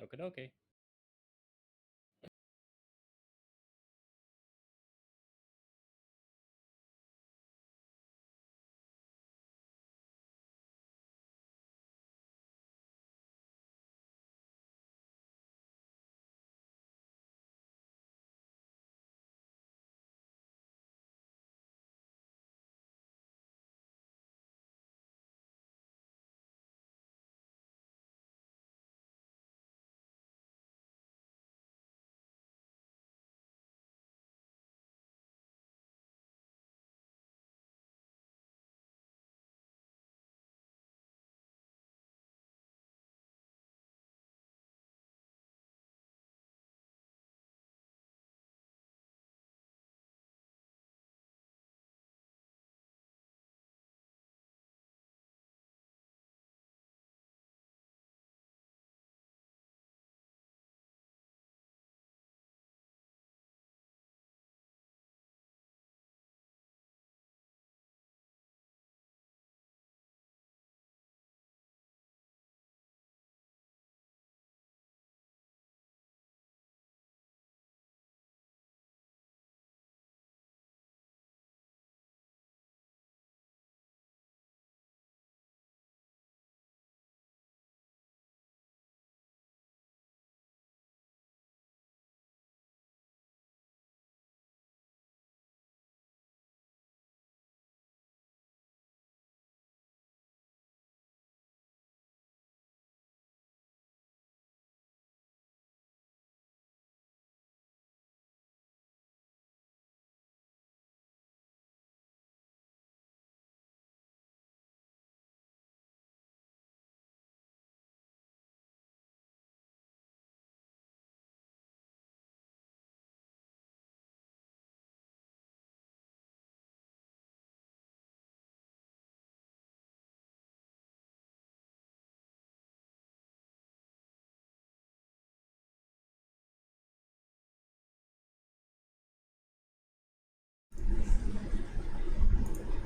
Okie dokie.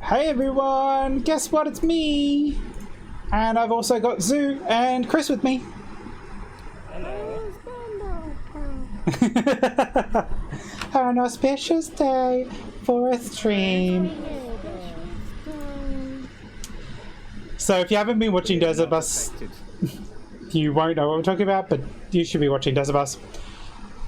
Hey everyone! Guess what? It's me! And I've also got Zoo and Chris with me. Hello. An auspicious day for a stream. So if you haven't been watching Desert Bus, you won't know what we're talking about, but you should be watching Desert Bus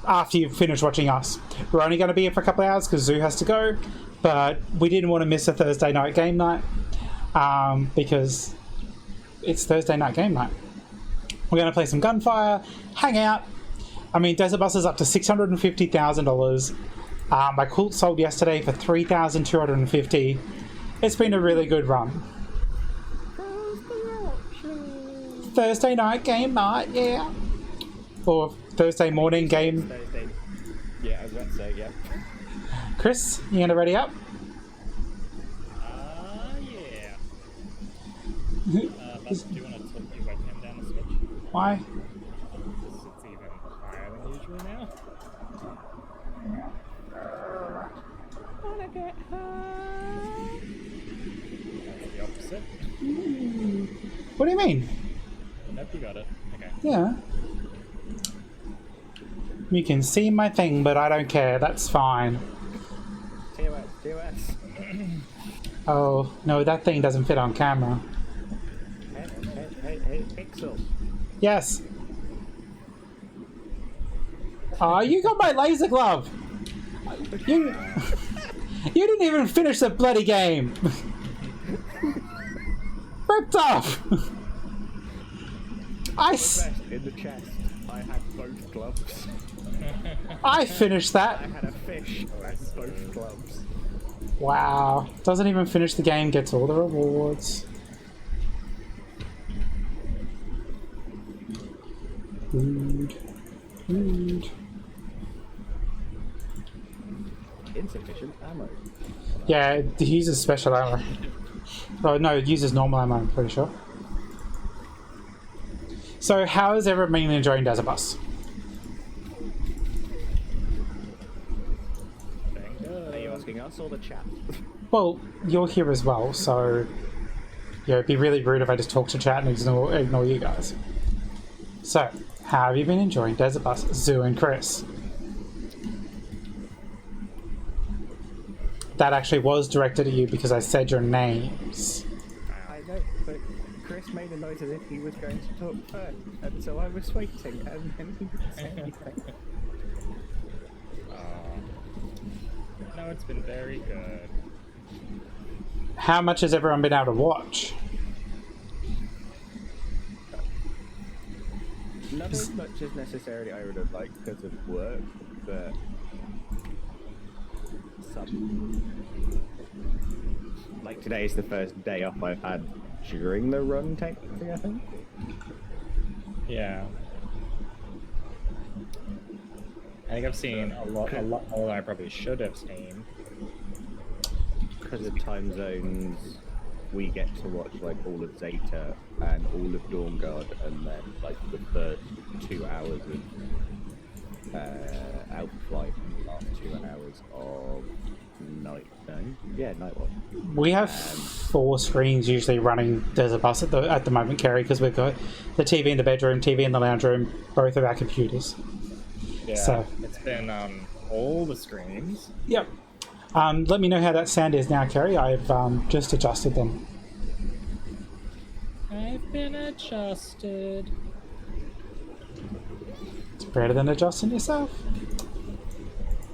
after you've finished watching us. We're only going to be here for a couple of hours because Zoo has to go, but we didn't want to miss a Thursday night game night because it's Thursday night game night. We're going to play some Gunfire, hang out. I mean, Desert Bus is up to $650,000. My cult sold yesterday for $3,250. It's been a really good run. Thursday night game night, yeah. Or Thursday morning game. Thursday. Yeah, I was about to say, yeah. Chris, you gonna ready up? Yeah. But do you want to put your webcam down the switch? Why? Because it's even higher than usual now. Wanna get high? That's the opposite. What do you mean? Nope, you got it. Okay. Yeah. You can see my thing, but I don't care. That's fine. TOS. Oh, no, that thing doesn't fit on camera. Hey, Pixel. Yes. Oh, you got my laser glove. You didn't even finish the bloody game. Ripped off. In the chest, I had both gloves. I finished that. I had a fish and both gloves. Wow. Doesn't even finish the game, gets all the rewards. Food. Insufficient ammo. Yeah, it uses special ammo. Oh, no, it uses normal ammo, I'm pretty sure. So, how has everyone been enjoying Desert Bus? Are you asking us or the chat? Well, you're here as well, so yeah, it'd be really rude if I just talk to chat and ignore you guys. So, How have you been enjoying Desert Bus? Zoo and Chris. That actually was directed at you because I said your names. I know, but Chris made a noise as if he was going to talk first, and so I was waiting, and then he didn't say anything. No, it's been very good. How much has everyone been able to watch? Not as much as necessarily I would have liked because of work, but some. Like today is the first day off I've had during the run, technically, I think. Yeah. I think I've seen a lot more than I probably should have seen. Because of time zones, we get to watch like all of Zeta and all of Dawn Guard, and then like the first 2 hours of Alpha Flight and the last 2 hours of Night. No? Yeah, Night Watch. We have 4 screens usually running Desert Bus at the moment, Kerry, because we've got the TV in the bedroom, TV in the lounge room, both of our computers. Yeah, So it's been all the screens. yep. Let me know how that sound is now, Kerry. I've just adjusted them. I've been adjusted. It's better than adjusting yourself.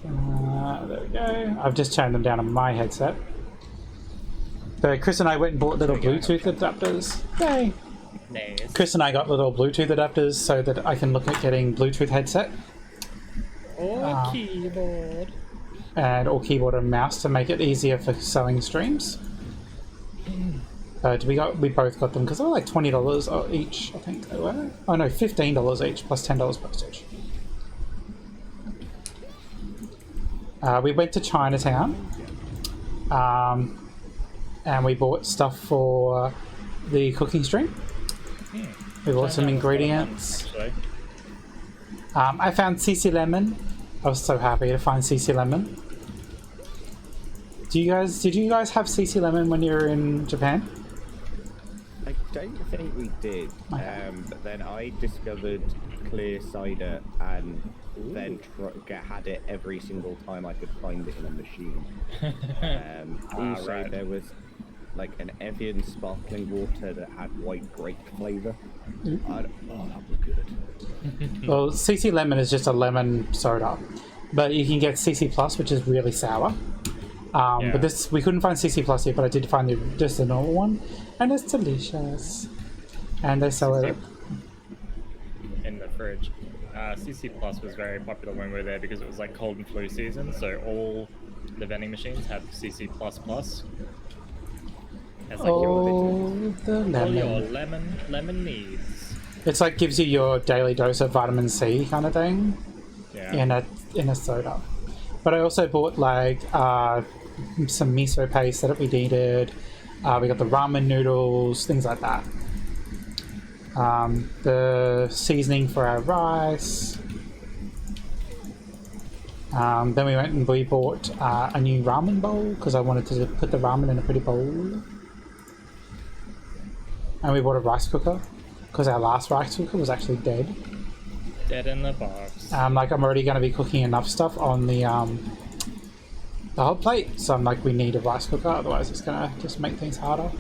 There we go. I've just turned them down on my headset. So Chris and I went and bought little Bluetooth adapters. Yay! Nice. Chris and I got little Bluetooth adapters so that I can look at getting Bluetooth headset Or keyboard. or keyboard and mouse to make it easier for selling streams. We both got them because they were like $20 each, I think they were. Oh no, $15 each plus $10 postage. We went to Chinatown, and we bought stuff for the cooking stream. We bought some ingredients. Actually. I found CC Lemon. I was so happy to find CC Lemon. Did you guys have CC Lemon when you were in Japan? I don't think we did. Okay. But then I discovered clear cider and then had it every single time I could find it in a machine. Also, right. there was like an Evian sparkling water that had white grape flavour. Oh, that was good. Well, CC Lemon is just a lemon soda, but you can get CC Plus, which is really sour. Yeah. But this we couldn't find CC Plus yet, but I did find just the normal one, and it's delicious. And they sell it. In the fridge. CC Plus was very popular when we were there because it was like cold and flu season, so all the vending machines had CC Plus Plus. As like The all your lemon. lemon needs. It's like gives you your daily dose of vitamin C kind of thing Yeah. in a soda. But I also bought like some miso paste that we needed. We got the ramen noodles, things like that. The seasoning for our rice. Then we went and we bought a new ramen bowl because I wanted to put the ramen in a pretty bowl. And we bought a rice cooker because our last rice cooker was actually dead. Dead in the box. Like I'm already going to be cooking enough stuff on the hot plate, so I'm like, we need a rice cooker, otherwise it's going to just make things harder.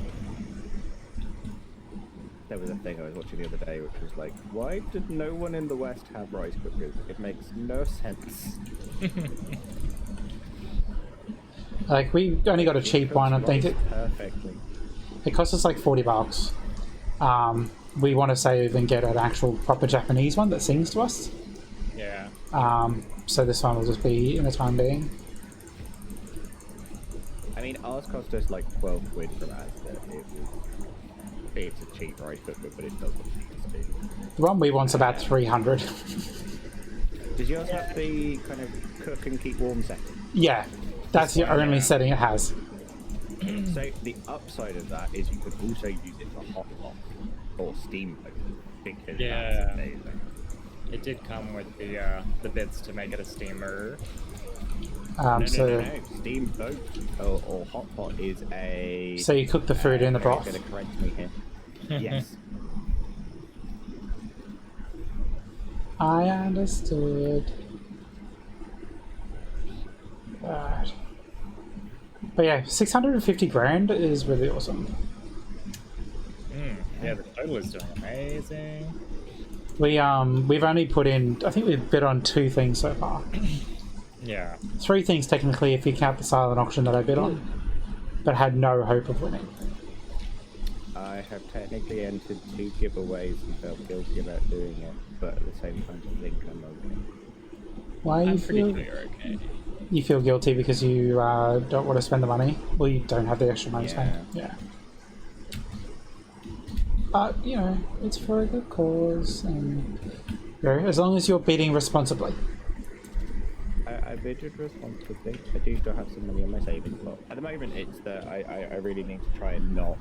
There was a thing I was watching the other day which was like, why did no one in the West have rice cookers? It makes no sense. Like we only got a cheap one. I think Perfectly. it cost us like $40. We want to save and get an actual proper Japanese one that sings to us. Yeah. So this one will just be in the time being. I mean, ours cost us like 12 quid from Asda. It's a cheap rice cooker, but it does what it needs to do. The one we want's about 300. Does yours have the kind of cook and keep warm setting? Yeah, that's the only setting it has. So the upside of that is you could also use it for hot pot or steam pot, because Yeah. that's amazing. It did come with the bits to make it a steamer. No. Steam boat or hot pot is a. So you cook the food in the broth. Going to correct me here. Yes. I understood. Right. But yeah, 650 grand is really awesome. Yeah, the total is doing amazing. We've only put in, I think we've bid on 2 things so far. Yeah. 3 things technically if you count the silent auction that I bid on, but had no hope of winning. I have technically entered 2 giveaways and felt guilty about doing it, but at the same time I think I'm okay. Why you I'm pretty feel sure you're okay. you feel guilty because you don't want to spend the money? Well, you don't have the extra money to spend. Yeah. But you know, it's for a good cause, and you know, as long as you're bidding responsibly. I bidgeted responsibly. I do still have some money in my savings pot. At the moment, it's that I really need to try and not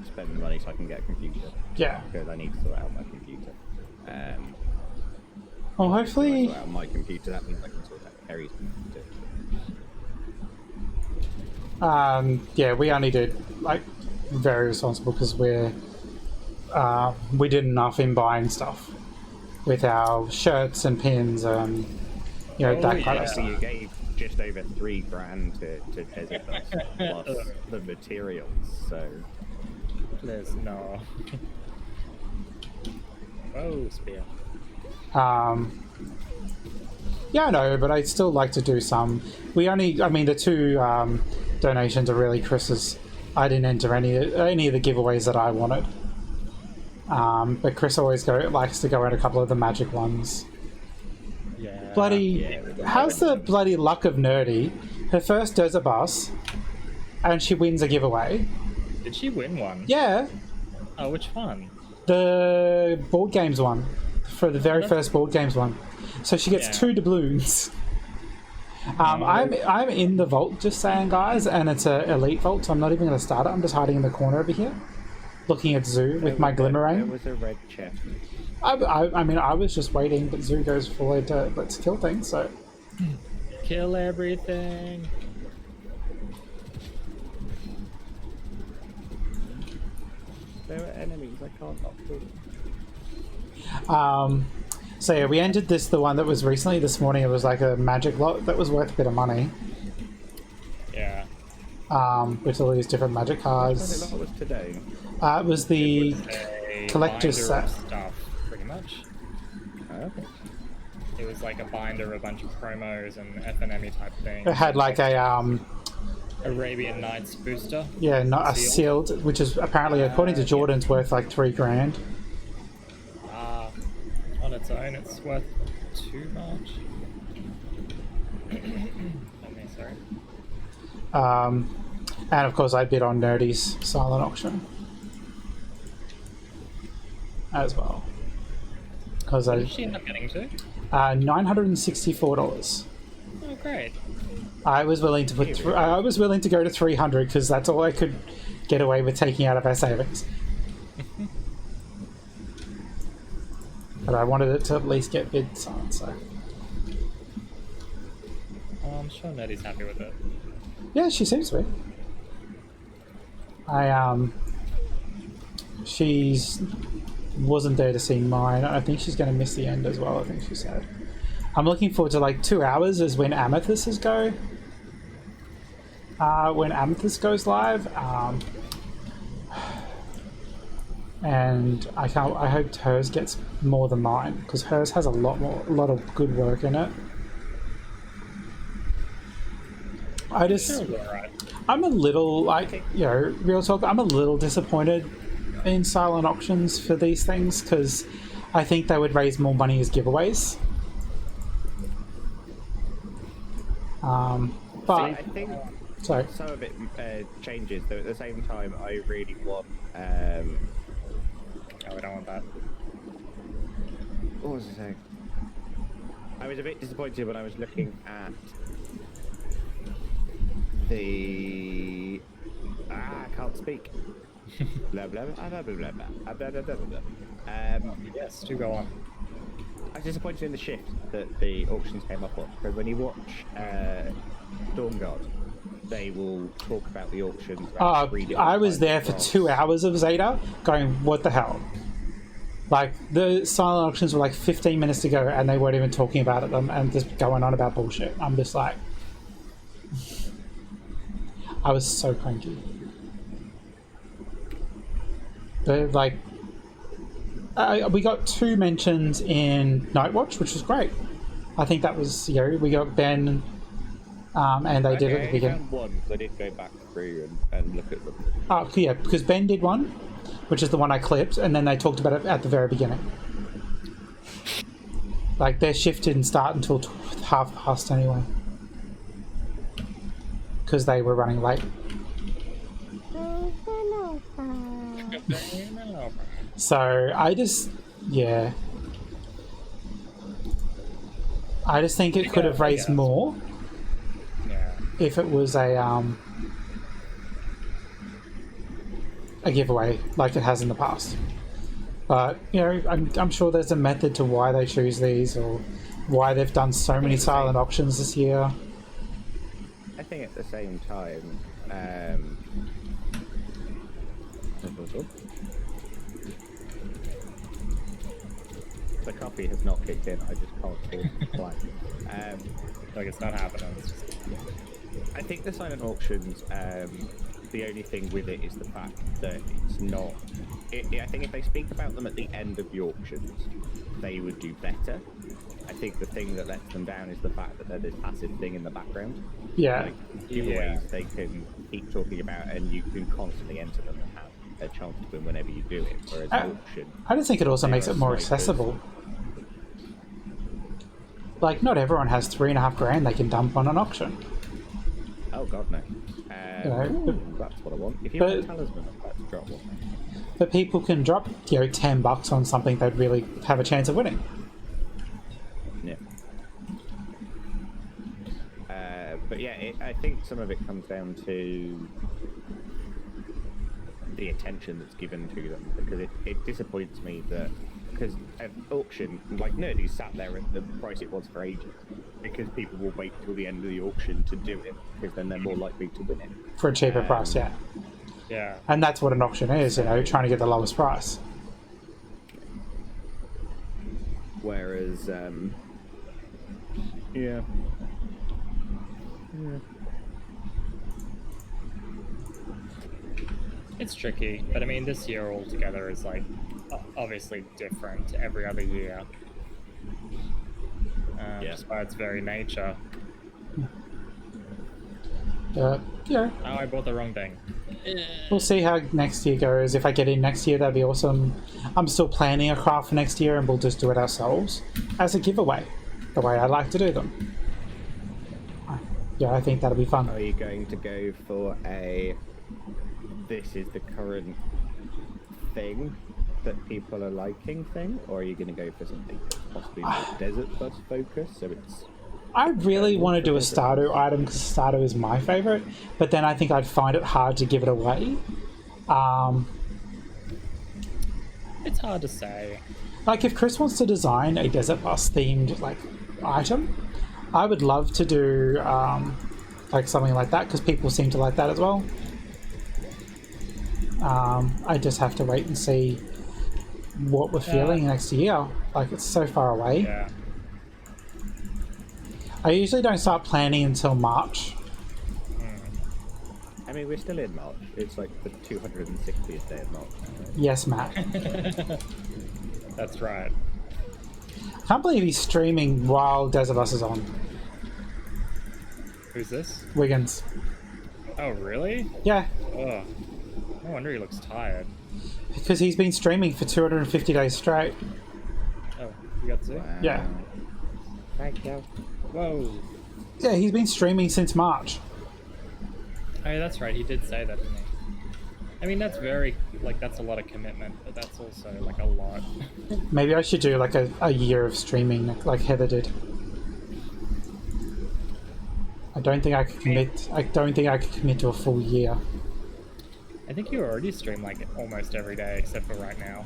spend the money so I can get a computer. Yeah. Because I need to sort out my computer. Well, If I hopefully, sort out my computer, that means I can sort out Kerry's computer. yeah, we only did like very responsible because we did enough in buying stuff with our shirts and pins and you know that kind of So stuff. you gave just over $3,000 to Desert Bus plus the materials, so... There's no. Oh, spear. Yeah, I know, but I'd still like to do some. I mean, the 2 donations are really Chris's. I didn't enter any of the giveaways that I wanted. But Chris always likes to go in a couple of the magic ones. Yeah. Bloody, how's the bloody luck of Nerdy? Her first Desert Bus, and she wins a giveaway. Did she win one? Yeah, Oh, which one? the board games one, for the very first board games one. So she gets Yeah. 2 doubloons. I'm in the vault, just saying, guys, and it's a elite vault, so I'm not even going to start it. I'm just hiding in the corner over here, looking at Zoo with my There Glimmerang. was a red chest. I mean, I was just waiting, but Zoo goes full into let's kill things, so... Kill everything. There are enemies, I can't knock them. So yeah, we entered the one that was recently this morning. It was like a magic lot that was worth a bit of money. Yeah. With all these different magic I cards. think that was today. It was the A collector's binder of set. stuff, pretty much. Okay. It was like a binder of a bunch of promos and FNME type things. It had like a Arabian Nights booster. yeah, not a sealed, which is apparently according to Jordan's worth like $3,000. On its own, it's worth too much. Okay, sorry. And of course, I bid on Nerdy's silent auction as well because What I did she end up getting to? $964. Oh, great. I was willing to put. I was willing to go to 300 because that's all I could get away with taking out of our savings. But I wanted it to at least get bids on, so I'm sure Nerdy's happy with it. yeah, she seems to be. She's wasn't there to see mine. I think she's going to miss the end as well. I think she said. I'm looking forward to like 2 hours is when Amethysts go. When Amethyst goes live, and I hope hers gets more than mine because hers has a lot of good work in it. Alright. I'm a little like real talk. I'm a little disappointed in silent auctions for these things because I think they would raise more money as giveaways. But I think sorry. some of it changes, though at the same time I really want... Oh, we don't want that. what was I saying? I was a bit disappointed when I was looking at the... I can't speak. Blah blah blah blah blah blah blah blah blah blah blah. Yes, do go on. I was disappointed in the shift that the auctions came up on. Because when you watch Dawn Guard, they will talk about the auctions. About 3 different I was types there of for cards. 2 hours of Zeta going, what the hell? Like, the silent auctions were like 15 minutes to go and they weren't even talking about them and just going on about bullshit. I'm just like... I was so cranky. But, like... we got 2 mentions in Nightwatch, which was great. I think that was, we got Ben, and they did it at the beginning. I found one, so I did go back through and look at them. Oh, yeah, because Ben did one, which is the one I clipped, and then they talked about it at the very beginning. Like, their shift didn't start until 1/2 anyway. Because they were running late. So, I just think it could have raised more if it was a giveaway like it has in the past. But, I'm sure there's a method to why they choose these or why they've done so many silent auctions this year. I think at the same time, the coffee has not kicked in. I just can't force play. Like, it's not happening. It's just... I think the silent auctions, the only thing with it is the fact that it's not... I think if they speak about them at the end of the auctions, they would do better. I think the thing that lets them down is the fact that they're this passive thing in the background. Yeah. Like, giveaways they can keep talking about and you can constantly enter them and have a chance to win whenever you do it. Whereas auction... I just think it also makes it more accessible. Like, not everyone has $3,500 they can dump on an auction. Oh god, no. That's what I want. If you want a talisman, I'm about to drop one. But people can drop, $10 on something they'd really have a chance of winning. Yeah. But yeah, I think some of it comes down to the attention that's given to them, because it disappoints me that, because at auction, like Nerdy sat there at the price it was for ages, because people will wait till the end of the auction to do it, because then they're more likely to win it. For a cheaper price, yeah. Yeah. And that's what an auction is, trying to get the lowest price. Whereas, yeah. It's tricky, but I mean, this year altogether is like obviously different to every other year. Just by its very nature. Yeah. Oh, I bought the wrong thing. We'll see how next year goes. If I get in next year, that'd be awesome. I'm still planning a craft for next year, and we'll just do it ourselves as a giveaway, the way I like to do them. Yeah, I think that'll be fun. Are you going to go for a... this is the current thing that people are liking thing, or are you going to go for something that's possibly more desert bus focused, so it's... I really want to do a Stardew item because Stardew is my favourite, but then I think I'd find it hard to give it away. It's hard to say. Like, if Chris wants to design a desert bus themed item, I would love to do something like that, because people seem to like that as well. I just have to wait and see what we're feeling next year. Like, it's so far away. Yeah. I usually don't start planning until March. I mean, we're still in March. It's like the 260th day of March. Right? Yes, Matt. That's right. I can't believe he's streaming while Desert Bus is on. Who's this? Wiggins. Oh, really? Yeah. Oh, no wonder he looks tired. Because he's been streaming for 250 days straight. Oh, you got to see? Wow. Yeah. Thank you. Whoa. Yeah, he's been streaming since March. Oh, yeah, that's right. He did say that, didn't he? I mean, that's very, that's a lot of commitment, but that's also, a lot. Maybe I should do, a year of streaming, like Heather did. I don't think I could commit to a full year. I think you already stream, almost every day, except for right now.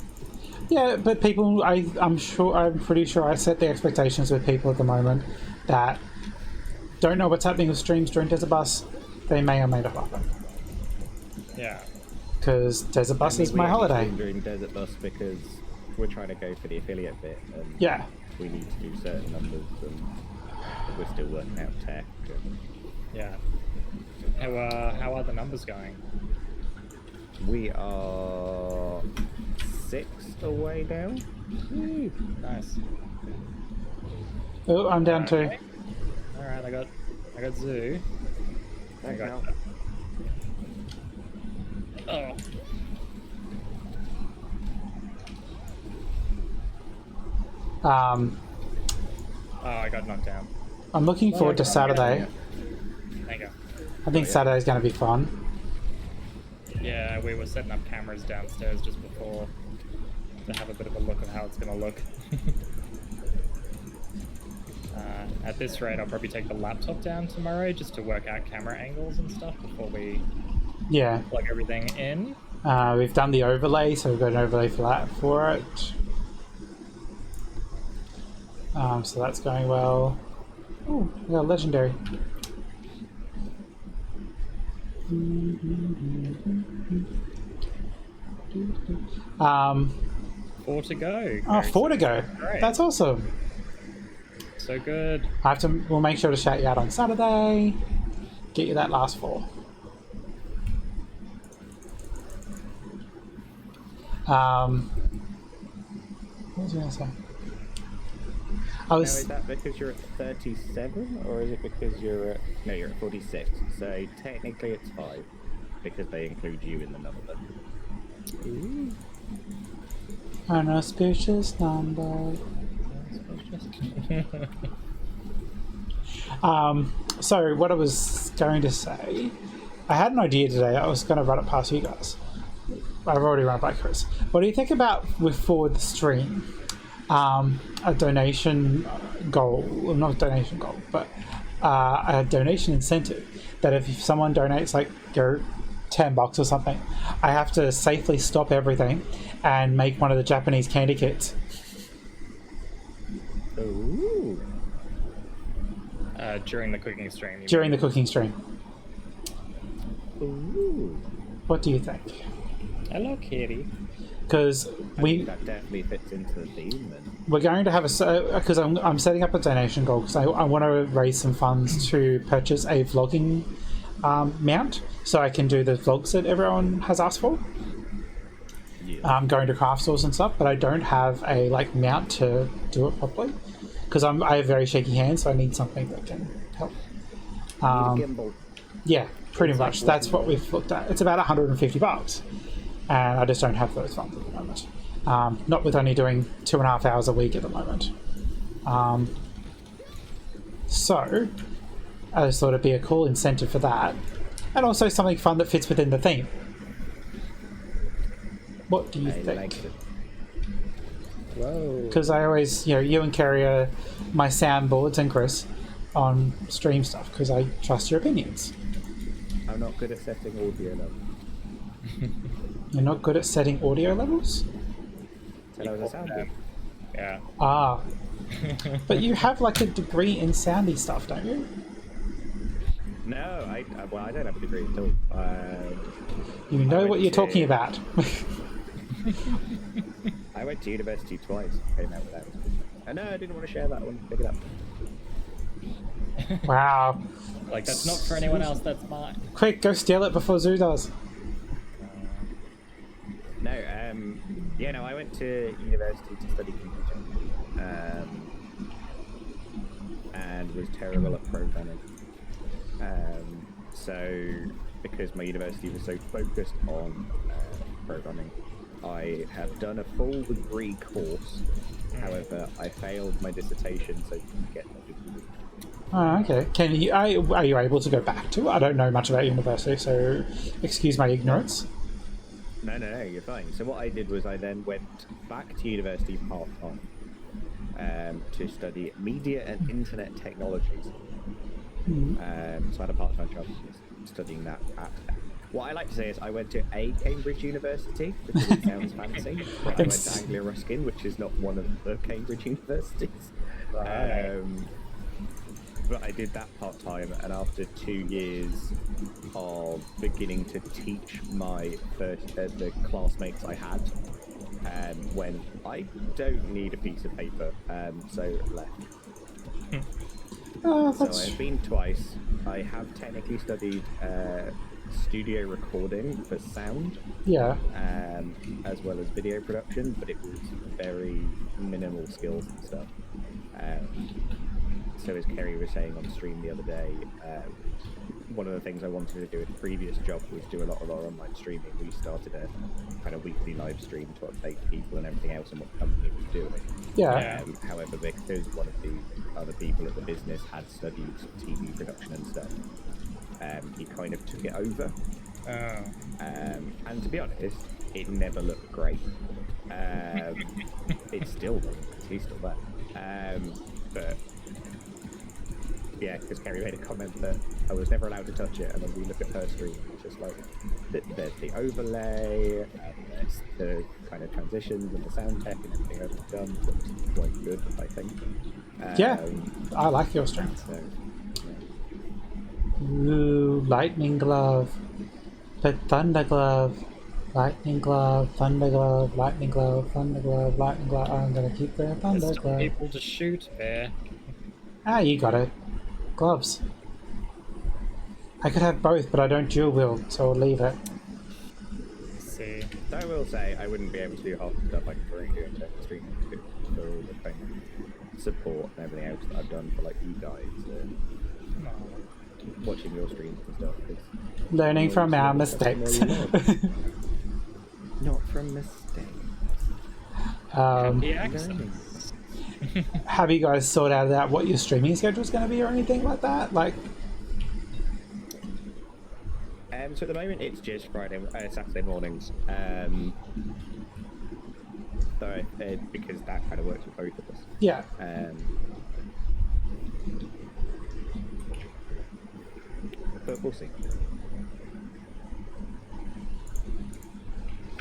Yeah, but people, I'm pretty sure I set the expectations with people at the moment that don't know what's happening with streams during Desert Bus. They may or may not happen. Yeah. Because Desert Bus is my holiday. During Desert Bus because we're trying to go for the affiliate bit, and Yeah. we need to do certain numbers, and we're still working out tech. And Yeah. How are the numbers going? we are 6 away now. Woo, nice. Oh, I'm down too. All right, I got Zoo. I got. Oh. Oh, I got knocked down. I'm looking forward to Saturday. There you go. I think Saturday's going to be fun. Yeah, we were setting up cameras downstairs just before to have a bit of a look of how it's going to look. At this rate, I'll probably take the laptop down tomorrow just to work out camera angles and stuff before we Yeah. plug everything in. We've done the overlay, so we've got an overlay for it. So that's going well. Oh, we got legendary. Um, 4 to go. oh, 4 to go. Great. That's awesome. So good. We'll make sure to shout you out on Saturday. Get you that last 4. What was I going to say? Now, is that because you're at 37, or is it because you're at... No, you're at 46. So technically it's 5, because they include you in the number. Ooh. An auspicious number. So what I was going to say, I had an idea today. I was going to run it past you guys. I've already run it by Chris. What do you think about for the stream? A donation goal, well, not a donation goal, but a donation incentive. That if someone donates like $10 or something, I have to safely stop everything and make one of the Japanese candy kits. Ooh. During the cooking stream. During the cooking stream. Ooh. What do you think? Hello, kitty. Because That definitely fits into the theme, then. we're going to have because I'm setting up a donation goal because I want to raise some funds to purchase a vlogging mount so I can do the vlogs that everyone has asked for. Yeah. I'm going to craft stores and stuff, but I don't have a mount to do it properly because I have very shaky hands, so I need something that can help. Gimbal. Yeah, pretty much. That's what we've looked at. It's about $150, and I just don't have those funds at the moment. Not with only doing 2.5 hours a week at the moment. So I just thought it'd be a cool incentive for that, and also something fun that fits within the theme. What do you I think? like it. Whoa. Because I always, you and Kerry are my soundboards and Chris on stream stuff because I trust your opinions. I'm not good at setting audio levels. You're not good at setting audio levels? Said I was a sound geek. Yeah. Ah. But you have a degree in soundy stuff, don't you? No, I don't have a degree at all. You know went what you're to- talking about. I went to university twice. Came out with that. No, I didn't want to share that one. Pick it up. Wow. Like, that's not for anyone else, that's mine. Quick, go steal it before Zoo does. No, I went to university to study computer, and was terrible at programming. So, because my university was so focused on programming, I have done a full degree course. However, I failed my dissertation, so didn't get my degree. Oh, okay. Are you able to go back to it? I don't know much about university, so excuse my ignorance. No, you're fine. So what I did was I then went back to university part-time to study media and internet technologies. So I had a part-time job studying that at... What I like to say is I went to a Cambridge University, because it sounds fancy. But I went to Anglia Ruskin, which is not one of the Cambridge universities. Right. But I did that part-time, and after 2 years of beginning to teach my the classmates I had, when I don't need a piece of paper, so left. So That's I've been twice. I have technically studied studio recording for sound, yeah. as well as video production, but it was very minimal skills and stuff. So as Kerry was saying on stream the other day, one of the things I wanted to do in a previous job was do a lot of our online streaming. We started a kind of weekly live stream to update people and everything else on what the company was doing. Yeah. However, because one of the other people at the business had studied TV production and stuff, he kind of took it over. And to be honest, it never looked great. It still doesn't. He's still there. But yeah, because Kerry made a comment that I was never allowed to touch it, and then we look at her stream, it's just like there's the overlay, and there's the kind of transitions and the sound tech and everything else we've done. Looks quite good, I think. Yeah. I like your strength. So, Ooh, lightning glove. But thunder glove. Lightning glove, thunder glove, lightning glove, thunder glove, lightning glove. I'm gonna keep the thunder There's still glove. people to shoot there. Ah, you got it. Gloves. I could have both, but I don't dual wield, so I'll leave it. Let's see. So I will say I wouldn't be able to do half the stuff I can currently do in terms of streaming for all the kind of support and everything else that I've done for like you guys. No. Watching your streams and stuff. Learning from our mistakes. Not from mistakes. Happy accident. Have you guys sorted out what your streaming schedule is going to be or anything like that? Like, So at the moment it's just Saturday mornings. Because that kind of works for both of us. yeah. But we'll see.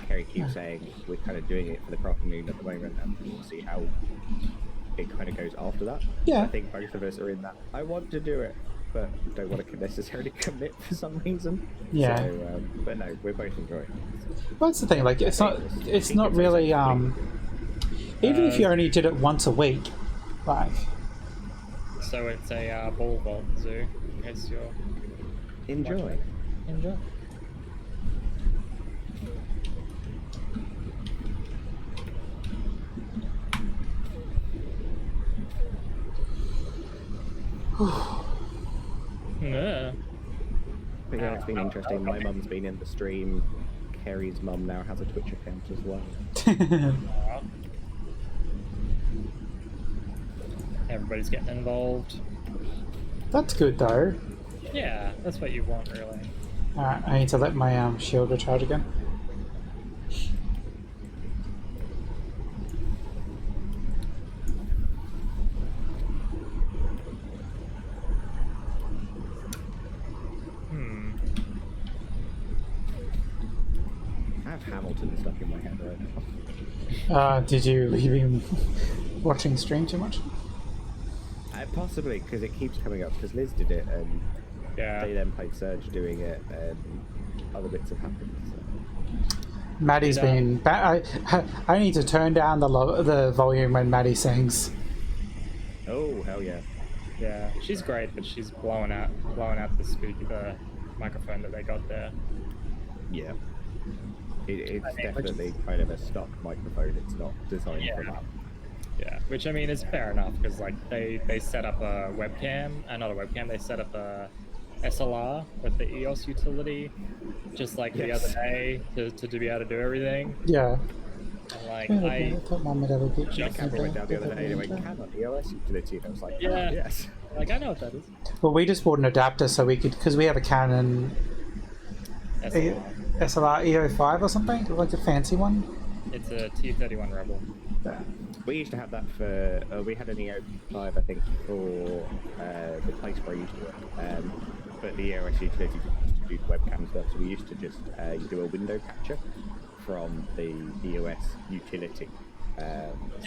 Kerry keeps saying we're kind of doing it for the afternoon at the moment, and we'll see how it kind of goes after that. Yeah. I think both of us are in that. I want to do it, but don't want to necessarily commit for some reason. Yeah. So, but no, we're both enjoying it. Well, that's the thing. Like, it's not really. Even if you only did it once a week, like. So it's a ball vault zoo. In case you're Enjoy. enjoy. Yeah. But yeah, it's been interesting. My mum's been in the stream. Kerry's mum now has a Twitch account as well. Everybody's getting involved. That's good though. Yeah, that's what you want, really. Alright, I need to let my shield recharge again. I have Hamilton stuck in my head right now. Did you been watching stream too much? Possibly, because it keeps coming up, because Liz did it, and Yeah. they then played Surge doing it, and other bits have happened. So. Maddie's Yeah. been. I need to turn down the volume when Maddie sings. Oh, hell yeah. Yeah, she's great, but she's blowing out the microphone that they got there. Yeah. It's I mean, definitely kind of a stock microphone, it's not designed for Yeah. that. Yeah, which I mean is fair enough because like they set up a webcam, not a webcam, they set up a SLR with the EOS utility, just like the Yes. other day to be able to do everything. Yeah. And like I thought Mum would have a The picture. camera went down the other day and it went, can on EOS utility, and I was like, Yeah. oh, yes. I know what that is. Well, we just bought an adapter so we could, because we have a Canon SLR. SLR EO5 or something, like a fancy one. It's a T31 Rebel. Yeah. We used to have that for, we had an EO5, I think, for the place where I used to work. But the EOS utility used to do webcam stuff, so we used to just do a window capture from the EOS utility. So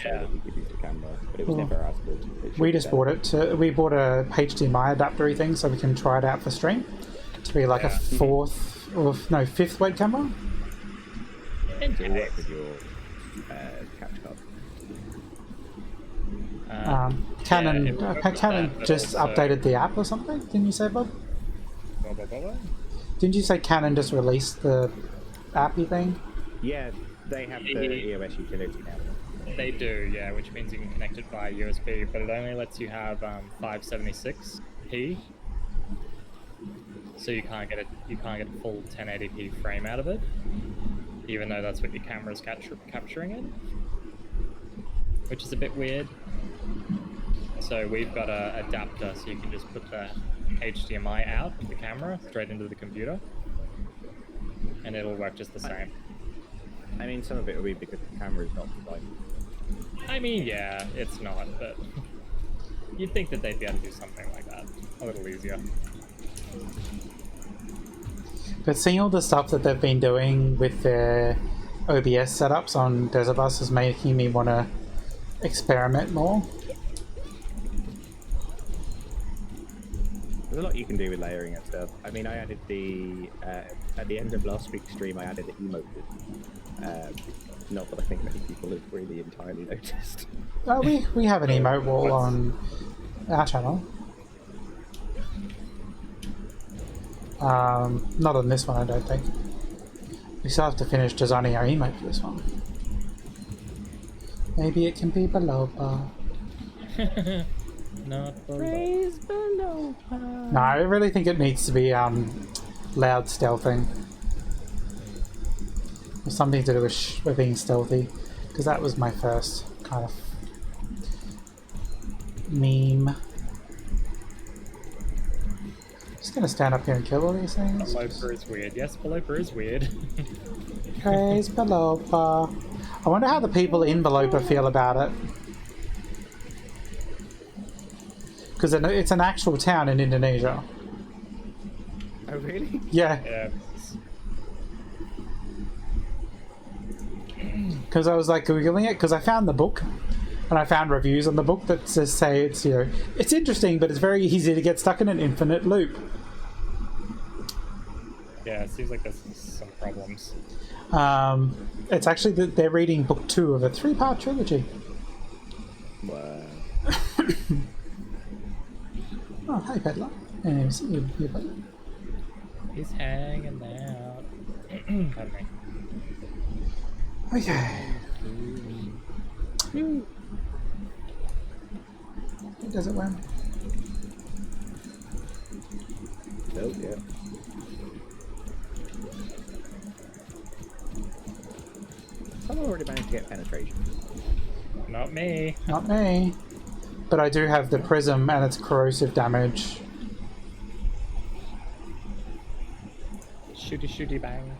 Yeah. that we could use the camera, but it was never as good. It We should just be bought it. We bought a HDMI adapter thing so we can try it out for stream. To be like a fifth web camera. better. To work with your Canon, yeah, it will work with Canon that, but just also- updated the app or something. Didn't you say, Bob? Blah, blah, blah, blah. Didn't you say Canon just released the appy thing? Yeah, they have the EOS utility now. They do, yeah, which means you can connect it via USB, but it only lets you have 576p. So you can't get a full 1080p frame out of it, even though that's what your camera's capturing it, which is a bit weird. So we've got a adapter, so you can just put the HDMI out of the camera straight into the computer, and it'll work just the same. I mean, some of it will be because the camera is not designed. I mean, yeah, it's not, but you'd think that they'd be able to do something like that a little easier. But seeing all the stuff that they've been doing with their OBS setups on Desert Bus is making me want to experiment more. There's a lot you can do with layering and stuff. I mean, I added the at the end of last week's stream, I added the emotes. Not that I think many people have really entirely noticed. We have an emote wall on our channel. Not on this one, I don't think. We still have to finish designing our emote for this one. Maybe it can be below bar. Not below. Praise below. No, I really think it needs to be loud stealthing. Or something to do with being stealthy, because that was my first kind of meme. Just gonna stand up here and kill all these things. Beloper is weird. Yes, Beloper is weird. Praise Belopa. I wonder how the people in Belopa feel about it. Because it's an actual town in Indonesia. Oh, really? Yeah. Yeah. Because I was like googling it because I found the book and I found reviews on the book that say it's, you know, it's interesting but it's very easy to get stuck in an infinite loop. Yeah, it seems like there's some problems. It's actually that they're reading book 2 of a 3-part trilogy. Wow. Oh, hey peddler. And see you here, buddy. He's hanging out. Pardon me. Okay. Does it win? Oh, yeah. Someone already managed to get penetration. Not me. Not me. But I do have the prism and its corrosive damage. Shooty shooty bang.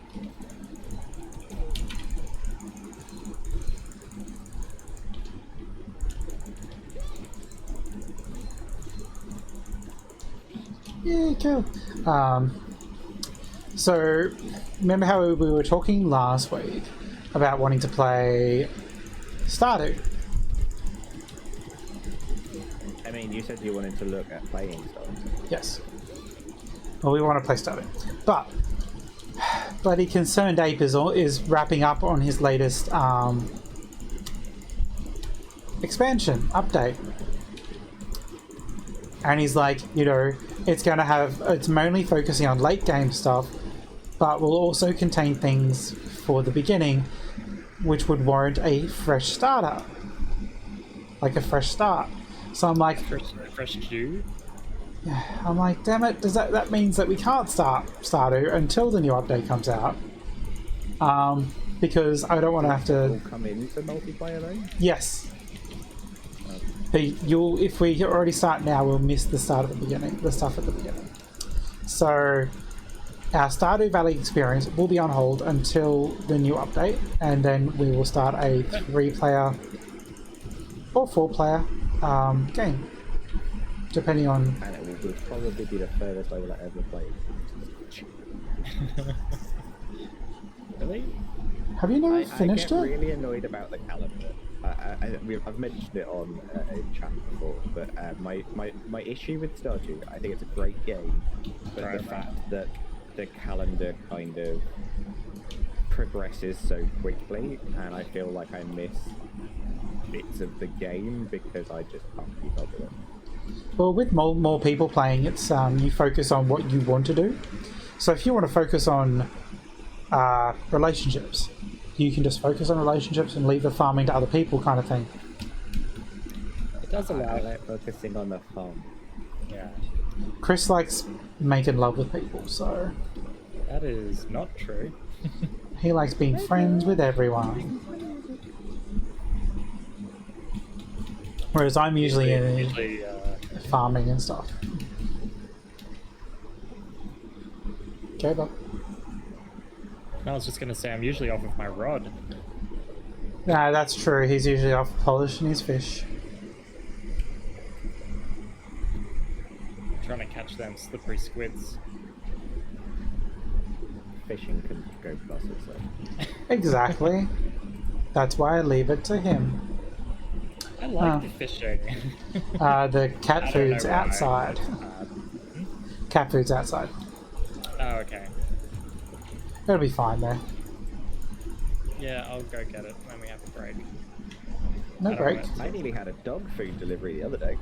Yeah, cool. So, remember how we were talking last week about wanting to play Stardew? I mean, you said you wanted to look at playing stuff. Yes. Well, we want to play Stardew. But, bloody Concerned Ape is wrapping up on his latest expansion update. And he's like, you know, it's mainly focusing on late game stuff, but will also contain things for the beginning, which would warrant a fresh starter. Like a fresh start. So I'm like, Fresh dew. yeah, I'm like, damn it, that means that we can't start Stardew until the new update comes out. Because I don't want to have to. Will come into multiplayer though? Yes. If we already start now, we'll miss the start at the beginning, the stuff at the beginning. So our Stardew Valley experience will be on hold until the new update, and then we will start a 3-player or 4-player game, depending on. And it will probably be the furthest I will ever play. Really? Have you never finished I get it? really annoyed about the calendar. I've mentioned it on in chat before, but my issue with Stardew, I think it's a great game, but Right. the fact that the calendar kind of progresses so quickly, and I feel like I miss bits of the game because I just can't keep up with it. Well, with more people playing, it's you focus on what you want to do. So if you want to focus on relationships, you can just focus on relationships and leave the farming to other people, kind of thing. It does I allow like focusing on the farm. Yeah, Chris likes making love with people, so that is not true. he likes being friends with everyone. Whereas I'm usually in Usually, farming and stuff. Okay, Bob. I was just gonna say I'm usually off of my rod. No, that's true. He's usually off polishing his fish. Trying to catch them slippery squids. Fishing can go plus itself. Exactly. That's why I leave it to him. I like the fishing. The cat I don't food's know why. outside. Cat food's outside. Oh, okay. It'll be fine though. Yeah, I'll go get it when we have a break. No I don't break. know. I nearly had a dog food delivery the other day.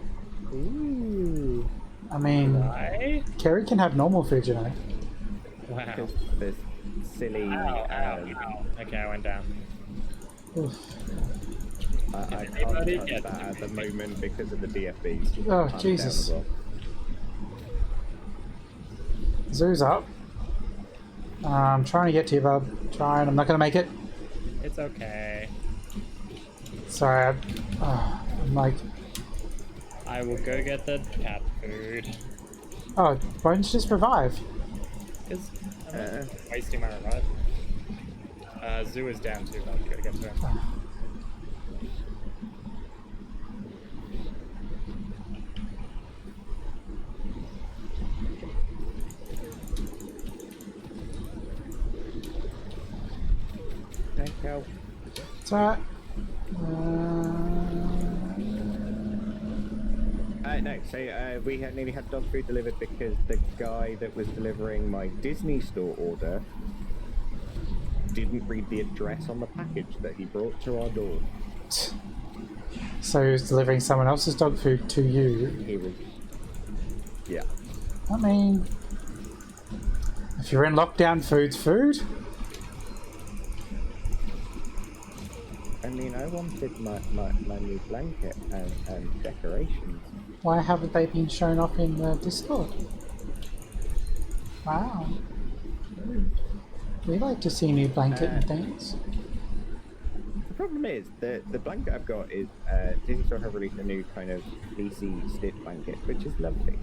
Ooh. I mean, Why? Kerry can have normal food, you know. Wow. Because there's silly. Ow, ow. Okay, I went down. Oof. I Anybody can't get touch that at the moment because of the DFBs. Oh, I'm down Jesus. as well. Zoo's up. I'm trying to get to you, bub. Trying. I'm not going to make it. It's okay. Sorry. I'm like, I will go get the cat food. oh, why don't you just revive? Because I'm not wasting my revive. Zoo is down too, but I've got to get to him. Thank you. It's alright. No, so we had nearly had dog food delivered because the guy that was delivering my Disney store order didn't read the address on the package that he brought to our door. So he was delivering someone else's dog food to you. He was... Yeah. I mean, if you're in lockdown, food's food. I mean, I wanted my new blanket and decorations. Why haven't they been shown off in the Discord? Wow. We like to see new blanket and things. The problem is, the blanket I've got is, Disney Store have released a new kind of fleecy stitch blanket, which is lovely.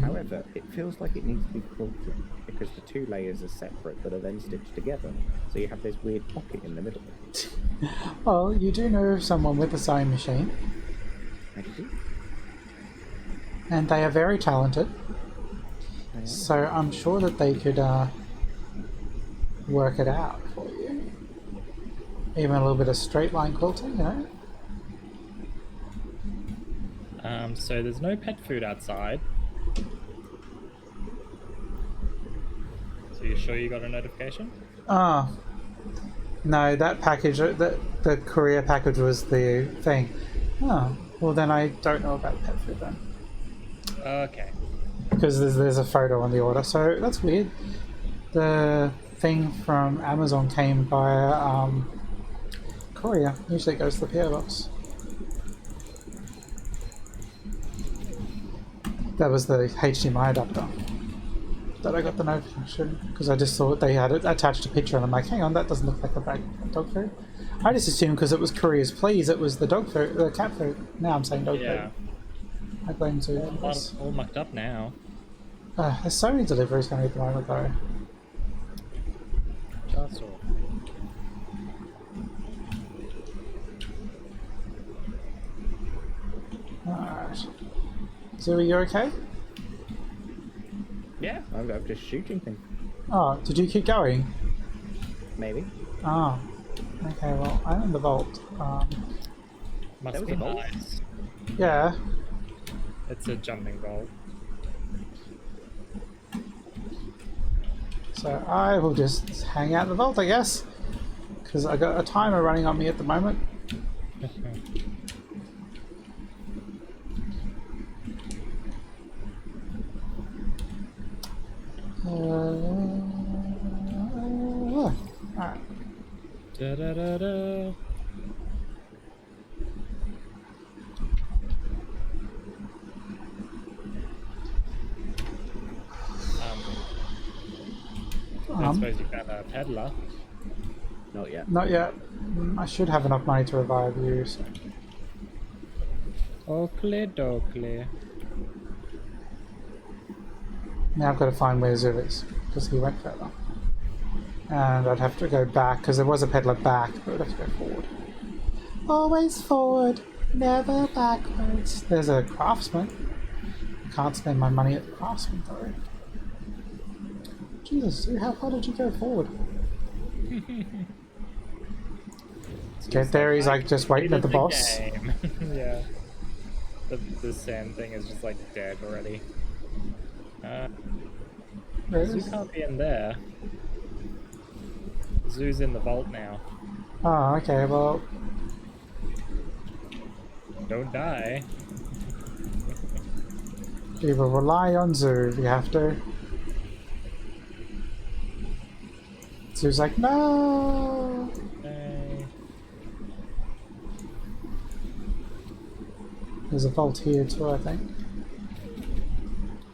However, it feels like it needs to be quilted, because the two layers are separate but are then stitched together. So you have this weird pocket in the middle. Well, you do know someone with a sewing machine, I do. and they are very talented. I am. So I'm sure that they could work it out for you. Even a little bit of straight line quilting, you know? So there's no pet food outside. So you sure you got a notification? Oh. No, that package, the courier package was the thing. Oh, well then I don't know about pet food then. Okay. Because there's a photo on the order, so that's weird. The thing from Amazon came by courier. Usually it goes to the PO box. That was the HDMI adapter that I got the notification because I just thought they had it attached a picture and I'm like, hang on, that doesn't look like a bag of dog food. I just assumed because it was Courier's Please, it was the dog food, the cat food. Now I'm saying dog Yeah. food. I blame Zoo. All mucked up now. There's so many deliveries going at the moment though. Just all. Alright. Zoo, are you okay? Yeah, I'm just shooting things. Oh, did you keep going? Maybe. Oh. Okay, well, I'm in the vault. Must There was be a vault? nice. Yeah. It's a jumping vault. So I will just hang out in the vault, I guess. Because I got a timer running on me at the moment. some. suppose you found a peddler. Not yet. Not yet. I should have enough money to revive you. So. Oakley dokley. Now I've got to find where Zoo is, because he went further. And I'd have to go back, because there was a peddler back, but I'd have to go forward. Always forward, never backwards. There's a craftsman. I can't spend my money at the craftsman, though. Jesus, Zoo, how far did you go forward? Get there, he's like just waiting at the boss. Yeah. The sand thing is just like dead already. Zoo can't be in there. Zoo's in the vault now. Oh, okay, well... Don't die. We will rely on Zoo if you have to. Zoo's like, no! Hey. There's a vault here too, I think.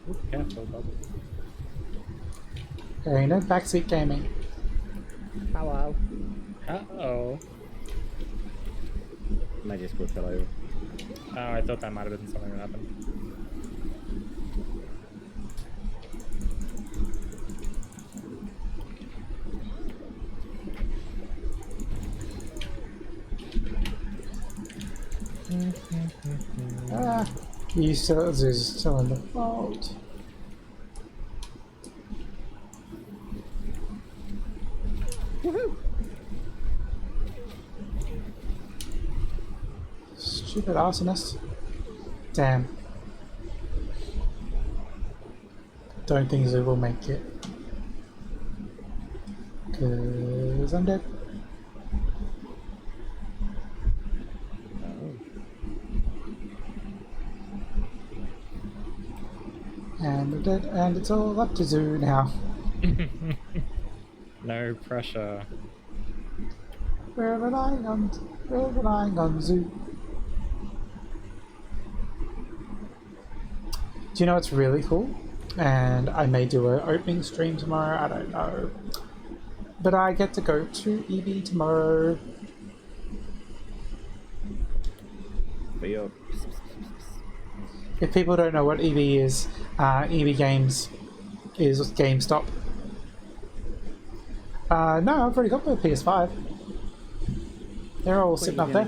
Ooh, careful, bubble. Okay, no backseat gaming. Hello. Uh-oh. My Discord fell over. Oh, I thought that might have been something that happened. He's still in the vault. Woohoo! Stupid arsonist. Damn. Don't think Zoo will make it. Cause I'm dead. And I'm dead, and it's all up to Zoo now. No pressure. We're relying on Zoo. Do you know what's really cool? And I may do an opening stream tomorrow, I don't know. But I get to go to EB tomorrow. But you're... If people don't know what EB is, EB Games is GameStop. No, I've already got my PS5. They're all sitting up there.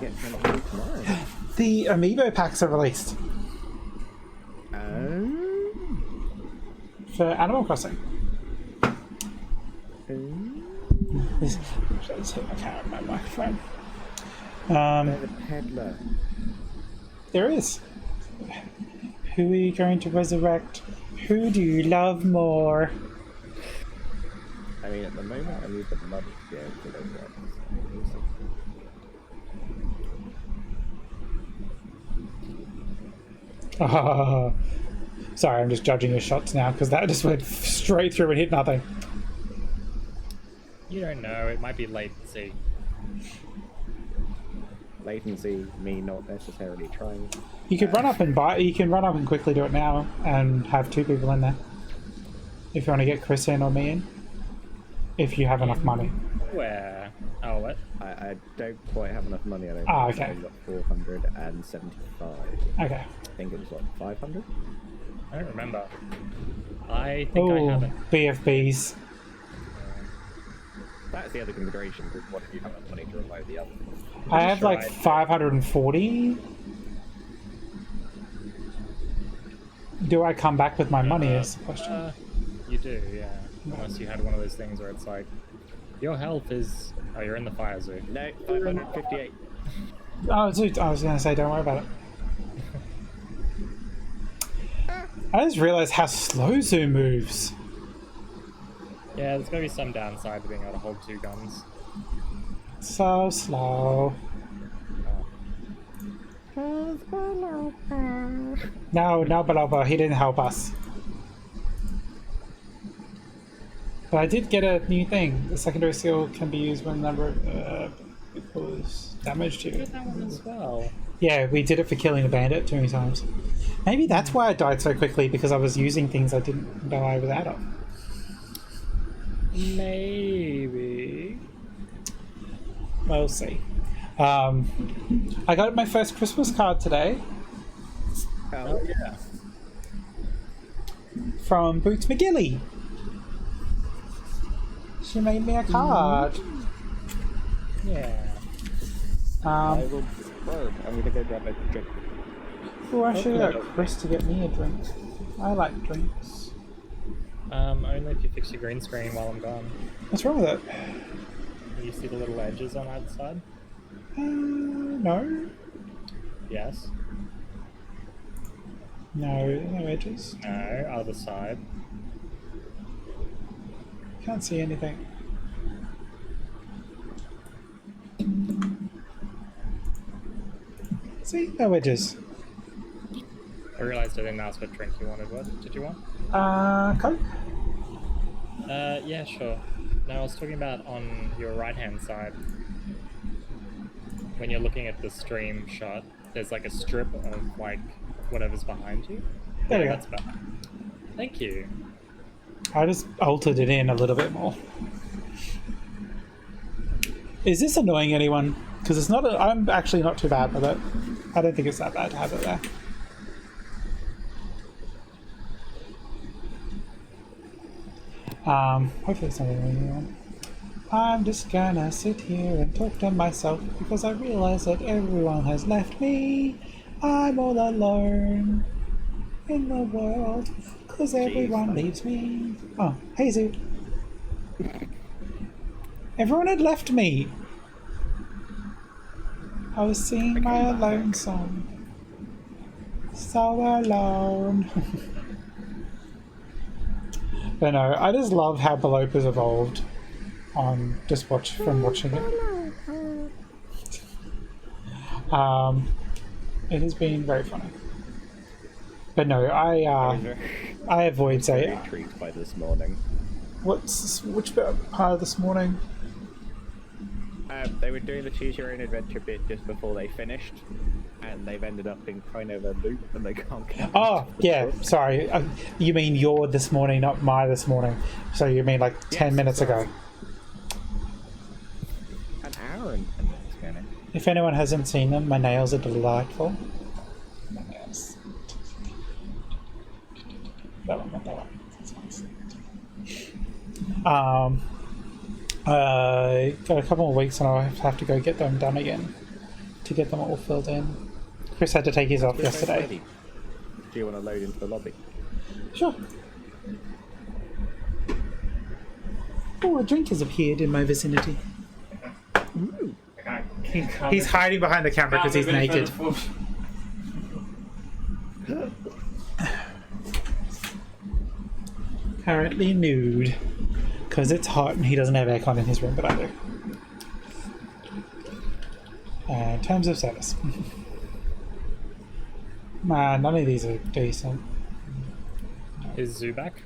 The Amiibo packs are released for Animal Crossing. Let's hit my camera, my microphone. There's a peddler. There is. Who are you going to resurrect? Who do you love more? I mean, at the moment, I need the money to be able to resurrect. Oh, sorry, I'm just judging your shots now because that just went straight through and hit nothing. You don't know, it might be latency. Latency, me not necessarily trying. You could run up and buy. You can run up and quickly do it now and have two people in there. If you want to get Chris in or me in, if you have enough money. Where? Oh, what? I don't quite have enough money. I don't. Ah, okay. I've got 475. Okay. I think it was like 500. I don't remember. I think I Oh, haven't. BFBs. That's the other consideration. Because what if you have enough money to revive the other? I have sure like I do. 540. Do I come back with my money? Is the question. You do, yeah. Unless you had one of those things where it's like, your health is... Oh, you're in the fire zoo. No, 558. Oh, dude, I was going to say, don't worry about it. I just realized how slow Zoo moves. Yeah, there's gonna be some downside to being able to hold two guns. So slow. No, Baloba, he didn't help us. But I did get a new thing. The secondary skill can be used when the number equals damage to I did that one as well. Yeah, we did it for killing a bandit too many times. Maybe that's why I died so quickly, because I was using things I didn't know I was out of. Maybe. We'll see. I got my first Christmas card today Oh yeah. from Boots McGilly. She made me a card. Yeah. I will burp. I'm gonna go grab a drink. Oh, I should Okay. get Chris to get me a drink. I like drinks. Only if you fix your green screen while I'm gone. What's wrong with it? You see the little edges on either side? No. Yes. No edges. No, other side. Can't see anything. See? No edges. I realised I didn't ask what drink you wanted. What did you want? Coke? Yeah, sure. No, I was talking about on your right-hand side. When you're looking at the stream shot, there's like a strip of like whatever's behind you. There we go. That's better. Thank you. I just altered it in a little bit more. Is this annoying anyone? Because it's not. I'm actually not too bad with it. I don't think it's that bad to have it there. Hopefully it's not annoying anyone. I'm just gonna sit here and talk to myself because I realize that everyone has left me. I'm all alone in the world because everyone leaves me. Oh, hey Zoo. Everyone had left me. I was singing my alone song. So alone. But no, I just love how Belopa's evolved on just from watching it. It has been very funny. But no, I avoid Very Zeta. intrigued by this morning. Which part of this morning? They were doing the choose your own adventure bit just before they finished, and they've ended up in kind of a loop, and they can't get. Oh, yeah, sorry. You mean your this morning, not my this morning. So you mean like 10 minutes sorry. ago. An hour and 10 minutes ago now. If anyone hasn't seen them, my nails are delightful. My nails. That one, not that one. That's nice. Got a couple more weeks and I'll have to go get them done again to get them all filled in. Chris had to take his off We're both yesterday. ready. Do you want to load into the lobby? Sure. Oh, a drink has appeared in my vicinity. Ooh. He's hiding behind the camera because he's naked. Currently nude. Because it's hot and he doesn't have aircon in his room, but I do. Terms of service. Man, none of these are decent. Is Zoo back?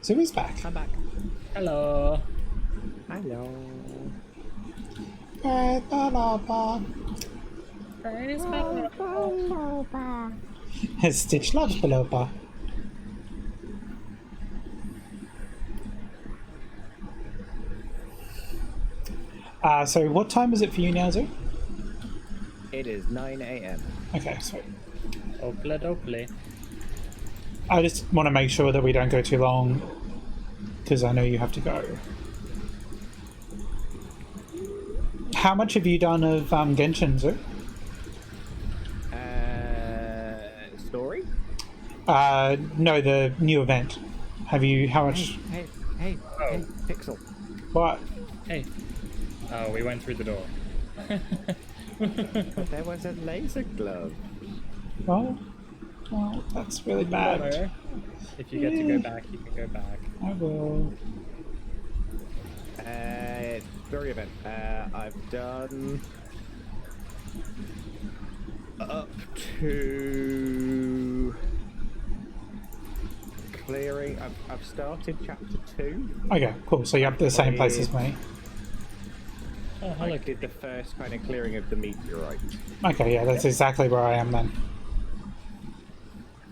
So he's back. I'm back. Hello. Hello. Stitch loves Belopa. So what time is it for you now, Zoo? It is 9 a.m. Okay, sweet. Oakley dokley. I just want to make sure that we don't go too long, because I know you have to go. How much have you done of Genshin, Zoo? Story? No, the new event. Have you, how much? Hey, Pixel. What? Hey. Oh, we went through the door. There was a laser glove. Well, that's really bad. Whatever. If you get to go back, you can go back. I will. Story event. I've done up to clearing. I've started chapter 2. Okay, cool. So you're up to the same place as me. Oh, I hello. did the first kind of clearing of the meteorite. Okay, yeah, that's exactly where I am then.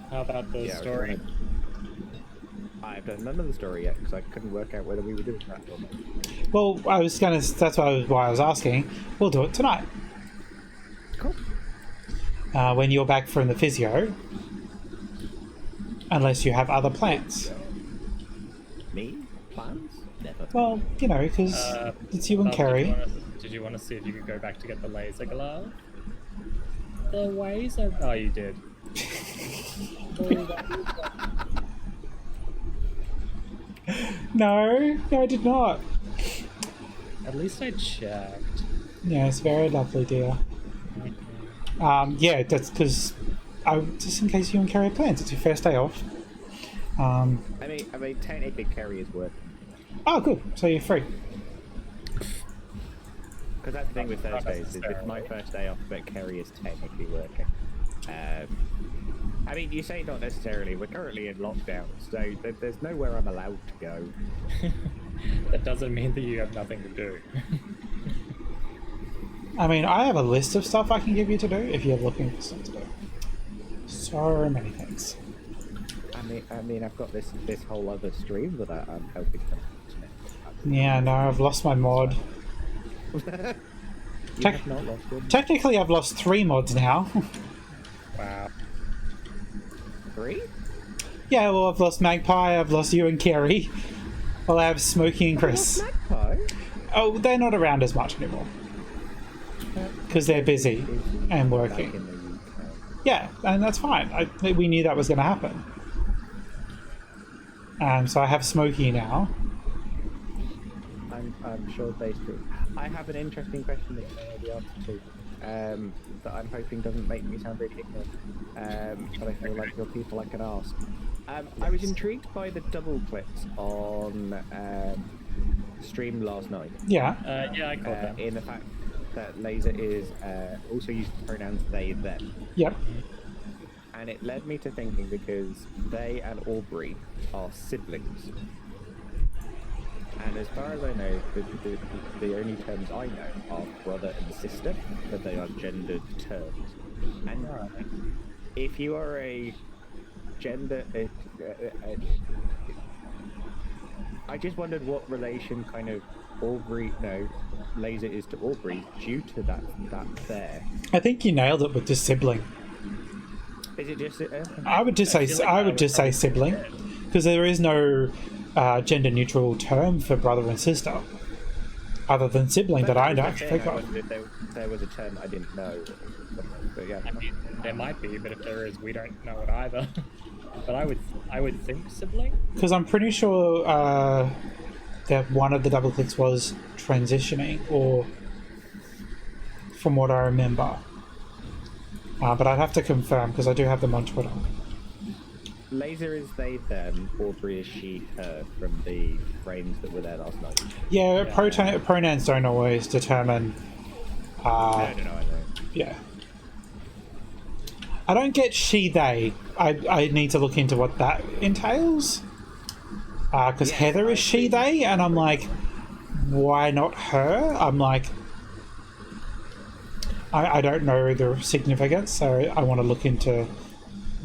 How about the Yeah, story? I've done none of the story yet because I couldn't work out whether we were doing that or not. Well, that's why I was asking. We'll do it tonight. Cool. When you're back from the physio. Unless you have other plans. Me? Plans? Never. Well, you know, because it's you and Bob, Kerry. Did you want to see if you could go back to get the laser glove? The ways of... Oh, you did. No, I did not. At least I checked. Yeah, it's very lovely, dear. Yeah, that's because just in case you and Kerry have plans, it's your first day off. I mean, technically Kerry is working. Oh, good. So you're free. Because that's the thing with Thursdays, is it's my first day off, but Kerry is technically working. I mean, you say not necessarily. We're currently in lockdown, so there's nowhere I'm allowed to go. That doesn't mean that you have nothing to do. I mean, I have a list of stuff I can give you to do if you're looking for something to do. So many things. I mean, I've got this whole other stream that I'm helping them. Yeah, no, I've lost my mod. You have not lost one. Technically, I've lost 3 mods now. Wow. 3? Yeah, well, I've lost Magpie, I've lost you and Kerry. Well, I have Smokey and Chris. Magpie? Oh, they're not around as much anymore. Because they're busy and Back working. in the UK. Yeah, and that's fine. We knew that was going to happen. So I have Smokey now. I'm sure they do. I have an interesting question that you may know the answer to, that I'm hoping doesn't make me sound really ignorant, but I feel like you're people I can ask. I was intrigued by the double clicks on stream last night. Yeah. Yeah, I caught that. In the fact that Laser is also using pronouns they, them. Yep. And it led me to thinking, because they and Aubrey are siblings. And as far as I know, the only terms I know are brother and sister, but they are gendered terms. And if you are a gender... I just wondered what relation kind of Laser is to Aubrey due to that there. I think you nailed it with the sibling. Is it just... I would just say sibling, because there is no gender neutral term for brother and sister, other than sibling that I don't think I of. wondered if there was a term I didn't know. But yeah. I mean, there might be, but if there is, we don't know it either. But I would think sibling. Because I'm pretty sure that one of the double clicks was transitioning, or from what I remember. But I'd have to confirm, because I do have them on Twitter. Laser is they, them. Aubrey is she, her, from the frames that were there last night. Yeah, pronouns don't always determine... No, I know. Yeah. I don't get she, they. I need to look into what that entails. Because Heather is she, they, and I'm like, why not her? I'm like... I don't know the significance, so I want to look into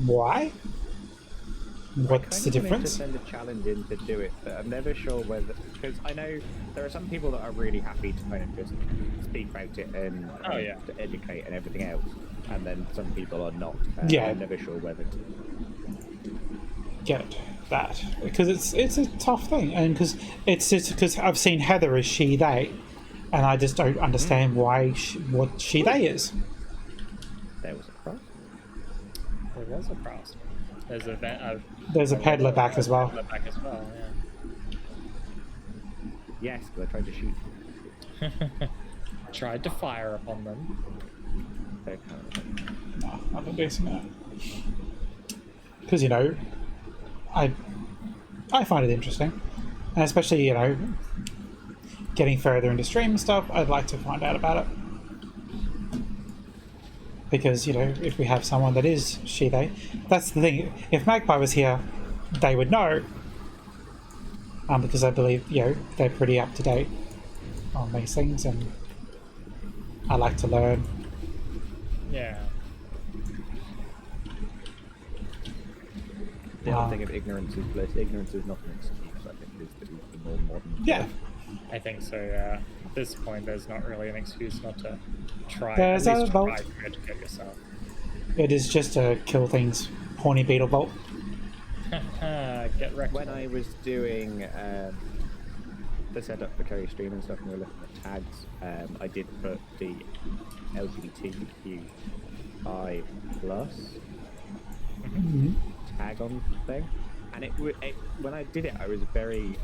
why. What's the difference? I wanted to send a challenge in to do it, but I'm never sure whether... Because I know there are some people that are really happy to kind of just speak about it and to educate and everything else, and then some people are not. Yeah. I'm never sure whether to... Get that. Because it's a tough thing, and because I've seen Heather as she, they, and I just don't understand why what she, they is. There was a cross. There was a cross. There's a peddler back as well. Peddler back as well, yeah. Yes, because I tried to shoot. Tried to fire upon them. No, I've been doing that. Because, you know, I find it interesting. And especially, you know, getting further into stream and stuff, I'd like to find out about it. Because, you know, if we have someone that is she, they, that's the thing. If Magpie was here, they would know. Because I believe, you know, they're pretty up to date on these things, and I like to learn. Yeah. The whole thing of ignorance is bliss. Ignorance is not an excuse, I think, is the more modern. Yeah. I think so, yeah. At this point, there's not really an excuse not to try. There's at a least vault. try to educate yourself. It is just to kill things. Horny beetle bolt. Get wrecked. When I was doing the setup for Curry Stream and stuff, and we were looking at tags, I did put the LGBTQI plus tag on thing, and it when I did it, I was very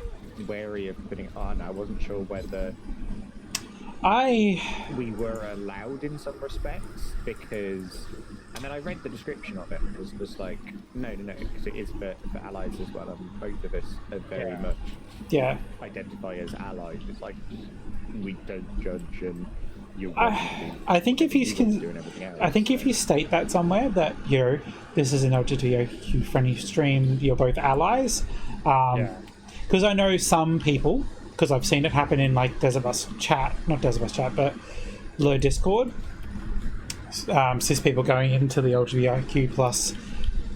wary of putting it on. I wasn't sure whether we were allowed in some respects, because, and then I read the description of it and was just like, no, because it is for allies as well, and both of us are very much identify as allies. It's like, we don't judge, and you're I think if you can, I think if you state that somewhere that this is an LGBTQ friendly stream, you're both allies. Because I know some people, because I've seen it happen in like Desert Bus chat, not Desert Bus chat, but Low Discord. Cis people going into the LGBTQ plus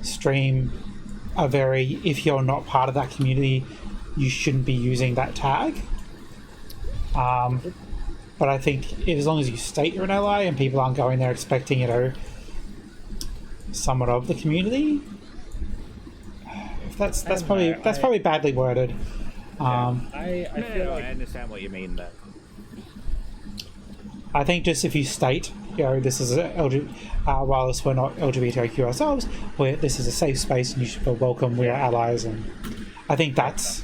stream are very, if you're not part of that community, you shouldn't be using that tag. But I think as long as you state you're an ally and people aren't going there expecting, somewhat of the community, that's probably badly worded. I feel like I understand what you mean there. I think just if you state, this is whilst we're not LGBTQ ourselves, this is a safe space and you should feel welcome. We're allies, and I think that's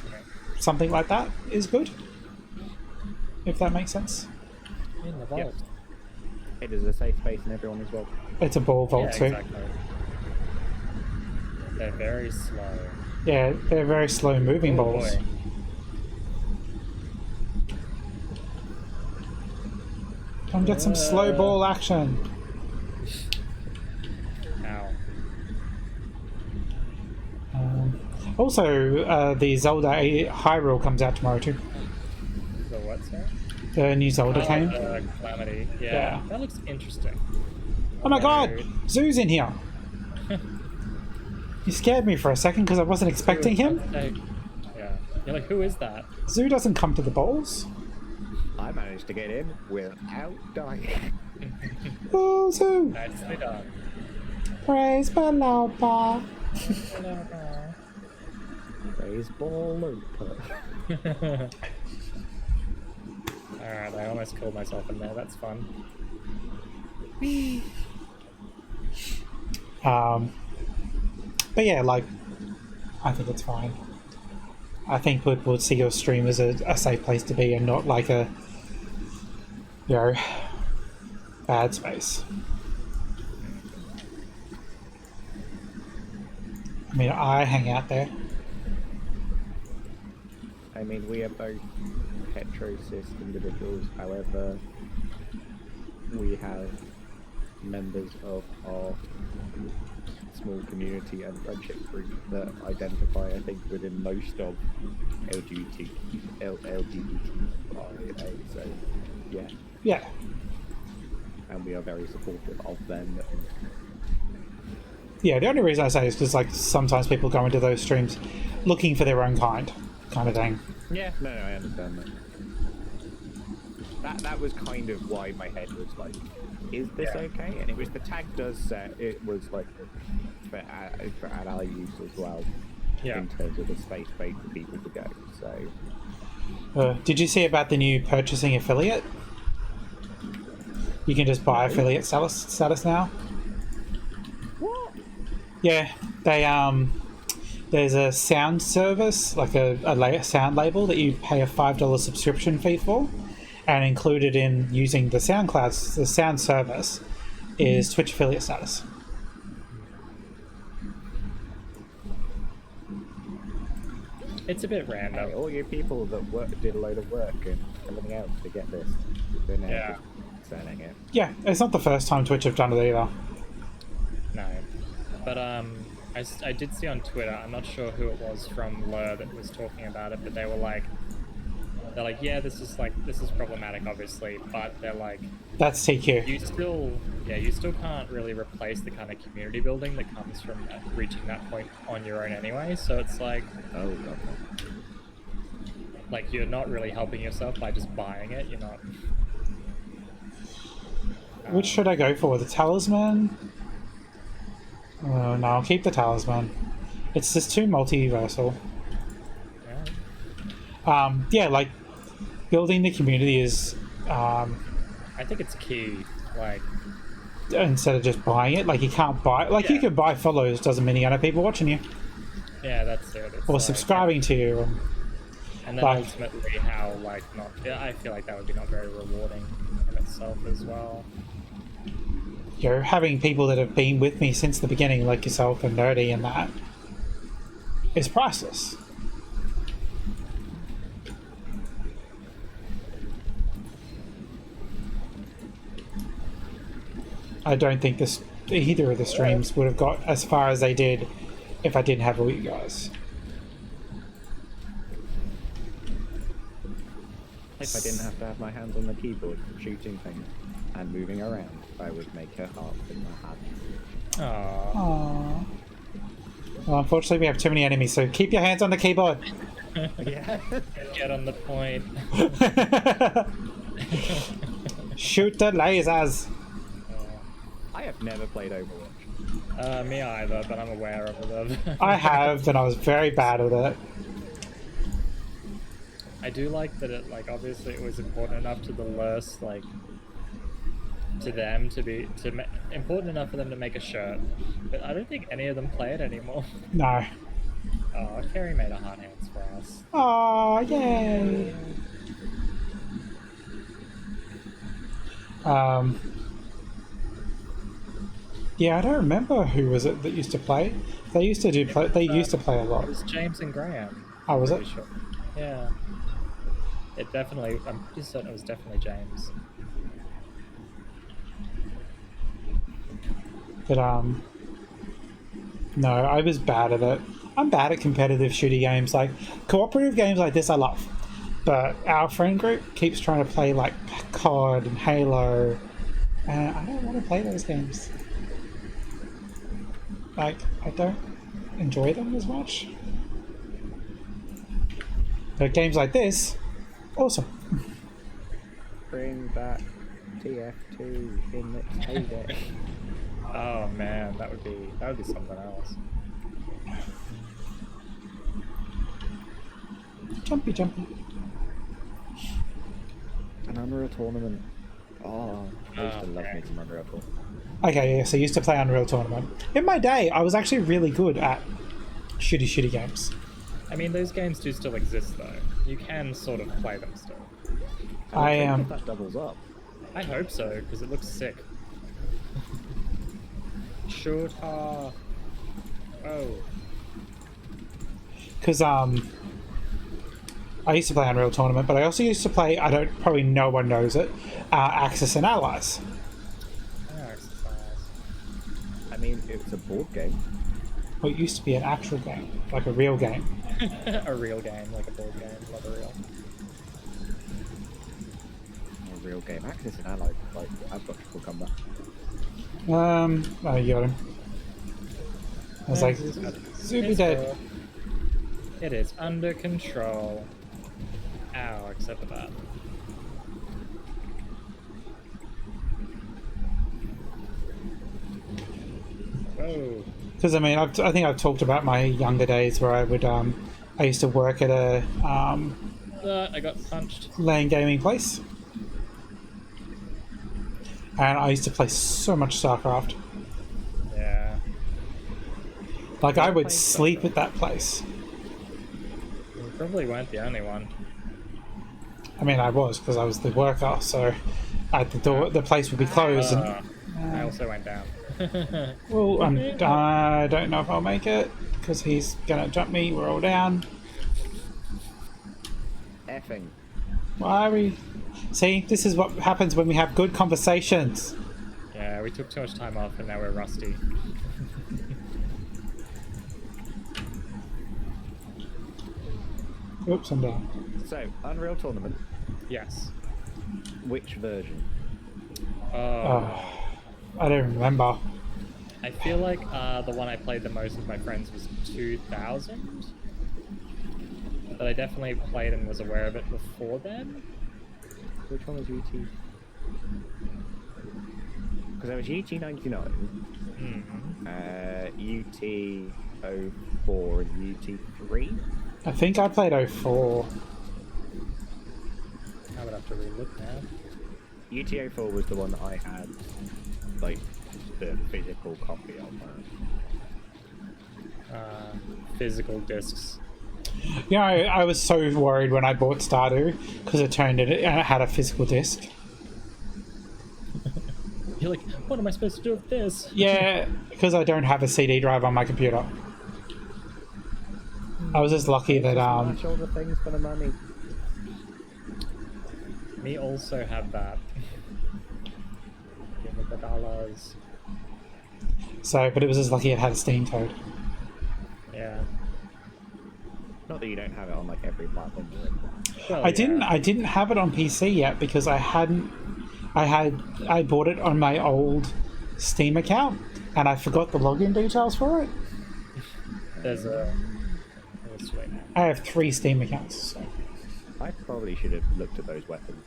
something like that is good. If that makes sense. in the vault. It is a safe space and everyone is welcome. It's a ball vault too. Exactly. They're very slow. Yeah, they're very slow moving balls. Boy. Come get some slow ball action. Ow. Also, the Zelda Hyrule comes out tomorrow too. The what, sir? The new Zelda game. Calamity. Yeah. That looks interesting. Oh my god! Zoo's in here! You scared me for a second because I wasn't expecting him. Yeah. You're like, who is that? Zoo doesn't come to the bowls. I managed to get in without dying. Oh, Zoo! Nicely done. Praise Balapa. Praise Ballopa. Alright, I almost killed myself in there. That's fun. But yeah, I think it's fine. I think people would see your stream as a safe place to be and not like a, bad space. I mean, I hang out there. I mean, we are both hetero-cis individuals, however, we have members of our small community and friendship group that identify, I think, within most of LGBTQIA, so yeah. Yeah. And we are very supportive of them. Yeah, the only reason I say is because sometimes people go into those streams looking for their own kind of thing. Yeah, no, I understand that. That was kind of why my head was like, is this okay? And it was, the tag does say it was like for ally use as well, in terms of the space for people to go. So, did you see about the new purchasing affiliate? You can just buy affiliate status now. what? Yeah, they there's a sound service, like a sound label that you pay a $5 subscription fee for, and included in using the SoundCloud, the sound service, is Twitch affiliate status. It's a bit random. Hey, all you people that did a load of work and everything else to get this, they're now just selling it. Yeah, it's not the first time Twitch have done it either. No. But I did see on Twitter, I'm not sure who it was from Lur that was talking about it, but they were like, they're like, yeah, this is problematic, obviously, but they're like, That's TQ. you still can't really replace the kind of community building that comes from reaching that point on your own anyway. So it's like, Oh, okay. like you're not really helping yourself by just buying it. You're not. Which should I go for? The talisman? No, I'll keep the talisman. It's just too multiversal. Yeah, like building the community is I think it's key. Like, instead of just buying it, like you can't buy. Like you Yeah. can buy follows, doesn't mean you have people watching you yeah, that's it. It's or like- subscribing to you. And then like- ultimately, how like not? Yeah, I feel like that would be not very rewarding in itself as well. You're having people that have been with me since the beginning, like yourself and Nerdy, and that is priceless. I don't think either of the streams would have got as far as they did if I didn't have all you guys. If I didn't have to have my hands on the keyboard shooting things and moving around, I would make a heart in my hand. Aww. Aww. Well, unfortunately, we have too many enemies, so keep your hands on the keyboard. Yeah. Get on the point. Shoot the lasers. I have never played Overwatch. Me either, but I'm aware of them. I have, and I was very bad at it. I do like that it, like, obviously it was important enough to the Lurse, like, to them important enough for them to make a shirt, but I don't think any of them play it anymore. No. Oh, Carrie made a hard hands for us. Aw, yay. Yeah, I don't remember who was it that used to play. They used to play a lot. It was James and Graham. Oh, was Pretty it? sure. Yeah. It definitely, I'm pretty certain it was definitely James. But no, I was bad at it. I'm bad at competitive shooty games. Like cooperative games like this I love. But our friend group keeps trying to play like COD and Halo, and I don't want to play those games. Like, I don't enjoy them as much. But games like this, awesome. Bring back TF2 in its heyday. Oh man, that would be something else. Jumpy, jumpy. An Unreal Tournament. Oh, I used to love okay. me some Unreal Tournament. Okay, yeah, so I used to play Unreal Tournament. In my day, I was actually really good at shooty games. I mean, those games do still exist though. You can sort of play them still. I am. If that doubles up. I hope so, because it looks sick. Shoot her. Oh. Because I used to play Unreal Tournament, but I also used to play, probably no one knows it, Axis and Allies. Exercise. I mean, it's a board game. Well, it used to be an actual game, like a real game. A real game, like a board game, not a real. A real game. Axis and Allied. Like, I've got triple combat. Oh, you got him. I was like, super It's dead. cool. It is under control. Ow, except for that. Whoa. Because I mean, I think I've talked about my younger days where I would, I used to work at a I got punched. LAN gaming place, and I used to play so much StarCraft. Yeah. Like I would playing sleep StarCraft. at that place. You probably weren't the only one. I mean, I was because I was the worker, so at the door, the place would be closed. I also went down. Well, I don't know if I'll make it because he's gonna jump me. We're all down. Effing. Why are we? See, this is what happens when we have good conversations. Yeah, we took too much time off and now we're rusty. Oops, I'm down. So, Unreal Tournament, Yes. which version? Oh, I don't remember. I feel like the one I played the most with my friends was 2000. But I definitely played and was aware of it before then. Which one was UT? Because there was UT 99, UT 04, and UT 3. I think I played 04. I would have to relook now. UT 04 was the one that I had, like, the physical copy of. Physical discs. Yeah, I was so worried when I bought Stardew because it turned it and it had a physical disc. You're like, what am I supposed to do with this? Yeah, because I don't have a CD drive on my computer. I was just lucky that Smash all the things for the money. Me also have that. Give me the dollars. so, but it was just lucky it had a Steam Toad. Yeah. Not that you don't have it on like every platform. Well, I didn't have it on PC yet because I bought it on my old Steam account and I forgot the login details for it. There's a. Let's wait now. I have 3 Steam accounts. So. I probably should have looked at those weapons,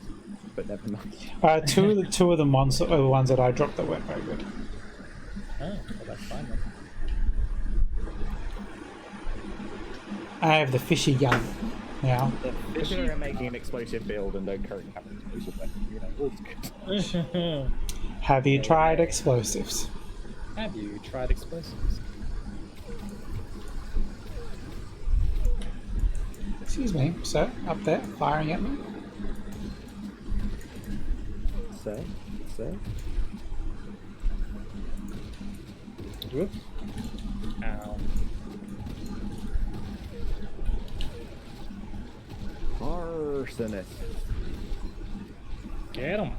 but never mind. Two of the ones are the ones that I dropped that weren't very good. Oh, well, that's fine then. I have the fishy gun now. If you're making an explosive build and don't currently have an explosive weapon, you know, all's good. Have you tried explosives? Have you tried explosives? Excuse me, sir, up there, firing at me. So, Whoops. Ow. arsonist. Get him.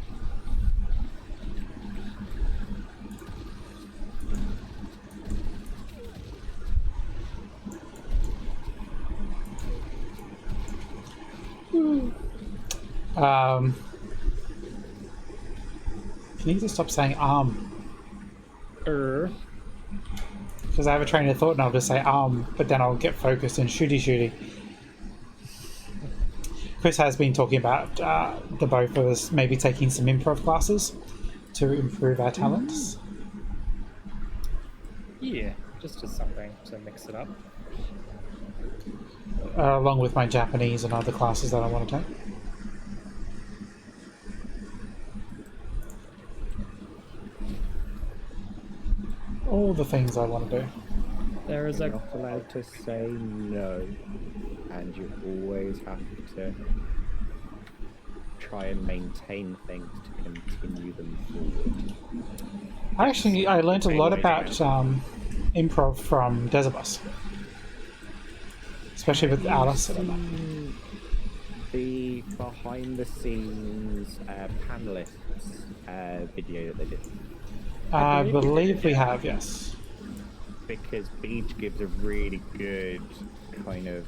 Can you just stop saying because I have a train of thought and I'll just say but then I'll get focused and shooty. Chris has been talking about the both of us maybe taking some improv classes to improve our talents. Yeah, just something to mix it up. Along with my Japanese and other classes that I want to take. All the things I want to do. There is You're a. not allowed to say no, and you always have to try and maintain things to continue them forward. I learned a lot about improv from Desibus. Especially with Alice. The behind the scenes panelists video that they did. I believe we have, yes. Because Beach gives a really good kind of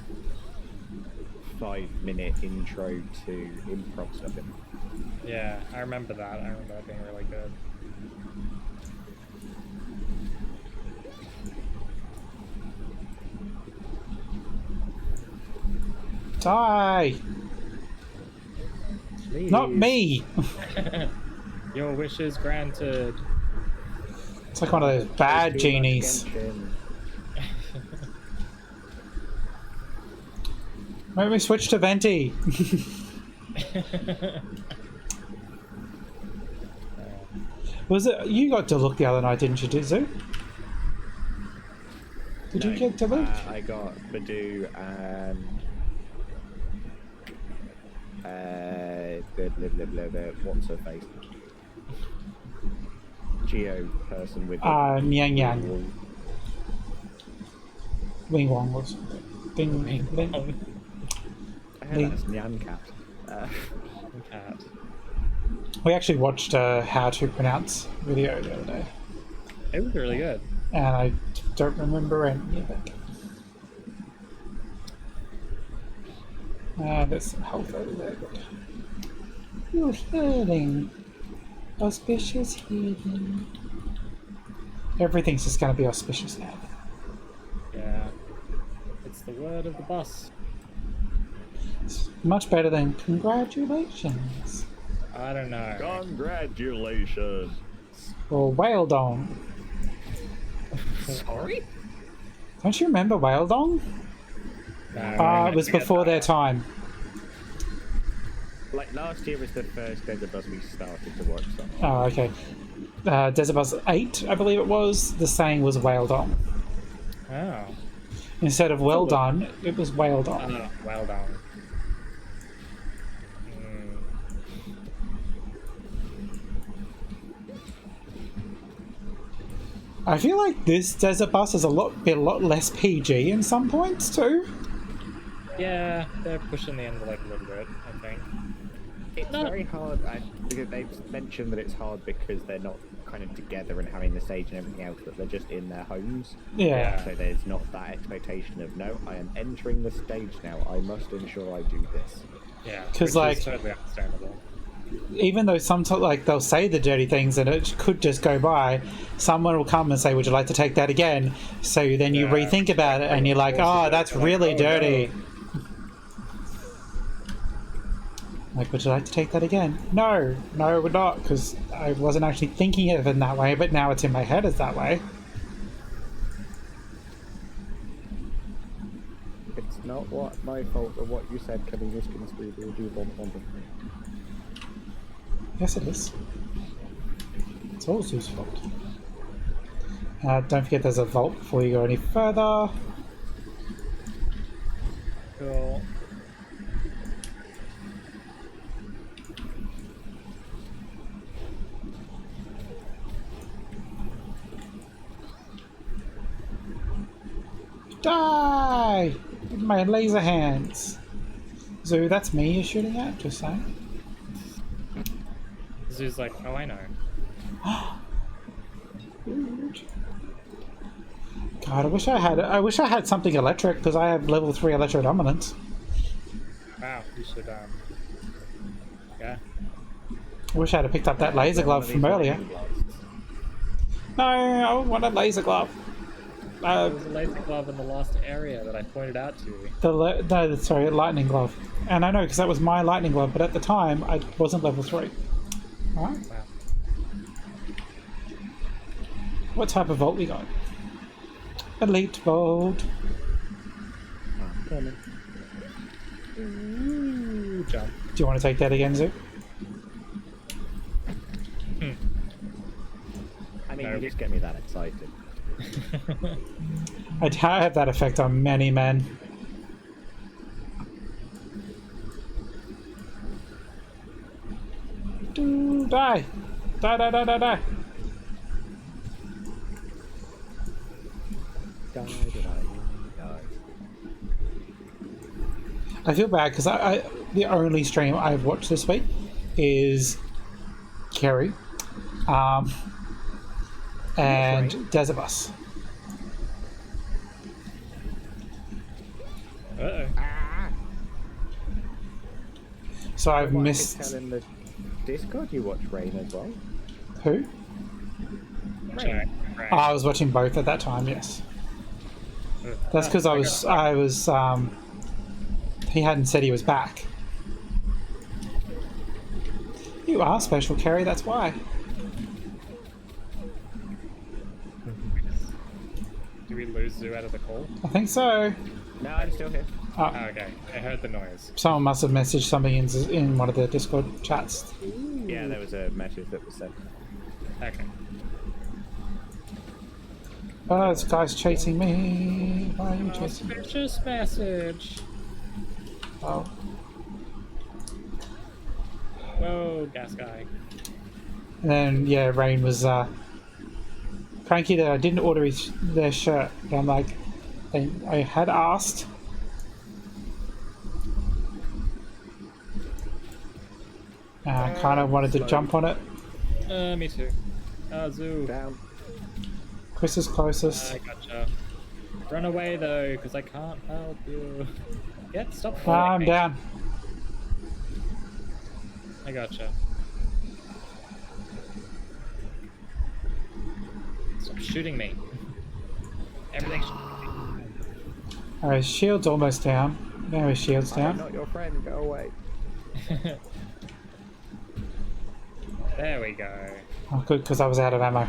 5-minute intro to improv stuff. Yeah, I remember that. I remember that being really good. Die! Please. Not me! Your wish is granted. It's like one of those bad genies. Maybe we switch to Venti. Was it you got to look the other night, didn't you, Dizu? Did you get to look? I got Badoo and what's her face? Geo person with Yang Yang. Wing Wong was. Ding Ding. That's Nyan Cat. Cat. We actually watched a how to pronounce video the other day. It was really good. And I don't remember any of it. There's some health over there. You're healing. Auspicious healing. Everything's just going to be auspicious now. Yeah. It's the word of the boss. It's much better than congratulations. I don't know. Congratulations. Or whale dong. Sorry? Don't you remember whale dong? No, It was before their time. Like last year was the first Desert Bus we started to watch something. Oh, okay. Desert Bus 8, I believe it was. The saying was whale dong. Oh. Instead of well done, it was whale dong. Oh, well done. I feel like this Desert Bus is a lot less PG in some points too. Yeah, they're pushing the envelope a little bit, I think. It's very hard, because they've mentioned that it's hard because they're not kind of together and having the stage and everything else, that they're just in their homes. Yeah. So there's not that expectation of, no, I am entering the stage now, I must ensure I do this. Yeah, 'Cause, which like- is totally understandable. Even though sometimes like they'll say the dirty things and it could just go by, someone will come and say, "Would you like to take that again?" So then you Yeah. rethink about it and you're like, "Oh, that's really dirty." Like, would you like to take that again? No, I would not, because I wasn't actually thinking of it in that way, but now it's in my head as that way. It's not what my fault or what you said can be misconstrued or do bomb. Yes, it is. It's all Zeus' fault. Don't forget there's a vault before you go any further. Cool. Die! With my laser hands. Zoo, that's me you're shooting at, just saying. Zoo's like, oh, I know. God, I wish I had something electric, because I have level 3 electro dominance. Wow, you should, yeah. I wish I had picked up that laser glove from earlier. No, I want a laser glove. There was a laser glove in the last area that I pointed out to you. Sorry, lightning glove. And I know, because that was my lightning glove, but at the time, I wasn't level 3. Alright. Wow. What type of vault we got? Elite vault. Ooh, jump. Do you want to take that again, Zoo? I mean, No. you just get me that excited. I have that effect on many men. Die! Die! I feel bad because the only stream I've watched this week is Kerry and Desert Bus. Uh-oh. So I've Well, I missed. could tell in the Discord you watch Rain as well. Who? Right. Oh, I was watching both at that time. Yes, that's because I was. He hadn't said he was back. You are special, Kerry. That's why. Do we lose Zoo out of the call? I think so. No, I'm still here. Oh, Oh, okay, I heard the noise. someone must have messaged something in one of the Discord chats. Yeah, there was a message that was sent. Okay. Oh, this guy's chasing me. Why are you chasing me? Suspicious message. Oh. Whoa, gas guy. And then, yeah, Rain was cranky that I didn't order their shirt. But I'm like, I had asked. I kind of wanted to jump on it. Me too. Zoo. Down. Chris is closest. I gotcha. Run away though, because I can't help you. Yeah, stop Ah, following I'm me. down. I gotcha. Stop shooting me. Everything's Oh, his shield's almost down. Now his shield's I'm down. not your friend. Go away. There we go. Oh, good, because I was out of ammo.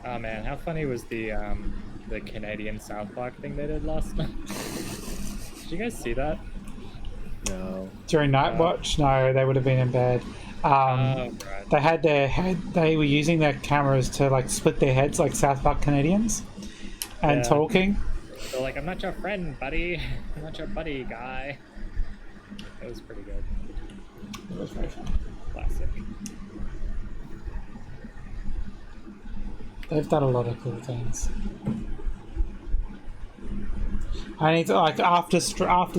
Oh man, how funny was the Canadian South Park thing they did last night? Did you guys see that? No. During night watch, no, they would have been in bed. Right. They had their head. They were using their cameras to like split their heads like South Park Canadians, and Yeah. talking. They're like, I'm not your friend, buddy. I'm not your buddy, guy. It was pretty good. It was very fun. Classic. They've done a lot of cool things. I need to like after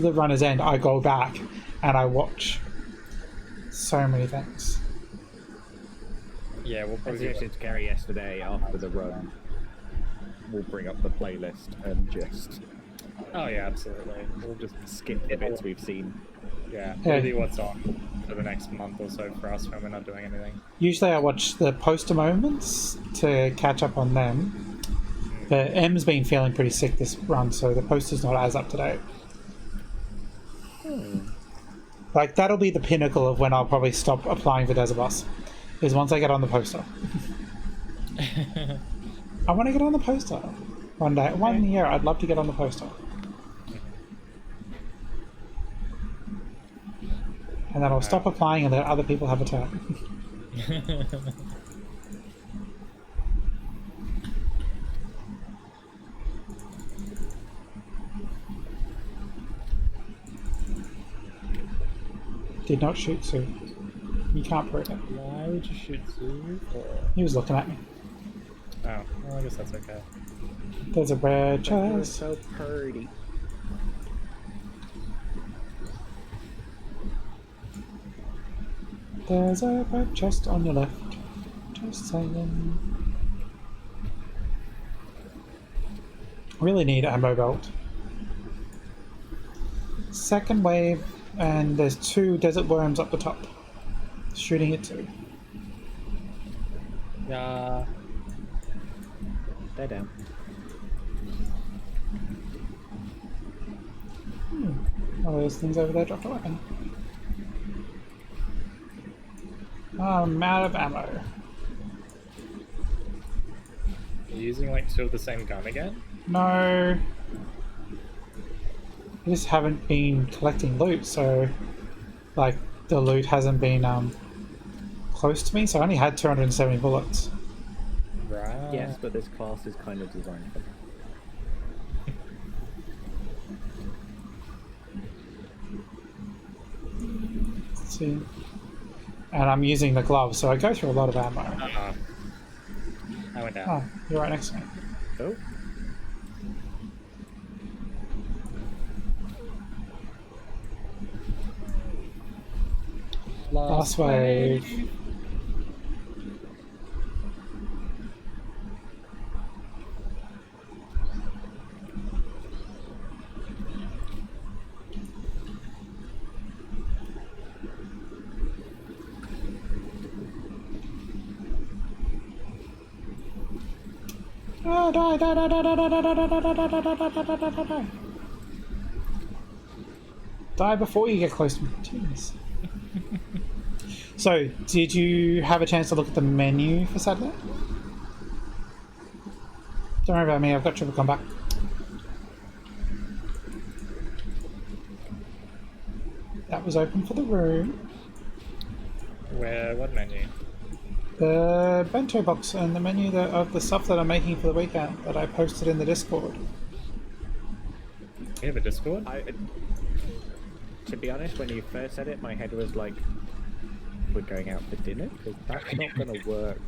the runner's end, I go back and I watch so many things. Yeah, we'll I probably suggested to Gary yesterday after the run. We'll bring up the playlist and just Oh yeah, absolutely. We'll just skip the bits we've seen. yeah, Yeah. really what's on for the next month or so for us when we're not doing anything. Usually, I watch the poster moments to catch up on them. But M's been feeling pretty sick this run, so the poster's not as up to date. Like that'll be the pinnacle of when I'll probably stop applying for Desert Bus, is once I get on the poster. I want to get on the poster one day, one year. I'd love to get on the poster, and then I'll stop applying and let other people have a turn. Did not shoot Sue. You can't prove it. Why would you shoot Sue? He was looking at me. Oh, well, I guess that's okay. There's a red You're chest. so pretty. There's a red chest on your left. Just saying. Really need ammo belt. Second wave, and there's 2 desert worms up the top. Shooting it too. Yeah. They're down. Oh, there's things over there. Dropped a weapon. I'm out of ammo. Are you using like 2 of the same gun again? No. I just haven't been collecting loot, so like the loot hasn't been close to me, so I only had 270 bullets. Right. Yes, but this class is kind of designed for that. Let's see. And I'm using the gloves, so I go through a lot of ammo. I went down. Oh, you're right next to me. Oh, Last wave. Oh, die, die, die, die, die, die, die, die, die, die, die, die, die, die, die, die. Die before you get close to me. Jeez. So, did you have a chance to look at the menu for Saturday? Don't worry about me, I've got triple combat. That was open for the room. Where? What menu? The bento box and the menu of the stuff that I'm making for the weekend that I posted in the Discord. We have a Discord? to be honest, when you first said it, my head was like, we're going out for dinner? Because that's not going to work.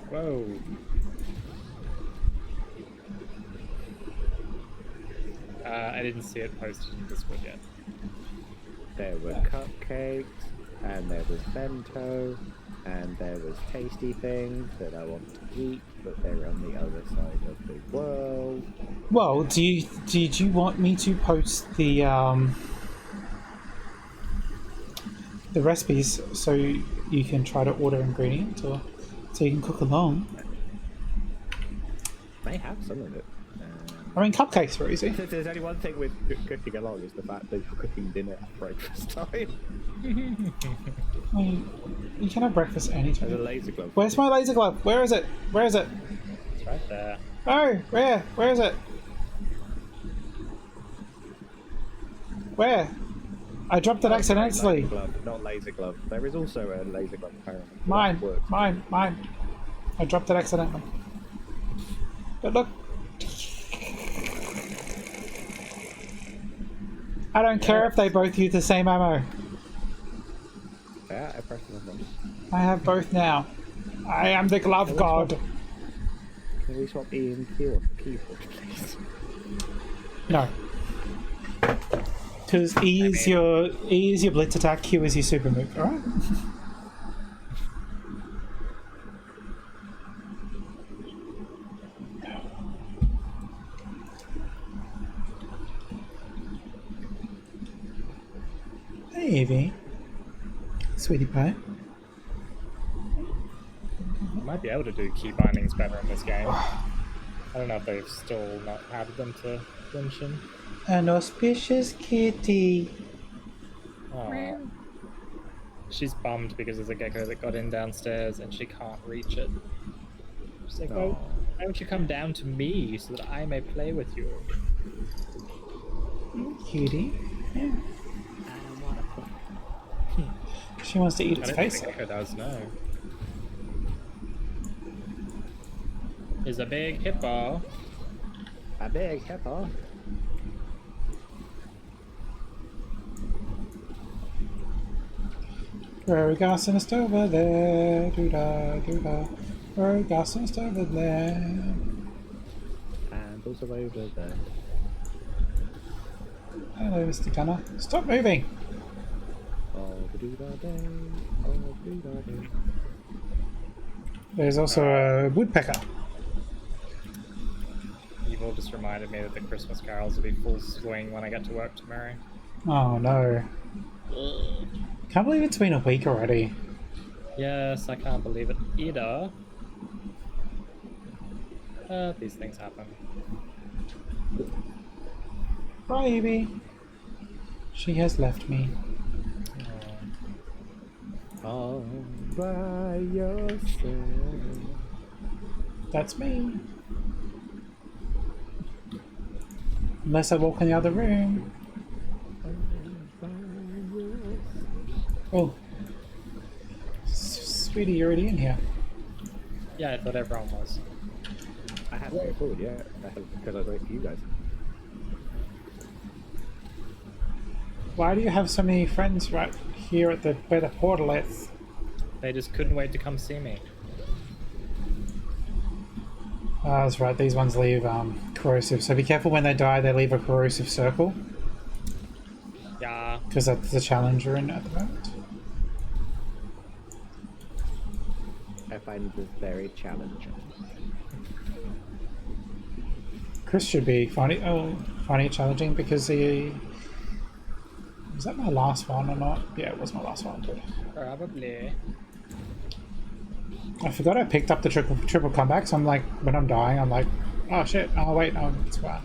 Whoa. I didn't see it posted in Discord yet. There were cupcakes, and there was bento. and there was tasty things that I want to eat, but they're on the other side of the world. Well, did you want me to post the recipes so you can try to order ingredients, or so you can cook along? May have some of it. I mean, cupcakes are easy. If there's only one thing with cooking along is the fact that you're cooking dinner at breakfast time. I mean, you can have breakfast anytime. There's a laser glove. Where's my laser glove? Where is it? Where is it? It's right there. Oh, where? Where is it? Where? I dropped it accidentally. Laser glove, not laser glove. There is also a laser glove apparently. Mine, That works. mine. I dropped it accidentally. But look. I don't care if they both use the same ammo. Yeah, I pressed the wrong. I have both now. I am the glove god. Can we swap E and Q on the keyboard, please? No. Because E is your blitz attack, Q is your super move, alright? Hey Evie. Sweetie pie. You might be able to do key bindings better in this game. I don't know if they've still not added them to Genshin. An auspicious kitty. Aww. She's bummed because there's a gecko that got in downstairs and she can't reach it. She's like, oh, why don't you come down to me so that I may play with you? Cutie. Yeah. She wants to eat I its don't face. think the gecko does, no. Is a big hippo. A big hippo. We're gassing us over there. Doo-da, doo-da. We're gassing us over there. And also over there. Hello, Mr. Gunner. Stop moving. There's also a woodpecker. You've all just reminded me that the Christmas carols will be full swing when I get to work tomorrow. Oh no. Can't believe it's been a week already. Yes, I can't believe it either. These things happen. Bye, Evie. She has left me. All by yourself. That's me. Unless I walk in the other room. Oh. Sweetie, you're already in here. Yeah, I thought everyone was. I haven't moved forward yet because I was waiting for you guys. Why do you have so many friends right here at where the portal is? They just couldn't wait to come see me. That's right, these ones leave corrosive, so be careful when they die, they leave a corrosive circle. Yeah. Because that's the challenge we're in at the moment. I find this very challenging. Chris should be finding it challenging because he... Was that my last one or not? Yeah, it was my last one. Probably. I forgot I picked up the triple comeback, so I'm like, when I'm dying, I'm like, oh shit, oh wait, no, it's fine.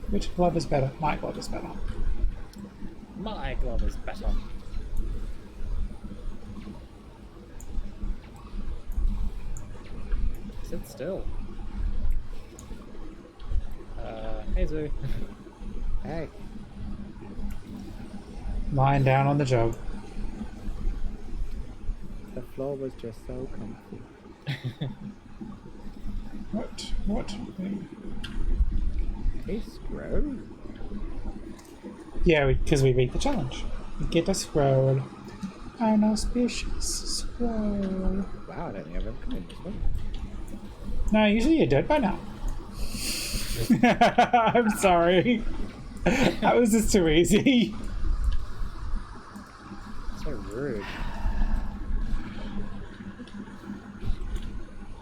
Which glove is better? My glove is better. My glove is better. Sit still. Hey Zoo. Hey. Lying down on the job. The floor was just so comfy. What? Hey, scroll. Yeah, because we beat the challenge. Get a scroll. An auspicious scroll. Wow, I don't think I've ever come in this one. No, usually you're dead by now. I'm sorry. That was just too easy. So So rude.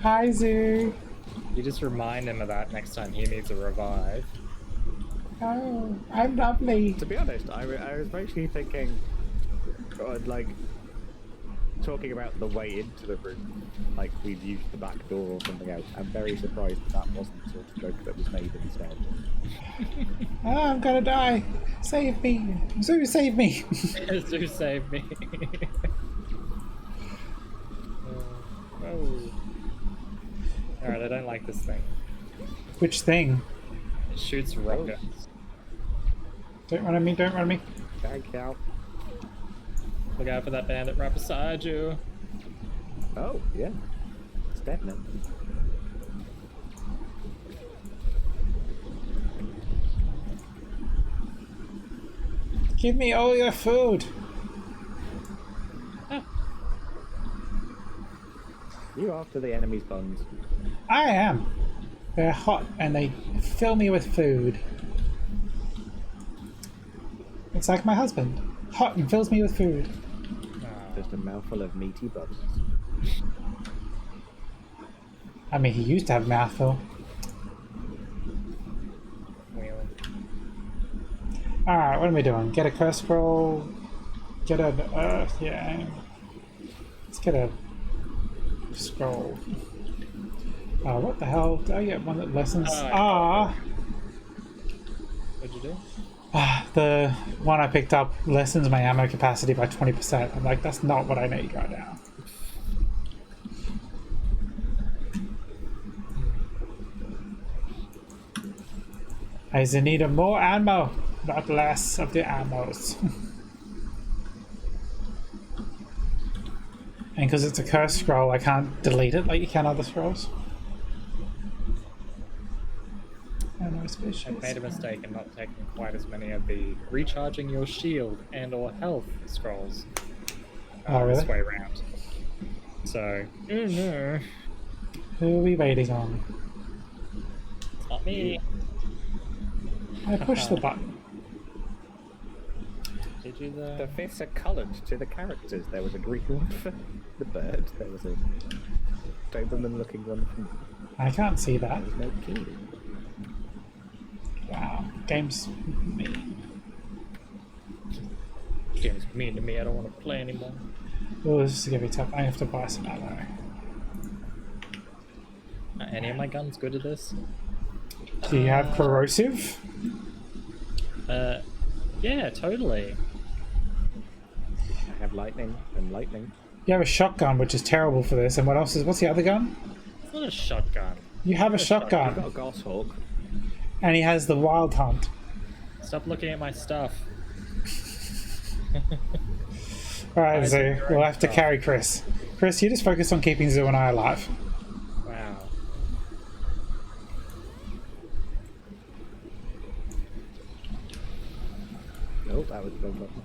Hi, Zoo. You just remind him of that next time he needs a revive. Oh, I'm lovely. To be honest, I was actually thinking, like, talking about the way into the room, like we'd used the back door or something else. I'm very surprised that wasn't the sort of joke that was made instead. Oh, I'm gonna die. Save me. Zoo, save me. Zoo saved me. Oh. Alright, I don't like this thing. Which thing? It shoots rockets. Don't run at me, don't run at me. Thank you. Look out for that bandit right beside you. Oh, yeah. It's definite. Give me all your food. You after the enemy's buns. I am. They're hot and they fill me with food. It's like my husband. Hot and fills me with food. Just a mouthful of meaty buns. I mean, he used to have a mouthful. Alright, what am I doing? Get a curse scroll. Get a, yeah. Let's get a scroll. Oh, what the hell? Did I get one that lessens? What'd you do? The one I picked up lessens my ammo capacity by 20%. I'm like, that's not what I need right now. I just need more ammo, not less of the ammos. And because it's a curse scroll, I can't delete it like you can other scrolls. Ammo I specials. made a mistake in not taking quite as many of the recharging your shield and or health scrolls. Oh, really? This way around. So, no. Who are we waiting on? It's not me. I pushed the button. Did you though? The fists are coloured to the characters. There was a green one for the bird. There was a Doberman looking one from... I can't see that. There was no key. Wow. Game's mean. Game's mean to me, I don't want to play anymore. Oh, this is gonna be tough. I have to buy some ammo. Are any of my guns good at this? Do you have corrosive? Yeah, totally. I have lightning and lightning. You have a shotgun, which is terrible for this. And what else is? What's the other gun? It's not a shotgun. You have a I've shotgun, got a goshawk. and he has the wild hunt. Stop looking at my stuff. All right, Guys, Zoo. you're We'll right have to stuff. carry Chris. Chris, you just focus on keeping Zoo and I alive. Wow. Nope, that was the wrong button.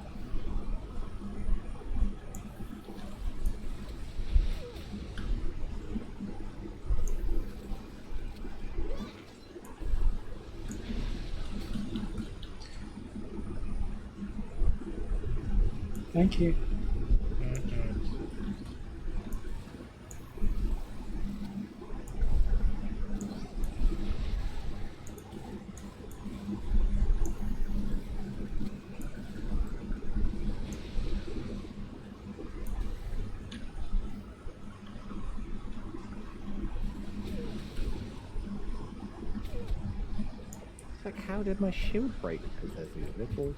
Thank you. Like, how did my shield break? Because there's these little...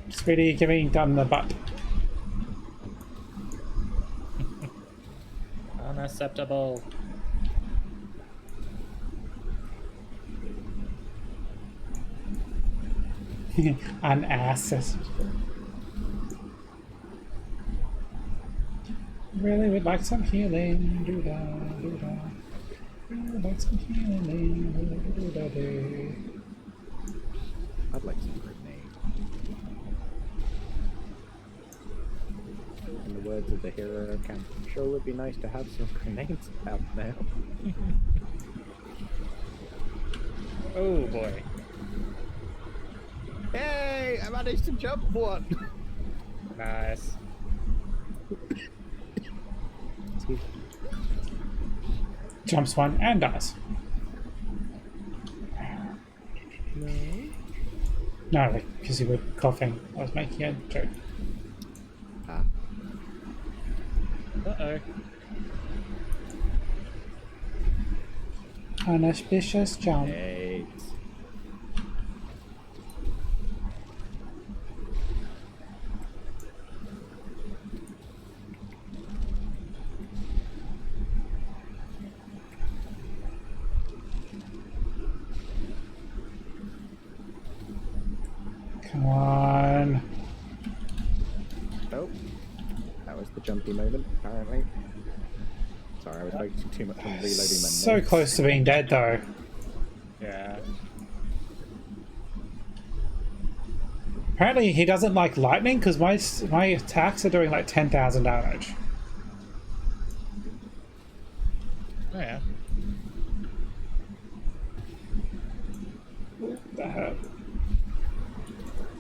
Speedy, give me gun the butt. Unacceptable. An ass. Really would like some healing. Do da do da. Really would like some healing. Do da do. I'd like some grenade. In the words of the hero camp, sure would be nice to have some grenades out now. Oh boy. Hey, I managed to jump one. Nice. Jumps one and dies. No. No, like, because you were coughing. I was making a joke. Ah. Uh-oh. Unauspicious jump. Eight. Come on. Oh, that was the jumpy moment, apparently. Sorry, I was focusing too much on reloading my So notes. close to being dead, though. Yeah. Apparently, he doesn't like lightning because my attacks are doing like 10,000 damage. Oh yeah. That hurt.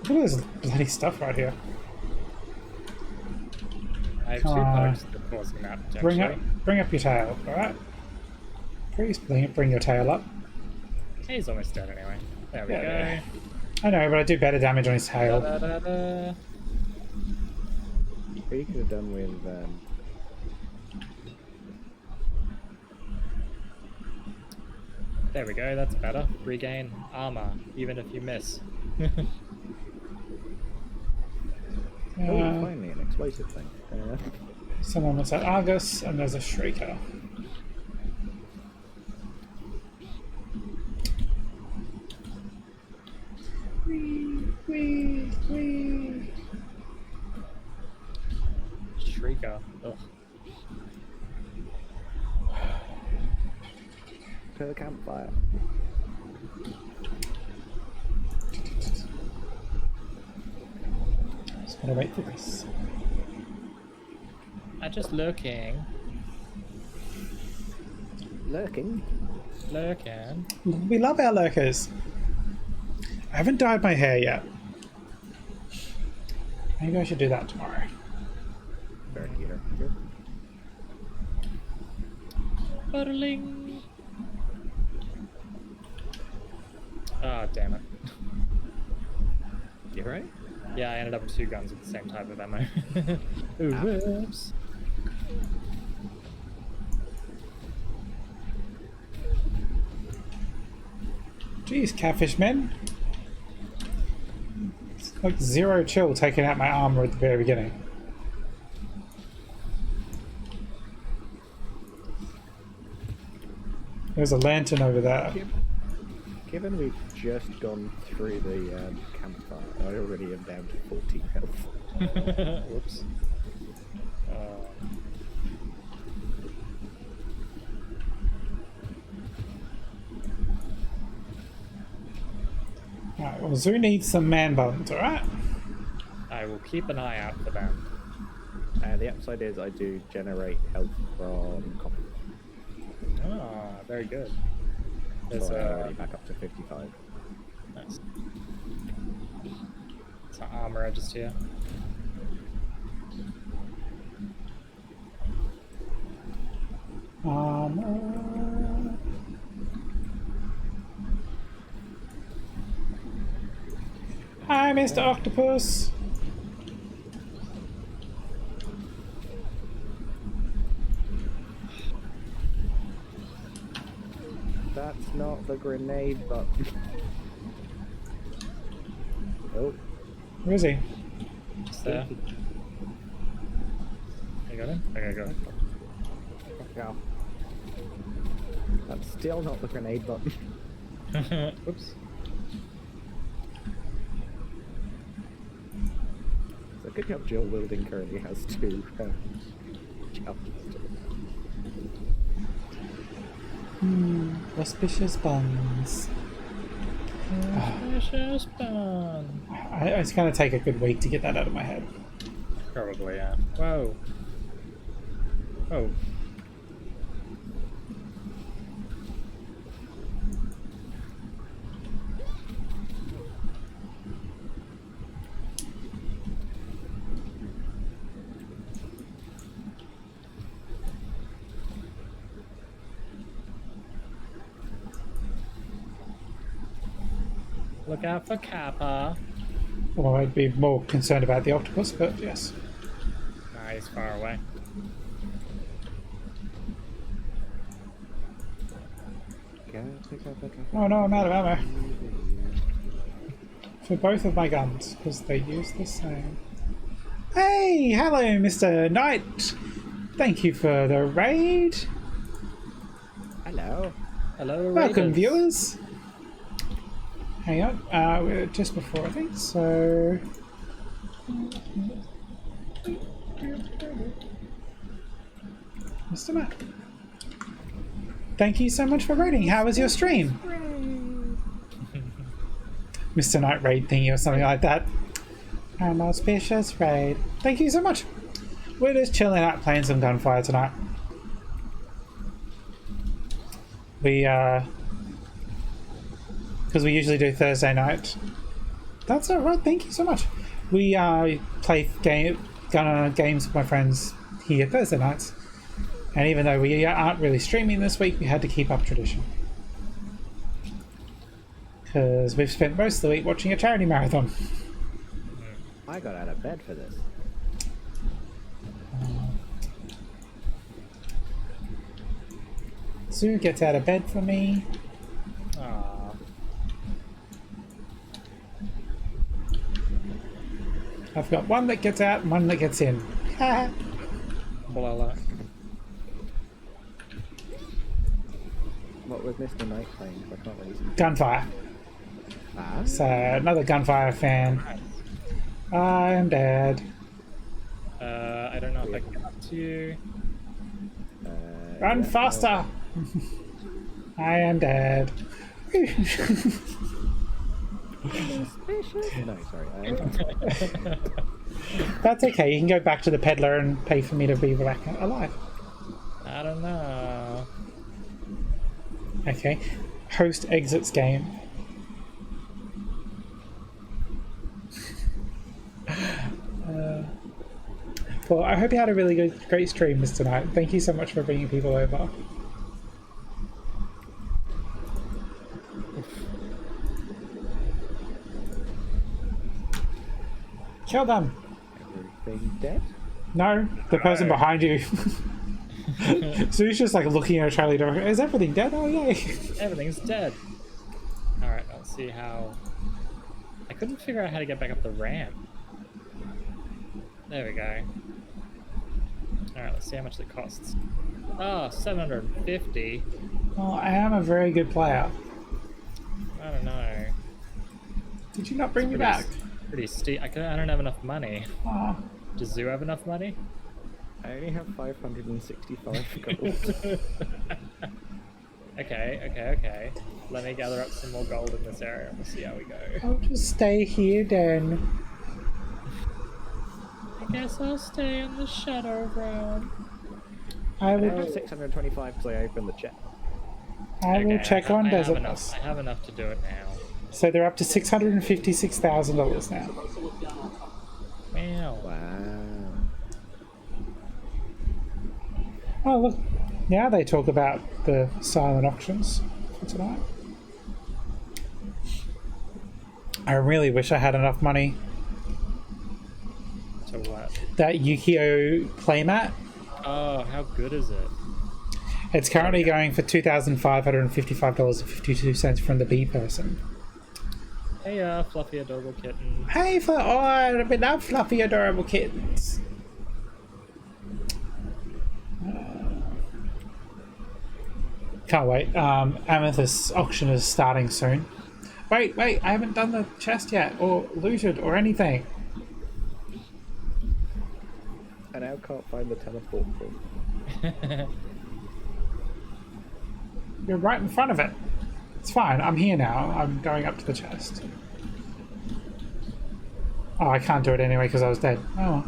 Look at this bloody stuff right here. I have Come two on. pokes that cause that Bring potentially. up your tail, alright? Please bring your tail up. He's almost dead anyway. There we Yeah, go. I know, but I do better damage on his tail. Da-da-da-da. What you could have done with There we go, that's better. Regain armor, even if you miss. finally an explosive thing. Someone was at Argus, and there's a Shrieker. Wee. Shrieker. Ugh. To the campfire. Just gotta wait for this. I'm just lurking. Lurking. Lurking. We love our lurkers. I haven't dyed my hair yet. Maybe I should do that tomorrow. Very cute. Buttling. Ah, damn it. You right? Yeah, I ended up with two guns with the same type of ammo. Ooh, whoops. Jeez, catfish men. It's like zero chill taking out my armor at the very beginning. There's a lantern over there. Given we've just gone through the campfire, I already am down to 14 health. Whoops. Alright, well, Zoo needs some man buns, alright? I will keep an eye out for them. The upside is I do generate health from copper. Ah, very good. There's So I'm already back up to 55. nice. It's an armor just here. Hi, Mr. Octopus. That's not the grenade button. Oh, Where is he? It's there. You got him? Okay, go. yeah. That's still not the grenade button. Oops. So good job Jill Wilding currently has two jumps. Auspicious buns. Precious bun. It's going to take a good week to get that out of my head. Probably, yeah. Whoa. Oh. Look out for Kappa. Well, I'd be more concerned about the octopus, but yes. Nah, he's far away. Oh no, I'm out of ammo. For both of my guns, because they use the same. Hey, hello, Mr. Knight. Thank you for the raid. Hello. Hello, Welcome, Raiders. viewers. Hang on, we're just before, I think, so... Mr. Matt. Thank you so much for raiding. How was your stream? Mr. Knight raid thingy or something like that. An auspicious raid. Thank you so much. We're just chilling out playing some Gunfire tonight. We, because we usually do Thursday night. That's alright, thank you so much. We play games with my friends here Thursday nights. And even though we aren't really streaming this week, we had to keep up tradition. Because we've spent most of the week watching a charity marathon. I got out of bed for this. Sue gets out of bed for me. Aw. I've got one that gets out and one that gets in. Blah. What was Mr. Knight playing? I can't really see. Gunfire. Ah, So, another Gunfire fan. I'm dead. I don't know if I can get up to you. Run yeah, faster! I am dead. No, sorry. That's okay, you can go back to the peddler and pay for me to be back alive. I don't know. Okay. Host exits game. Well, I hope you had a really great stream this tonight. Thank you so much for bringing people over. Kill them! Everything dead? No, the person behind you. So he's just like looking at Charlie Door. Is everything dead? Oh, yay! Everything's dead. Alright, let's see how... I couldn't figure out how to get back up the ramp. There we go. Alright, let's see how much it costs. Oh, 750. Well, I am a very good player. I don't know. Did you not bring me back? Pretty steep. I don't have enough money. Oh, Does Zoo have enough money? I only have 565 gold. Okay. Let me gather up some more gold in this area and we'll see how we go. I'll just stay here then. I guess I'll stay in the Shadow Realm. I will. I have 625 because I opened the chest. I will check on I have Desert enough. Bus. I have enough to do it now. So they're up to $656,000 now. Wow. Wow. Oh look, now they talk about the silent auctions for tonight. I really wish I had enough money. So what? That Yukio playmat, Oh, how good is it? it's currently going for $2,555.52 from the B person. Hey, fluffy adorable kitten. Hey for all we love fluffy adorable kittens. Can't wait. Amethyst auction is starting soon. Wait, I haven't done the chest yet, or looted, or anything. I now can't find the teleport room. You're right in front of it. It's fine, I'm here now. I'm going up to the chest. Oh, I can't do it anyway because I was dead. Oh.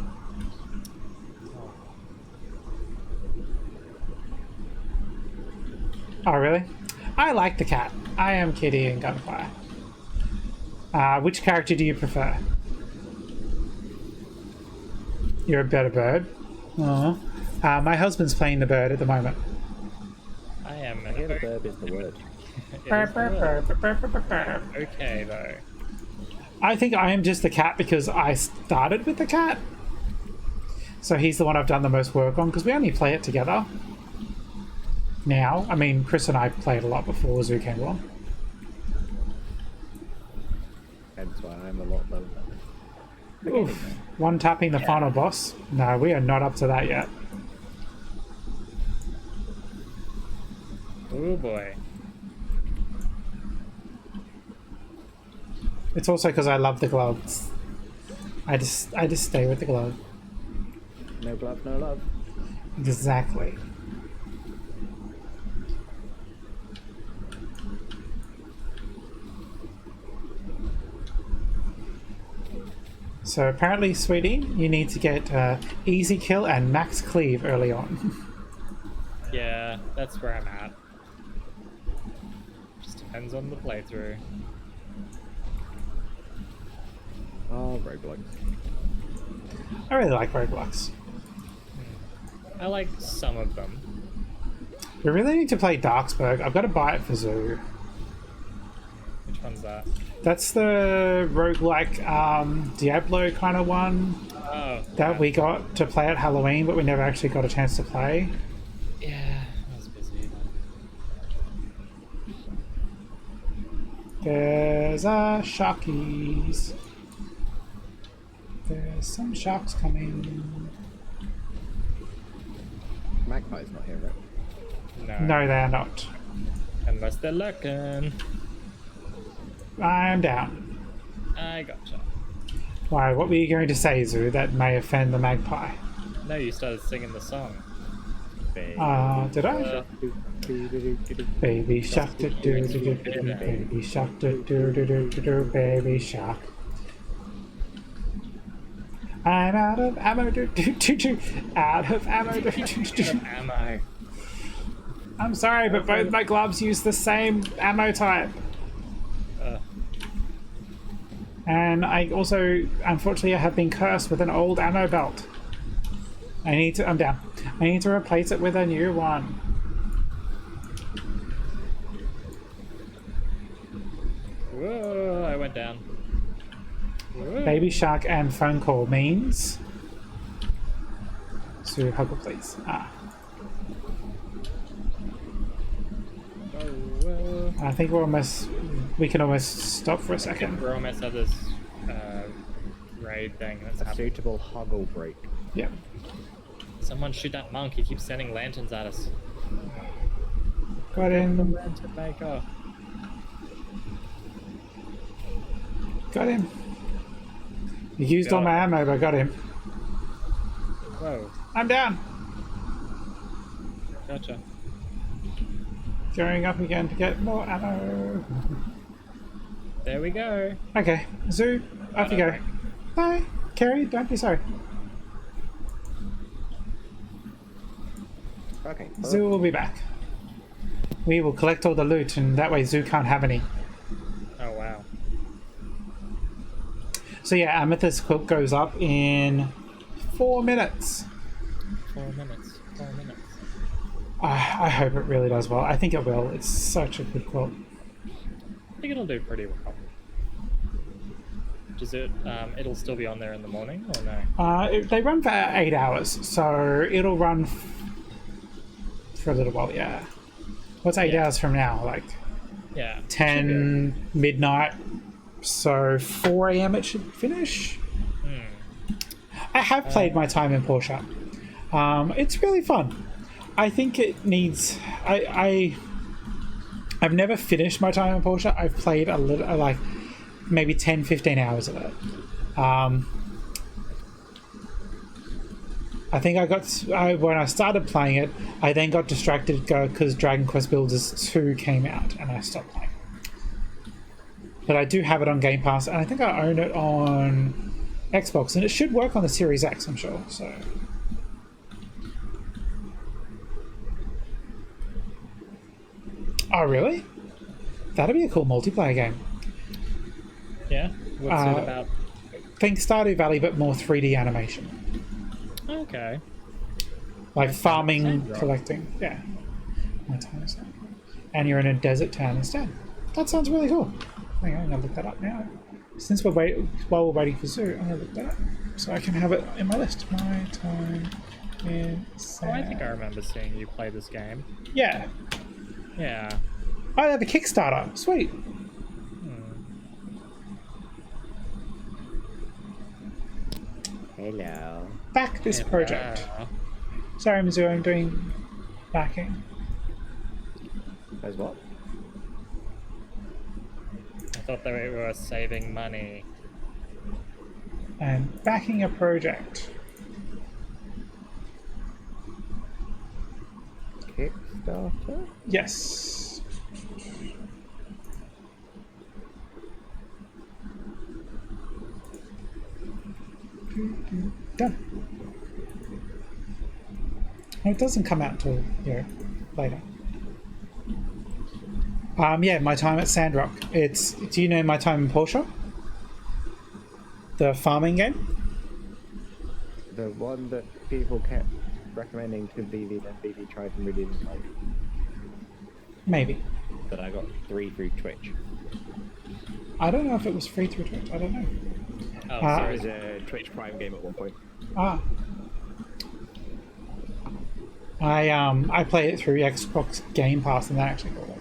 Oh, really? I like the cat. I am Kitty in Gunfire. Which character do you prefer? You're a better bird. Oh. My husband's playing the bird at the moment. I am. I hear the verb is the word. It is the word. Okay, though. I think I am just the cat because I started with the cat. So he's the one I've done the most work on because we only play it together. Now, I mean, Chris and I played a lot before Zoo came along. Hence why I'm a lot lower. Oof. One tapping the final boss. No, we are not up to that yet. Oh boy. It's also because I love the gloves. I just stay with the glove. No glove, no love. Exactly. So apparently, sweetie, you need to get easy kill and max cleave early on. Yeah, that's where I'm at. Just depends on the playthrough. Oh, Roblox. I really like Roblox. I like some of them. We really need to play Darksburg. I've got to buy it for Zoo. Which one's that? That's the roguelike Diablo kind of one Oh, that yeah. we got to play at Halloween, but we never actually got a chance to play. Yeah, I was busy. There's sharkies. There's some sharks coming. Magpie's not here, right? No. No, they're not. Unless they're lurking. I'm down. I gotcha. Why, what were you going to say, Zoo, that may offend the magpie? No, you started singing the song. Did I? Baby shark, do do do do do, baby shark, do do do do do do, baby shark. I'm out of ammo, do do do do, out of ammo, do do do. Ammo. I'm sorry, but both my gloves use the same ammo type. And I also, unfortunately, I have been cursed with an old ammo belt. I'm down. I need to replace it with a new one. Whoa, I went down. Whoa. Baby shark and phone call means. So huggle, please. Whoa. I think we can almost stop for a second. We're almost at this raid thing that's A happening. suitable huggle break. Yeah. Someone shoot that monk, he keeps sending lanterns at us. Got him. Lantern maker. Got him. You used all Got my ammo, but I got him. Whoa, I'm down. gotcha. Going up again to get more ammo. There we go. Okay, Zoo, off you go. Right. Bye. Carrie, don't be sorry. Okay. Zoo will be back. We will collect all the loot, and that way Zoo can't have any. Oh wow. So yeah, Amethyst Quilt goes up in 4 minutes. 4 minutes. 4 minutes. I hope it really does well. I think it will. It's such a good quilt. I think it'll do pretty well. Does it? It'll still be on there in the morning, or no? They run for 8 hours, so it'll run for a little while. Yeah. What's 8 Yeah. hours from now? Like Yeah. 10 midnight. So 4 a.m. it should finish. I have played my time in Porsche. It's really fun. I think it needs. I've never finished my time in Porsche. I've played a little, like maybe 10-15 hours of it. I think when I started playing it, I then got distracted because Dragon Quest Builders 2 came out and I stopped playing. But I do have it on Game Pass, and I think I own it on Xbox, and it should work on the Series X, I'm sure. So. Oh, really? That'd be a cool multiplayer game. Yeah. What's it about? Think Stardew Valley, but more 3D animation. Okay. Like farming, sounds right. collecting. Yeah. My time is up. And you're in a desert town instead. That sounds really cool. Hang on, I'm going to look that up now. Since while we're waiting for Zoo, I'm gonna look that up so I can have it in my list. My time in Oh, I think I remember seeing you play this game. Yeah. Yeah. Oh, they have a Kickstarter. Sweet. Hello. Back this project. Sorry, Mizzou, I'm doing backing. As what? I thought that we were saving money. And backing a project. Kickstarter? Yes. Done. Oh, it doesn't come out till later. Yeah, my time at Sandrock. Do you know my time in Porsche? The farming game? The one that people kept recommending to Vivi, then Vivi tried and really didn't like. Maybe. But I got 3 through Twitch. I don't know if it was free through Twitch. I don't know. Oh, There sorry. was a Twitch Prime game at one point. Ah. I played it through Xbox Game Pass and that actually got it.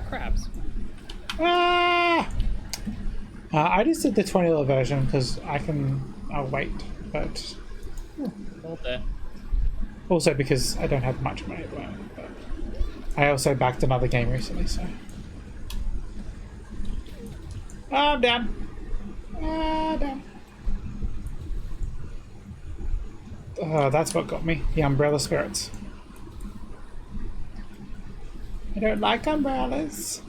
Crabs. Ah! I just did the $20 version because I'll wait, but Hold there. also because I don't have much money at the moment. But I also backed another game recently, so. Oh, I'm down. Down. Oh, that's what got me. The umbrella spirits. I don't like umbrellas.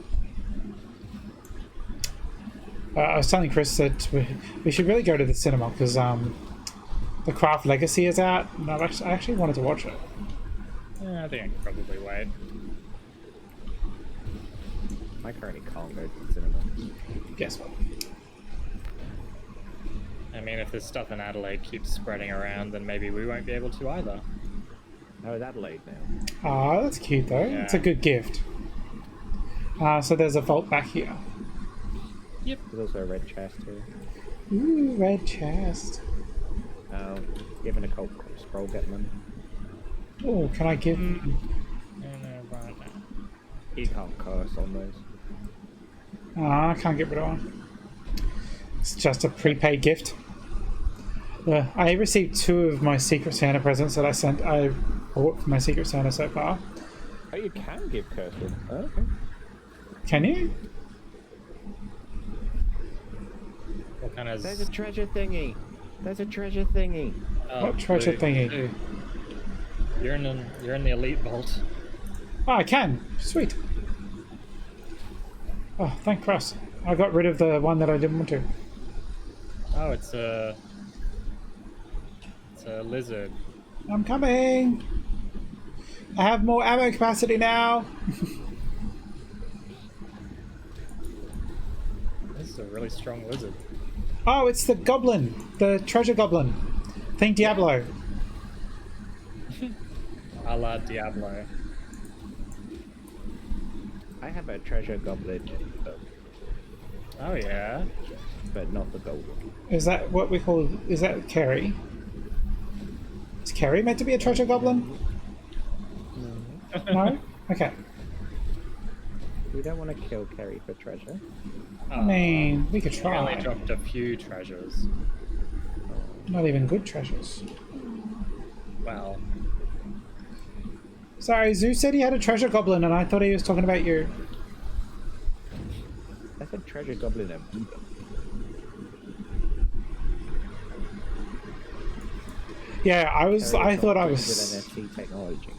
I was telling Chris that we should really go to the cinema because the Craft Legacy is out, and I actually wanted to watch it. Yeah, I think I can probably wait. I currently can't go to the cinema. Guess what? I mean, if this stuff in Adelaide keeps spreading around, then maybe we won't be able to either. Oh, it's Adelaide now. Ah, that's cute though. Yeah. It's a good gift. So there's a vault back here. Yep. There's also a red chest here. Ooh, red chest. Oh, given a cult scroll, get money. Oh, can I give? No, right now. You can't curse on those. I can't get rid of one. It's just a prepaid gift. I received 2 of my Secret Santa presents that I bought for my Secret Santa so far. Oh, you can give curses. Oh, okay. Can you? What kind of... There's a treasure thingy. There's a treasure thingy. Oh, What treasure blue. thingy? Blue. You're in the elite vault. Oh, I can. Sweet. Oh, thank Christ. I got rid of the one that I didn't want to. Oh, it's a lizard. I'm coming. I have more ammo capacity now. This is a really strong lizard. Oh, it's the goblin, the treasure goblin. Think Diablo. A la Diablo. I have a treasure goblin, Oh yeah. but not the gold. Is that what we call? Is that Kerry? Is Kerry meant to be a treasure goblin? No. Okay. We don't want to kill Kerry for treasure. I mean, we could We only try. dropped a few treasures. Not even good treasures. Well, Sorry, Zeus said he had a treasure goblin, and I thought he was talking about you. I said treasure goblin and Yeah, I thought I was. with NFT technology.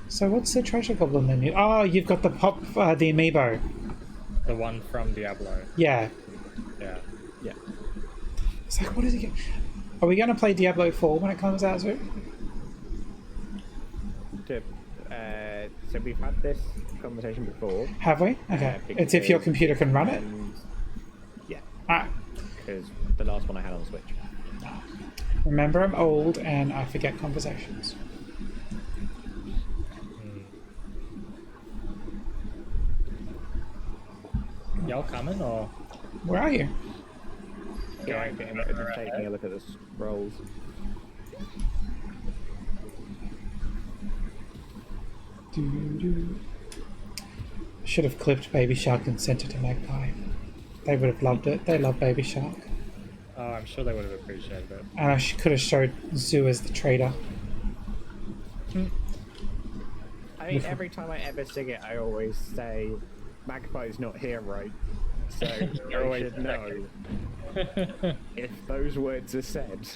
So what's the treasure goblin then? Oh, you've got the the amiibo. the one from Diablo. Yeah. Yeah. Yeah. It's like, what is he get? Are we going to play Diablo 4 when it comes out, Zeus? So we've had this conversation before. Have we? Okay. It's if your computer can run it. And yeah, Ah, because the last one I had on Switch. Remember, I'm old and I forget conversations. Y'all coming or Where are you? Yeah, going just taking a look at the scrolls. Should have clipped Baby Shark and sent it to Magpie. They would have loved it. They love Baby Shark. Oh, I'm sure they would have appreciated it. And I could have showed Zoo as the traitor. I mean, every time I ever sing it, I always say, Magpie's not here, right? So I should know if those words are said.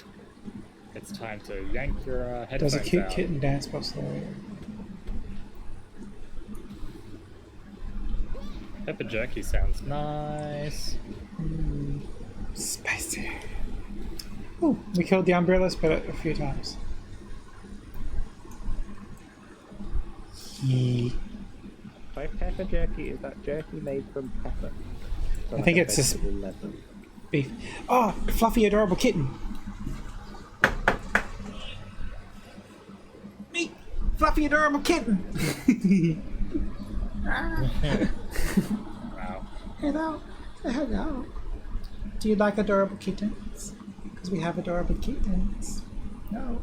It's time to yank your headphones Does a cute out. kitten dance while slow? Pepper jerky sounds nice. Spicy. Oh, we killed the umbrella spirit a few times. By pepper jerky, is that jerky made from pepper? So I think a it's just vegetable leather. beef. Oh, fluffy, adorable kitten. Me, fluffy, adorable kitten. Wow. Hello, hello. Do you like adorable kittens? Because we have adorable kittens. No.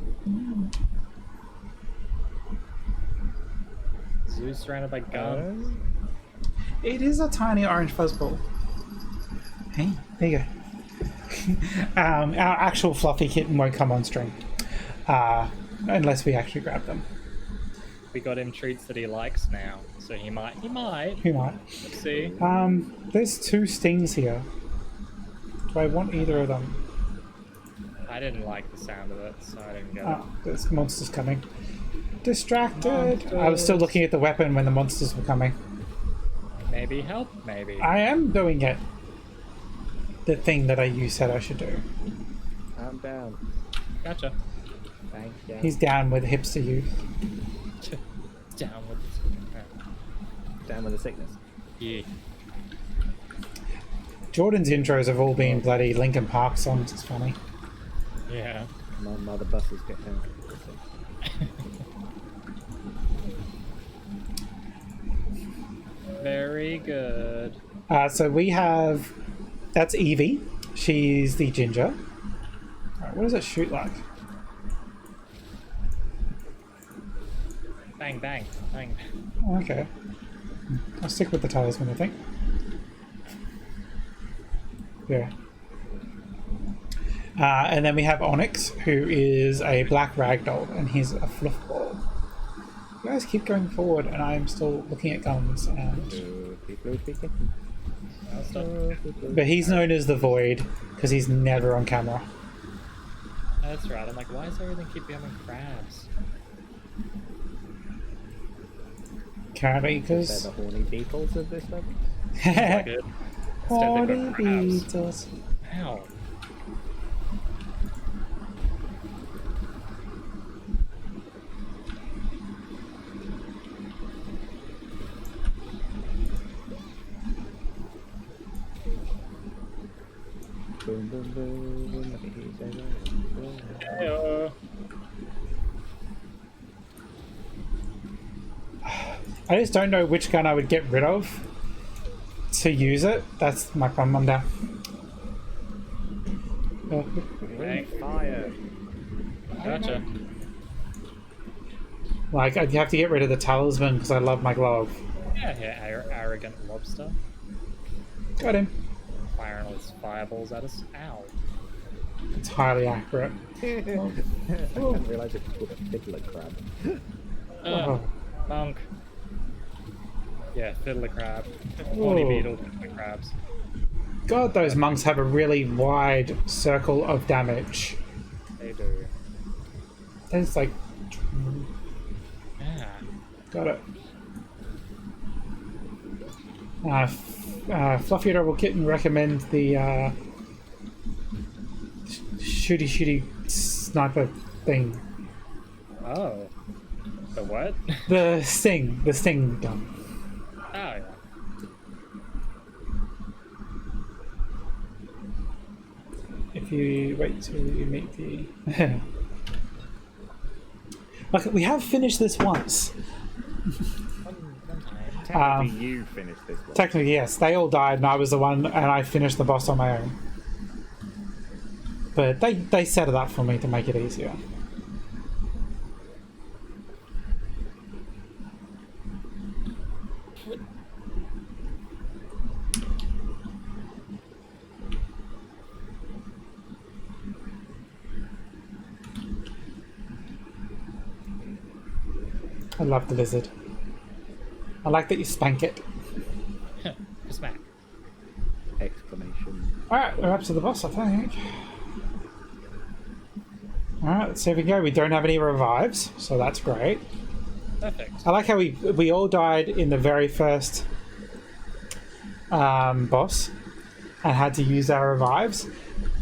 Zoo's surrounded by guns. It is a tiny orange fuzzball. Hey, there you go. Our actual fluffy kitten won't come on stream. Unless we actually grab them. We got him treats that he likes now, so he might. Who might? Let's see. There's 2 stings here. Do I want either of them? I didn't like the sound of it, so I didn't get Oh, there's monsters coming. Distracted! Monsters. I was still looking at the weapon when the monsters were coming. it. Maybe help, maybe. I am doing it. The thing that you said I should do. I'm down. Gotcha. Thank you. He's down with hipster youth. Down with this. Down with the sickness. Yeah. Jordan's intros have all been bloody Linkin Park songs. It's funny. Yeah. My mother buses get down. Very good. So we have... That's Evie. She's the ginger. Alright, what does it shoot like? Bang, bang, bang. Oh, okay. I'll stick with the talisman, I think. Yeah. And then we have Onyx, who is a black ragdoll, and he's a fluff ball. You guys keep going forward, and I'm still looking at guns. And I'll stop. but he's known as the Void because he's never on camera. That's right. I'm like, why does everything keep becoming crabs? Apparently, They're because the horny beetles of this level. Like it. Instead they've horny got crabs. beetles. Ow. Boom, boom, boom. Let me hear you say that. Heyo. I just don't know which gun I would get rid of to use it. That's my problem. I'm down. Bang. Fire. Gotcha. Like, I'd have to get rid of the talisman because I love my glove. Yeah, arrogant lobster. Got him. Firing all his fireballs at us. Ow. It's highly accurate. I didn't realise it was called a fiddler crab. Oh. Monk. Yeah, fiddler crab. Horny Whoa. beetle, fiddler crabs. God, those monks have a really wide circle of damage. They do. It's like, Yeah. got it. Fluffy Adorable Kitten recommends the shooty sniper thing. Oh. The what? The sting gun. Oh, yeah. you wait till you meet the... Like, we have finished this once. Technically, you finished this one. Technically, yes. They all died, and I was the one, and I finished the boss on my own. But they set it up for me to make it easier. I love the lizard. I like that you spank it. Smack. Exclamation. Alright, we're up to the boss, I think. Alright, let's see if we go. We don't have any revives, so that's great. Perfect. I like how we all died in the very first boss and had to use our revives,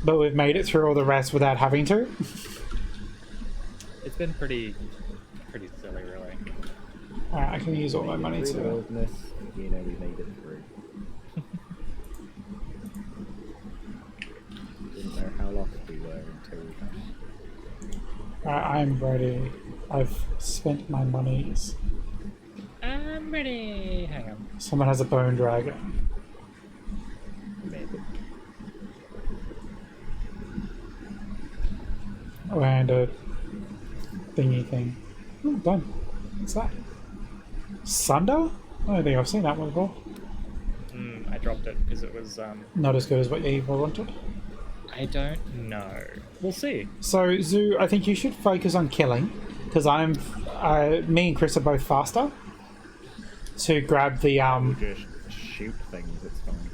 but we've made it through all the rest without having to. It's been pretty silly, really. Alright, I can use all my money Through the to... wilderness, you know, we made it through. Didn't know how lost we were until Alright, I'm ready. I've spent my monies. I'm ready. Hang on. Someone has a bone dragon. maybe. And a thingy thing. Oh, done. What's that? Sunder? I don't think I've seen that one before. I dropped it because it was. Not as good as what you wanted. I don't know. We'll see. So, Zoo, I think you should focus on killing, because me and Chris are both faster to grab the, Just shoot things, it's fine.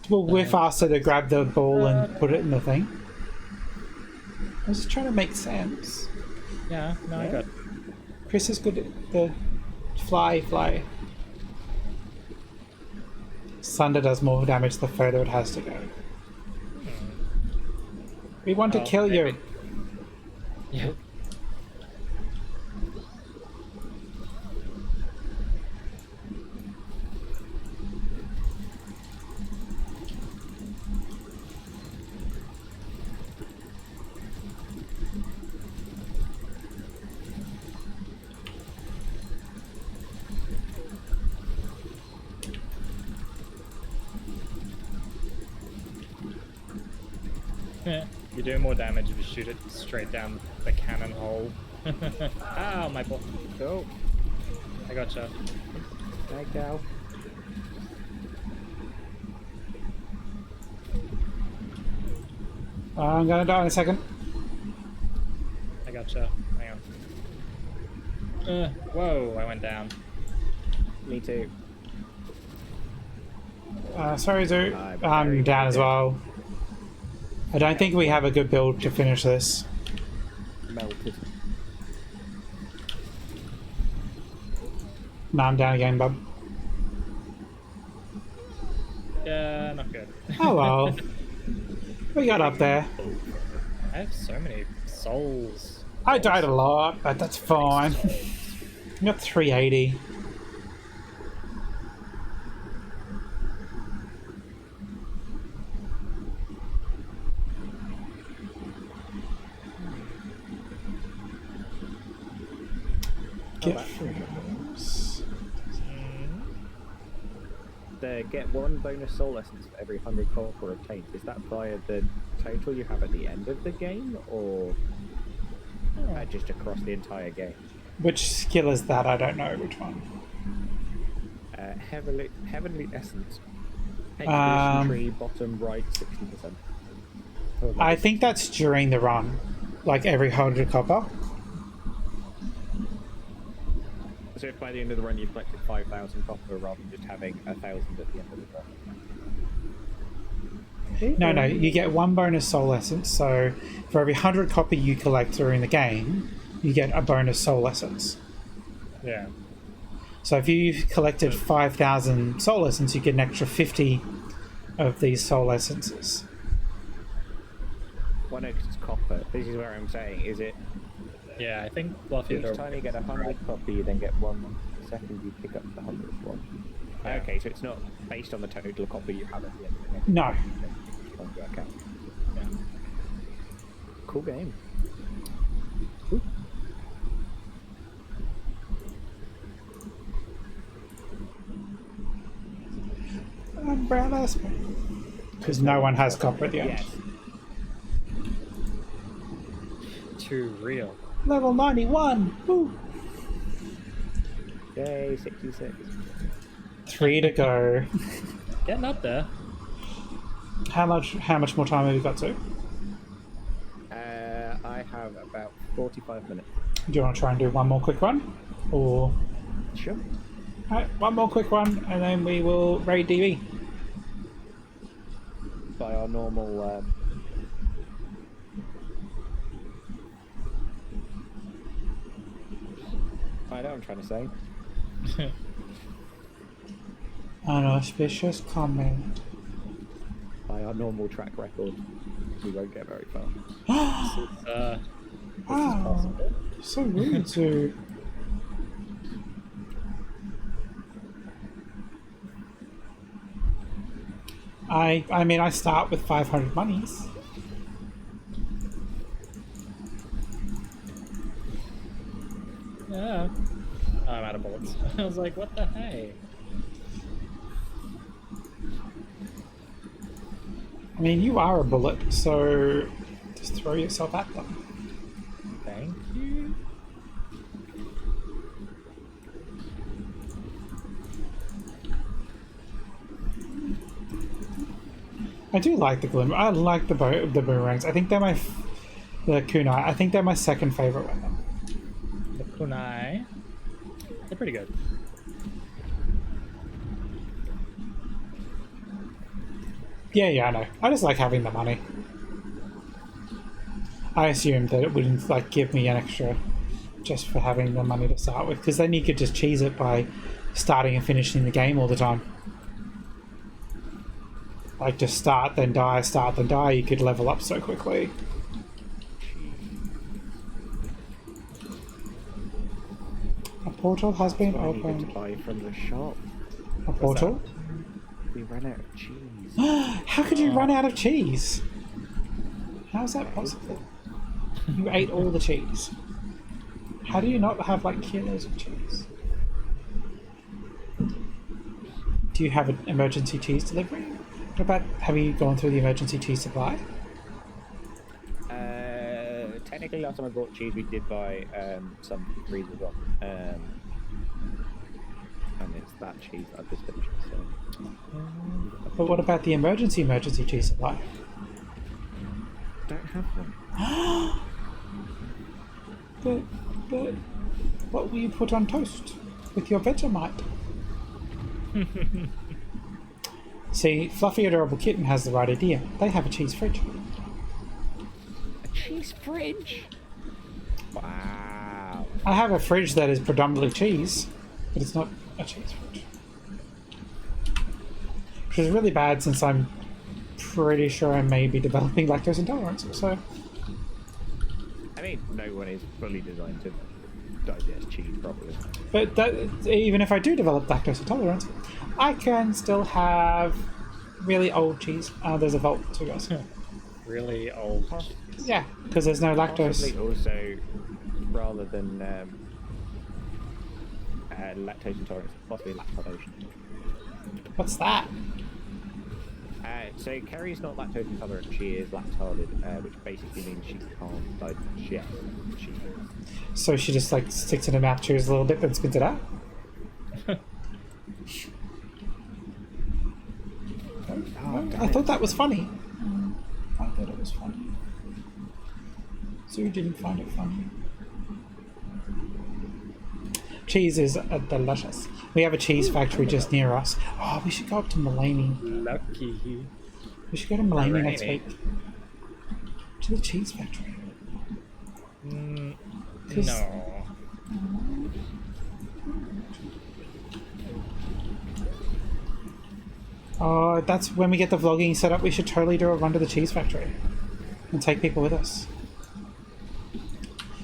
well, we're faster to grab the ball and put it in the thing. I was just trying to make sense. Yeah, no, I got. Chris is good at the fly. Sunder does more damage the further it has to go. We want to kill you. maybe. Yeah. Yeah, you do more damage if you shoot it straight down the cannon hole. Ow, my ball. Oh, I gotcha. hi, cow. I'm gonna die in a second. I gotcha. Hang on. Whoa, I went down. Me too. Sorry, Zoo. I'm I'm very down as dead. well. I don't think we have a good build to finish this. Melted. No, I'm down again, bub. Yeah, not good. Oh well. We got up there. I have so many souls. I died a lot, but that's fine. I got 380. Get Get one bonus soul essence for every 100 copper obtained. Is that via the total you have at the end of the game, or just across the entire game? Which skill is that? I don't know which one. Heavenly essence. Expedition tree, bottom right, 60%. I think that's during the run, like every 100 copper. So if by the end of the run you've collected 5,000 copper rather than just having 1,000 at the end of the run. No, you get one bonus soul essence. So for every 100 copper you collect during the game, you get a bonus soul essence. Yeah. So if you collected 5,000 soul essence, you get an extra 50 of these soul essences. One extra copper. This is where I'm saying, is it Yeah, I think Fluffy each time you get 100 copper you then get 1 second you pick up the 100th one? Yeah. Okay, so it's not based on the total copper you have at the end of the game. No. Okay. cool game. Umbrella. Because no one has copper at the end. Yes. Too real. Level 91. Woo. Yay, 66. 3 to go. Getting up there. How much more time have you got to? I have about 45 minutes. Do you want to try and do one more quick one? Or Sure. alright, one more quick one and then we will raid DB. By our normal. I know what I'm trying to say. An auspicious comment. By our normal track record, we won't get very far. Wow, so rude to. I mean, I start with 500 monies. Yeah. Oh, I'm out of bullets. I was like, what the hey? I mean, you are a bullet, so just throw yourself at them. Thank you. I do like the glimmer. I like the boomerangs. I think they're the kunai. I think they're my second favorite weapon. The kunai. They're pretty good. Yeah, I know. I just like having the money. I assumed that it wouldn't like give me an extra just for having the money to start with, because then you could just cheese it by starting and finishing the game all the time. Like just start then die, start then die. You could level up so quickly. A portal has been I needed to opened. buy from the shop. A portal? We ran out of cheese. How could you run out of cheese? How is that possible? You ate all the cheese. How do you not have like kilos of cheese? Do you have an emergency cheese delivery? What about, have you gone through the emergency cheese supply? Technically, last time I bought cheese, we did buy some freezers off. And it's that cheese that I've just finished. So. But what about the emergency cheese supply? Don't have one. But what will you put on toast with your Vegemite? See, Fluffy Adorable Kitten has the right idea. They have a cheese fridge. A cheese fridge? Wow. I have a fridge that is predominantly cheese, but it's not a cheese fridge. Which is really bad since I'm pretty sure I may be developing lactose intolerance, so... I mean, no one is fully designed to digest cheese properly. But even if I do develop lactose intolerance, I can still have really old cheese. There's a vault too, guys. Really old. Yeah, because there's no lactose. Possibly also, rather than lactose intolerance, possibly lactose. What's that? So Kerry's not lactose intolerant, she is lactarded, which basically means she can't digest cheese. So she just like sticks in her mouth, chews a little bit, then spits it out? I thought that was funny. I thought it was funny. So you didn't find it funny. Cheese is delicious. We have a cheese factory just near us. Oh, we should go up to Mulaney. Lucky. We should go to Mulaney next Mulaney. week. To the cheese factory. No. Oh, that's when we get the vlogging set up. We should totally do a run to the cheese factory and take people with us.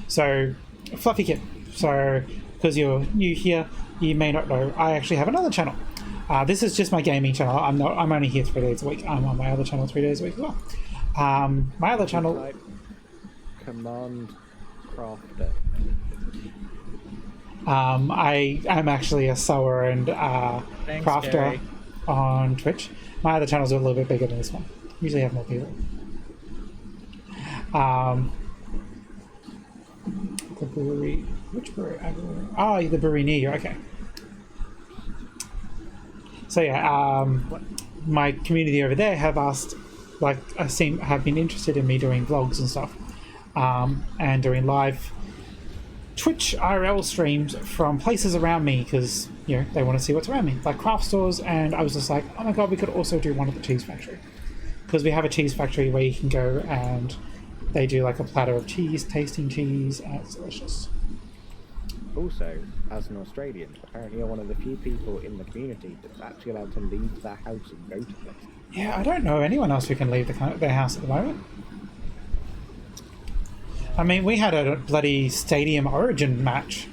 So, Fluffy Kid. So, because you're new here, you may not know, I actually have another channel. This is just my gaming channel. I'm only here 3 days a week. I'm on my other channel 3 days a week as well. My other channel. command crafter? I'm actually a sewer and Thanks, crafter Gary. on Twitch. My other channels are a little bit bigger than this one. Usually have more people. The brewery. Which brewery? Oh, the brewery near you. Okay. So yeah, my community over there have asked, like, have been interested in me doing vlogs and stuff, and doing live Twitch IRL streams from places around me because they want to see what's around me, like craft stores. And I was just like, oh my god, we could also do one at the cheese factory because we have a cheese factory where you can go and they do like a platter of cheese, tasting cheese, and it's delicious. Also, as an Australian, apparently you're one of the few people in the community that's actually allowed to leave their house and go to places. Yeah, I don't know anyone else who can leave their house at the moment. I mean, we had a bloody Stadium Origin match.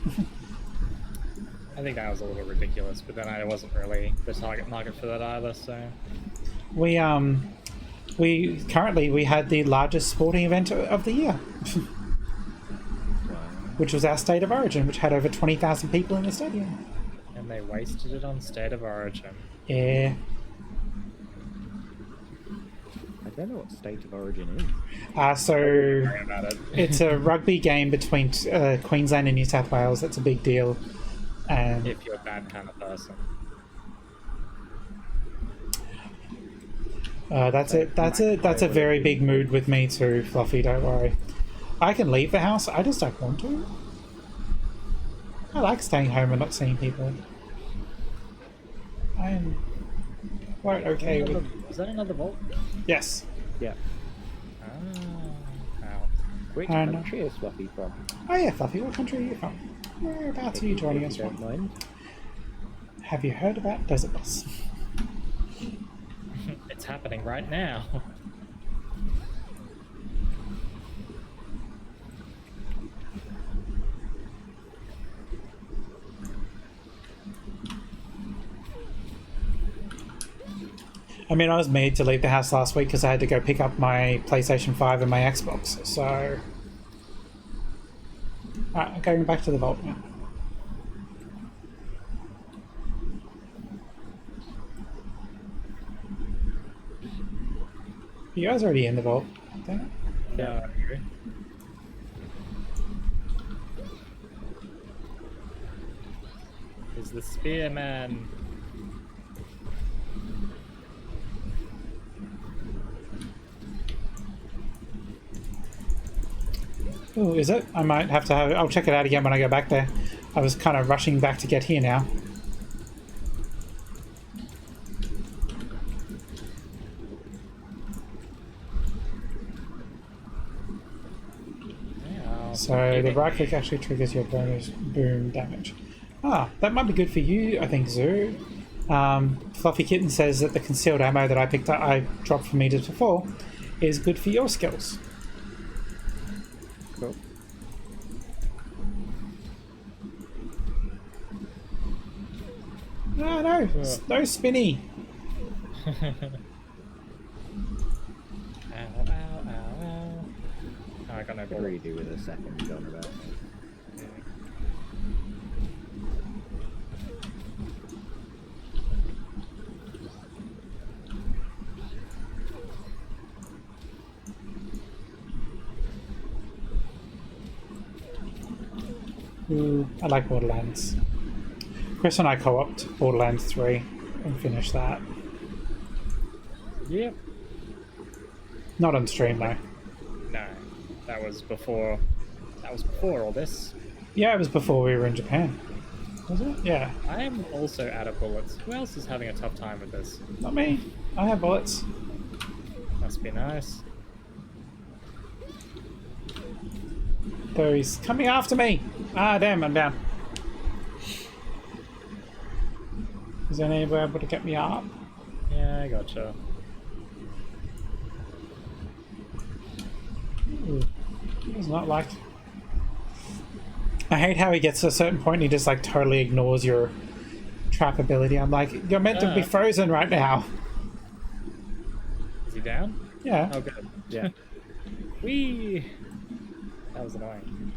I think that was a little ridiculous, but then I wasn't really the target market for that either, so... We had the largest sporting event of the year, which was our State of Origin, which had over 20,000 people in the stadium. And they wasted it on State of Origin. Yeah. I don't know what State of Origin is. So Sorry about it. it's a rugby game between Queensland and New South Wales. That's a big deal. And If you're that kind of person. that's it. That's a very big mood with me too, Fluffy. Don't worry. I can leave the house. I just don't want to. I like staying home and not seeing people. I'm quite okay with. Is that another vault? Yes. Yeah. Ow. Which I know. country is Fluffy from? Oh yeah, Fluffy. What country are you from? Whereabouts are you joining us If you don't from? mind. Have you heard about Desert Bus? It's happening right now. I mean, I was made to leave the house last week because I had to go pick up my PlayStation 5 and my Xbox, so... Alright, I'm going back to the vault now. You guys are already in the vault, I think. Yeah, I agree. Is the spearman? Oh, is it? I might have to have it. I'll check it out again when I go back there. I was kind of rushing back to get here now. Yeah, So the right click actually triggers your bonus boom damage. Ah, that might be good for you, I think, Zoo. Fluffy Kitten says that the concealed ammo that I dropped for meters before is good for your skills. Cool. No, no spinny. Ow, ow, ow, ow. Oh, I got no What ball. do you do with a second gun about? Ooh, I like Borderlands. Chris and I co-opted Borderlands 3 and finished that. Yep. Not on stream though. No, that was before. That was before all this. Yeah, it was before we were in Japan. Was it? Yeah. I am also out of bullets. Who else is having a tough time with this? Not me. I have bullets. Must be nice. Though he's coming after me. Ah, damn, I'm down. Is anyone able to get me up? Yeah, I gotcha. Ooh. It's not like... I hate how he gets to a certain point and he just like totally ignores your trap ability. I'm like, you're meant to be frozen right now. Is he down? Yeah. Oh, good. Yeah. Whee! That was annoying.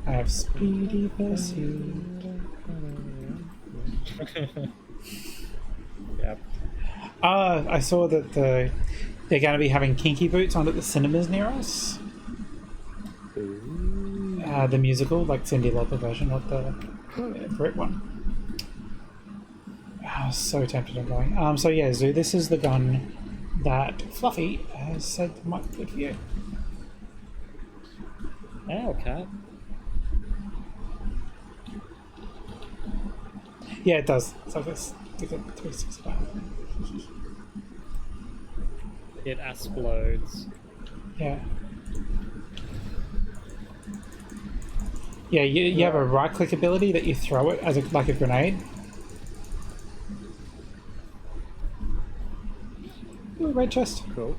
I have speedy pursuit. Yep. I saw that they're going to be having Kinky Boots on at the cinemas near us. The musical, like Cyndi Lauper version, not the Brit one. I was so tempted on going. So yeah, Zoo, this is the gun that Fluffy has said might be good for you. Ow, cat. Yeah, it does. So this you got 365. It explodes. Yeah. Yeah, you have a right click ability that you throw it as like a grenade. Ooh, red chest. Cool.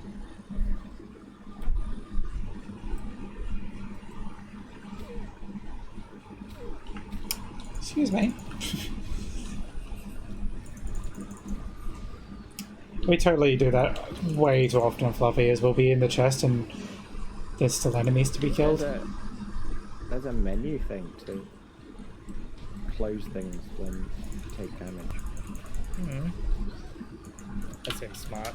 Excuse me. We totally do that way too often, Fluffy, as we'll be in the chest and there's still enemies to be killed. There's a menu thing to close things when you take damage. Mm-hmm. That seems smart.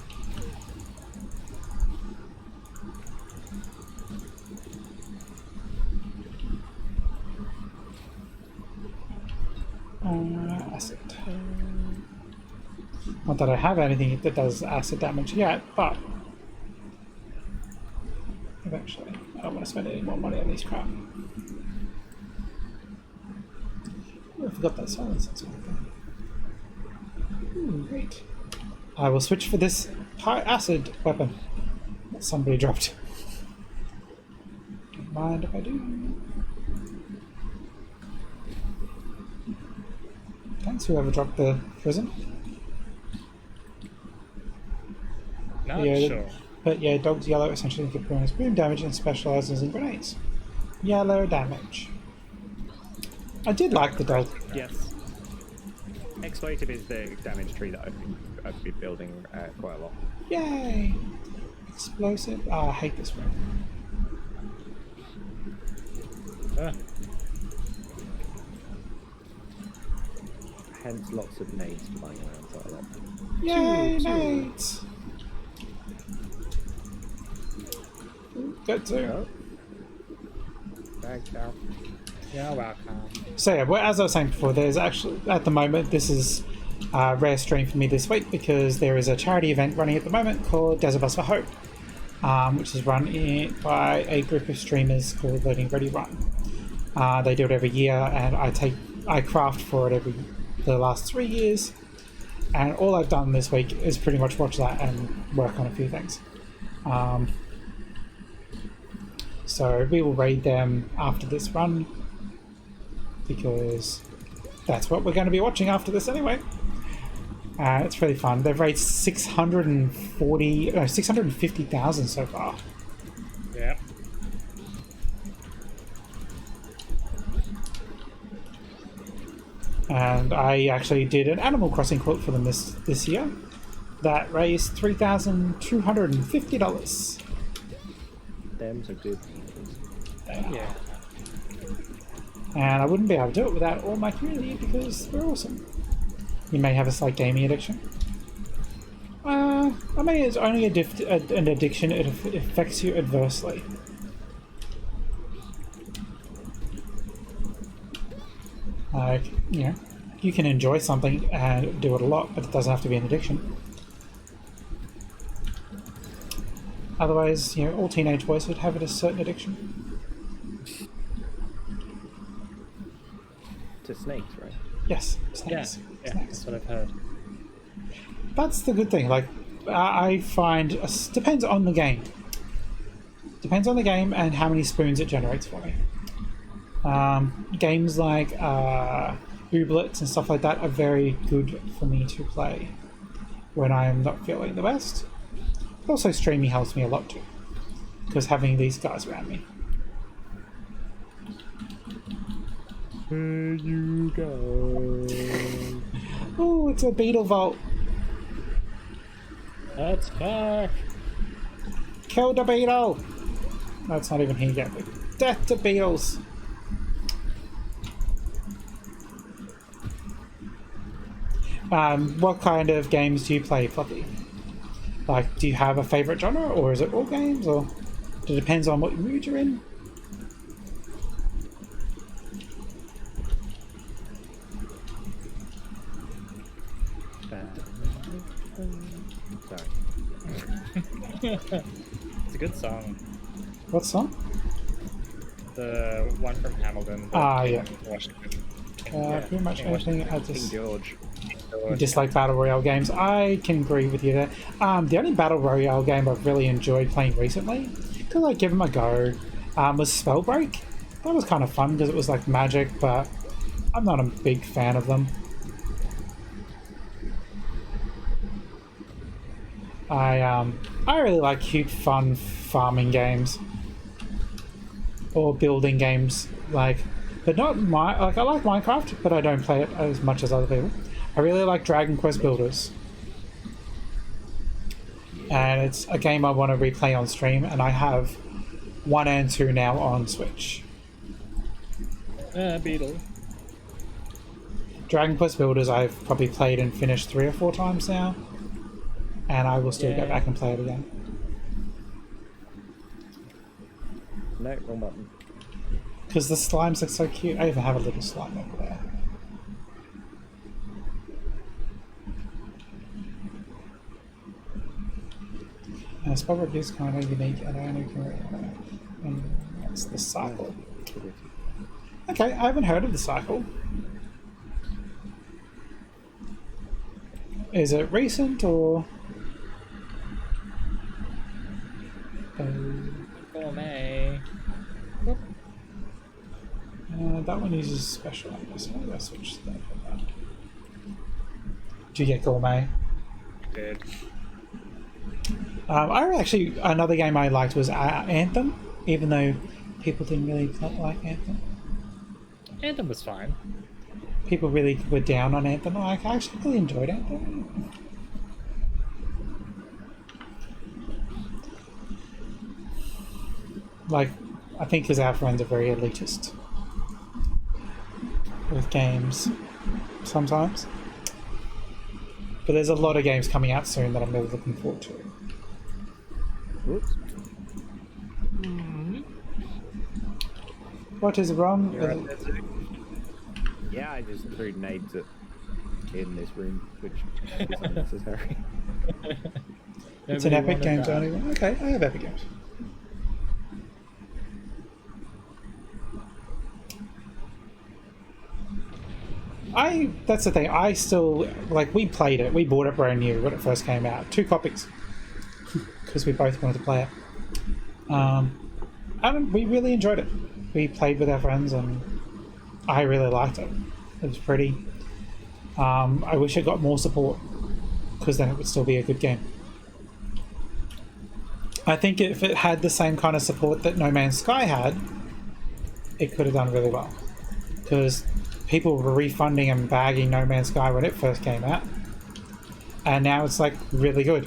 Acid. Not that I have anything that does acid damage yet, but eventually. I don't want to spend any more money on these crap. Oh, I forgot that silence. Ooh, great. I will switch for this high acid weapon that somebody dropped. Don't mind if I do. Thanks, whoever dropped the prism. Not Yeah, sure. But yeah, dog's yellow essentially give bonus boom damage and specializes in grenades. Yellow damage. I did like the dog. Yes. Exploitive is the damage tree that I've been building quite a lot. Yay! Explosive. Oh, I hate this one. Ah, Hence lots of nades flying around quite a lot. Yay, nades! Good too. Oh. Back down. you're welcome. So yeah, well, as I was saying before, there's actually, at the moment, this is a rare stream for me this week because there is a charity event running at the moment called Desert Bus for Hope, which is run by a group of streamers called Learning Ready Run. They do it every year, and I craft for it the last 3 years, and all I've done this week is pretty much watch that and work on a few things. So we will raid them after this run because that's what we're going to be watching after this anyway. It's really fun. They've raised 650,000 so far. Yep. And I actually did an Animal Crossing quote for them this year that raised $3,250. Them so good. Yeah. And I wouldn't be able to do it without all my community because we're awesome. You may have a slight gaming addiction. I mean, it's only an addiction if it affects you adversely. Like, you know, you can enjoy something and do it a lot, but it doesn't have to be an addiction. Otherwise, you know, all teenage boys would have a certain addiction. To snakes, right? Yes, Yeah, snakes. yeah, Snakes. that's what I've heard. That's the good thing. Like, I find depends on the game. Depends on the game and how many spoons it generates for me. Games like Ooblets and stuff like that are very good for me to play when I am not feeling the best. Also, streaming helps me a lot too, because having these guys around me. Here you go. Oh, it's a beetle vault. Let's fuck. Kill the beetle! That's not even here yet. Death to beetles! What kind of games do you play, Fluffy? Like, do you have a favourite genre, or is it all games, or it depends on what mood you're in? Sorry. It's a good song. What song? The one from Hamilton. Yeah. Washington. Pretty much anything. I King just George. dislike battle royale games. I can agree with you there. The only battle royale game I've really enjoyed playing recently, because I give them a go, was Spellbreak. That was kind of fun because it was like Magic, but I'm not a big fan of them. I really like cute, fun farming games or building games, like, but not I like Minecraft, but I don't play it as much as other people. I really like Dragon Quest Builders, and it's a game I want to replay on stream, and I have 1 and 2 now on Switch. Beetle. Dragon Quest Builders I've probably played and finished 3 or 4 times now, and I will still go back and play it again. No, wrong button. Because the slimes look so cute. I even have a little slime over there. Spellbreak is kind of unique, and I only and that's the cycle. Okay, I haven't heard of the cycle. Is it recent or? Gourmet. That one uses special items. Maybe I'll switch that for that. Do you get gourmet? Good. Another game I liked was Anthem, even though people didn't really like Anthem. Anthem was fine. People really were down on Anthem. I actually really enjoyed Anthem. Like, I think because our friends are very elitist with games sometimes. But there's a lot of games coming out soon that I'm really looking forward to. Whoops. What is wrong? Yeah, I just threw nades in this room, which is unnecessary. It's an Epic Nobody Games wanted only. Okay, I have Epic Games. That's the thing. I still like. We played it. We bought it brand new when it first came out. 2 copies because we both wanted to play it. And we really enjoyed it. We played with our friends, and I really liked it. It was pretty. I wish it got more support because then it would still be a good game. I think if it had the same kind of support that No Man's Sky had, it could have done really well. Because people were refunding and bagging No Man's Sky when it first came out, and now it's like really good.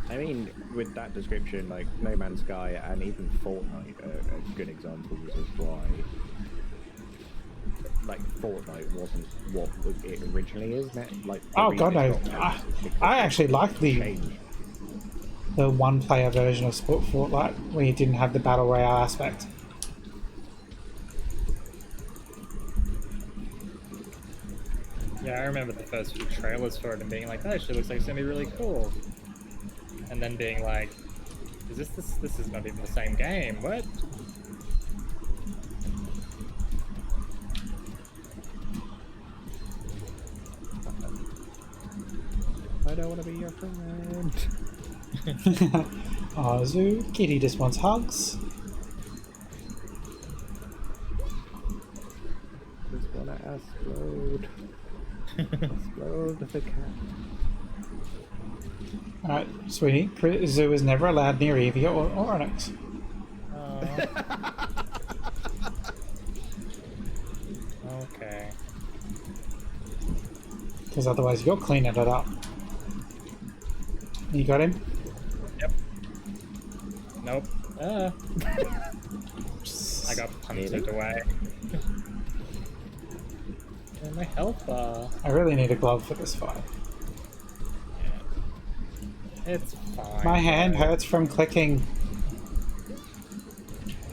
I mean, with that description, like No Man's Sky and even Fortnite are good examples of why, like, Fortnite wasn't what it originally is. Like, Oh god, no! I actually liked the one-player version of Fortnite where you didn't have the battle royale aspect. Yeah, I remember the first few trailers for it and being like, that actually looks like it's gonna be really cool. And then being like, this is not even the same game, what? I don't want to be your friend. Oh, Zoo, Kitty just wants hugs. Just wanna explode. Explode the cat. Alright, sweetie, Zoo is never allowed near Evie or Onyx. Okay. Because otherwise you're cleaning it up. You got him? Yep. Nope. I got punted away. Where's my health bar? I really need a glove for this fight. Yeah. It's fine. My hand hurts from clicking.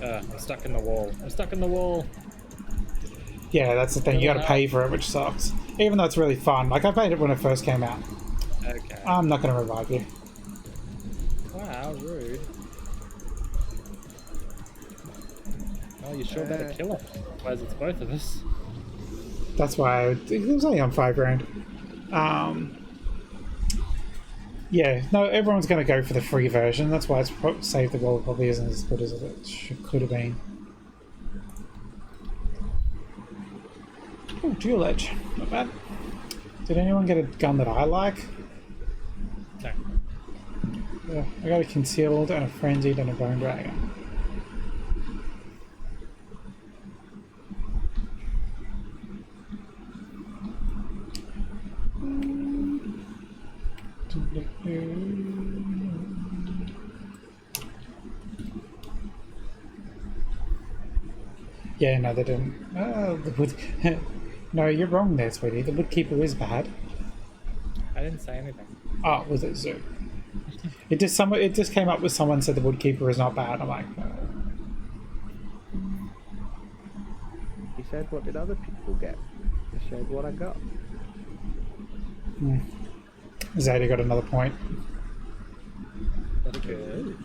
I'm stuck in the wall. I'm stuck in the wall. Yeah, that's the thing. You gotta pay for it, which sucks. Even though it's really fun. Like, I played it when it first came out. Okay. I'm not gonna revive you. Wow, rude. Oh, you sure better kill him. Otherwise it's both of us. That's why it was only on $5 grand. Yeah, no, everyone's going to go for the free version. That's why it's Save the World probably isn't as good as it could have been. Oh, dual edge. Not bad. Did anyone get a gun that I like? No. Yeah, I got a concealed and a frenzied and a bone dragon. Yeah, no, they didn't. The wood. No, you're wrong there, sweetie. The woodkeeper is bad. I didn't say anything. Oh, was it Zoo? It just came up with someone said the woodkeeper is not bad. I'm like, He said, what did other people get? I said what I got. Zeta got another point. That's good.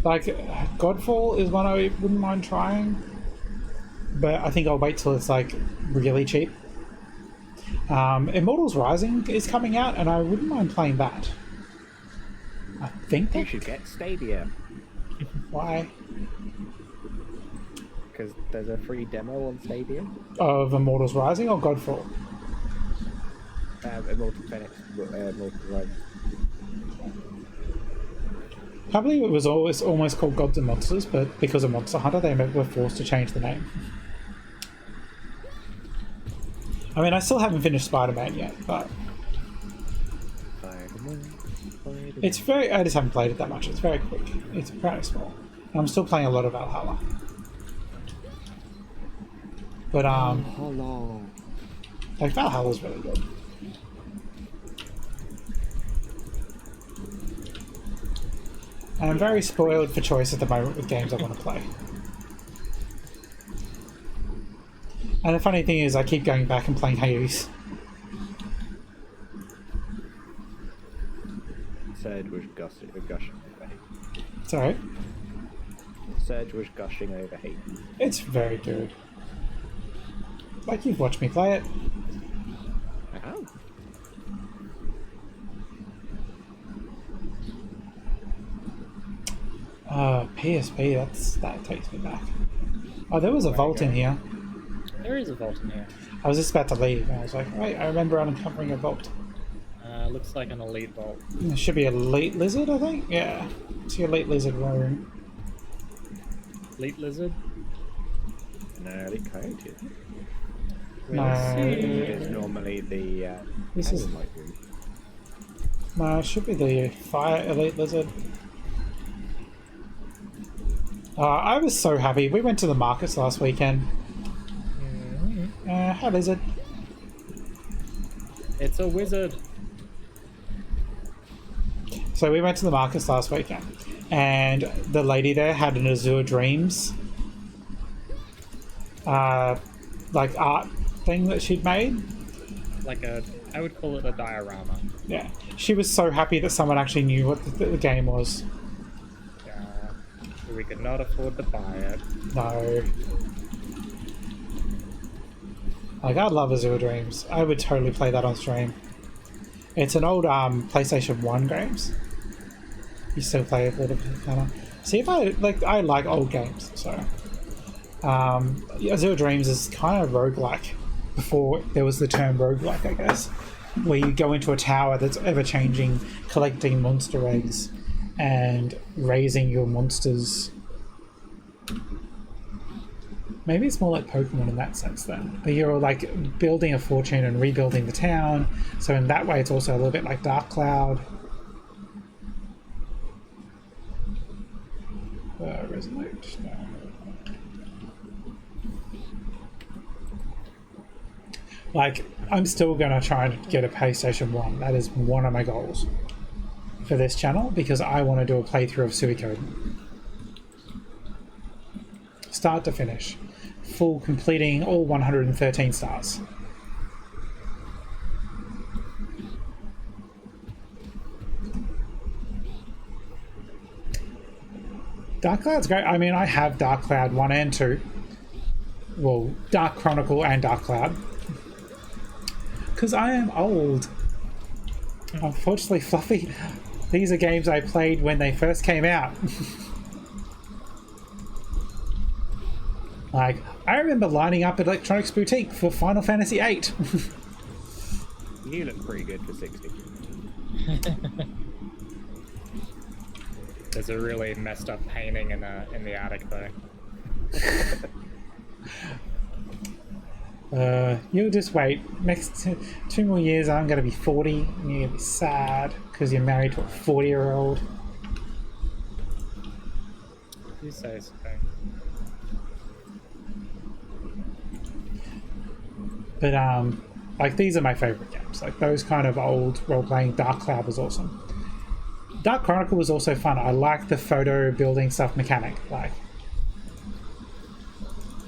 Like Godfall is one I wouldn't mind trying, but I think I'll wait till it's like really cheap. Immortals Rising is coming out, and I wouldn't mind playing that. I think You should get Stadia, why because there's a free demo on Stadia. of Immortals Rising or Godfall. Immortal Phoenix, Immortal Rising. I believe it was always almost called Gods and Monsters, but because of Monster Hunter, they were forced to change the name. I mean, I still haven't finished Spider-Man yet, but it's very. I just haven't played it that much. It's very quick. It's very small. I'm still playing a lot of Valhalla. But like Valhalla's really good. And I'm very spoiled for choice at the moment with games I want to play. And the funny thing is, I keep going back and playing Hades. Surge was gushing over hate. Sorry? Surge was gushing over hate. It's very good. Like, you've watched me play it. I have. PSP, that takes me back. Oh, there was a vault in here. There is a vault in here. I was just about to leave, and I was like, wait, I remember uncovering a vault. Looks like an elite vault. There should be a elite lizard, I think? Yeah. It's your elite lizard room. Elite lizard? No, elite coyote. No. It's normally the This is- light room. No, it should be the fire elite lizard. I was so happy. We went to the markets last weekend. Hi, lizard. It's a wizard. So we went to the markets last weekend, and the lady there had an Azure Dreams, like art thing that she'd made. Like I would call it a diorama. Yeah, she was so happy that someone actually knew what the game was. We could not afford to buy it. No. Like, I love Azure Dreams. I would totally play that on stream. It's an old PlayStation 1 games. You still play it a little bit, kind of. See, if I like old games, so. Azure Dreams is kind of roguelike before there was the term roguelike, I guess. Where you go into a tower that's ever changing, collecting monster eggs, and raising your monsters. Maybe it's more like Pokemon in that sense then. But you're like building a fortune and rebuilding the town. So in that way it's also a little bit like Dark Cloud. Resolute? No. Like, I'm still going to try and get a PlayStation 1. That is one of my goals for this channel because I want to do a playthrough of Suikoden. Start to finish. Full completing all 113 stars. Dark Cloud's great. I mean, I have Dark Cloud 1 and 2. Well, Dark Chronicle and Dark Cloud. Because I am old. Unfortunately, Fluffy, these are games I played when they first came out. Like, I remember lining up at Electronics Boutique for Final Fantasy VIII. You look pretty good for 60. There's a really messed up painting in the attic though. You'll just wait. Next 2 more years, I'm going to be 40, and you're going to be sad because you're married to a 40-year-old. You say so. But like these are my favorite games. Like those kind of old role-playing. Dark Cloud was awesome. Dark Chronicle was also fun. I like the photo building stuff mechanic. Like,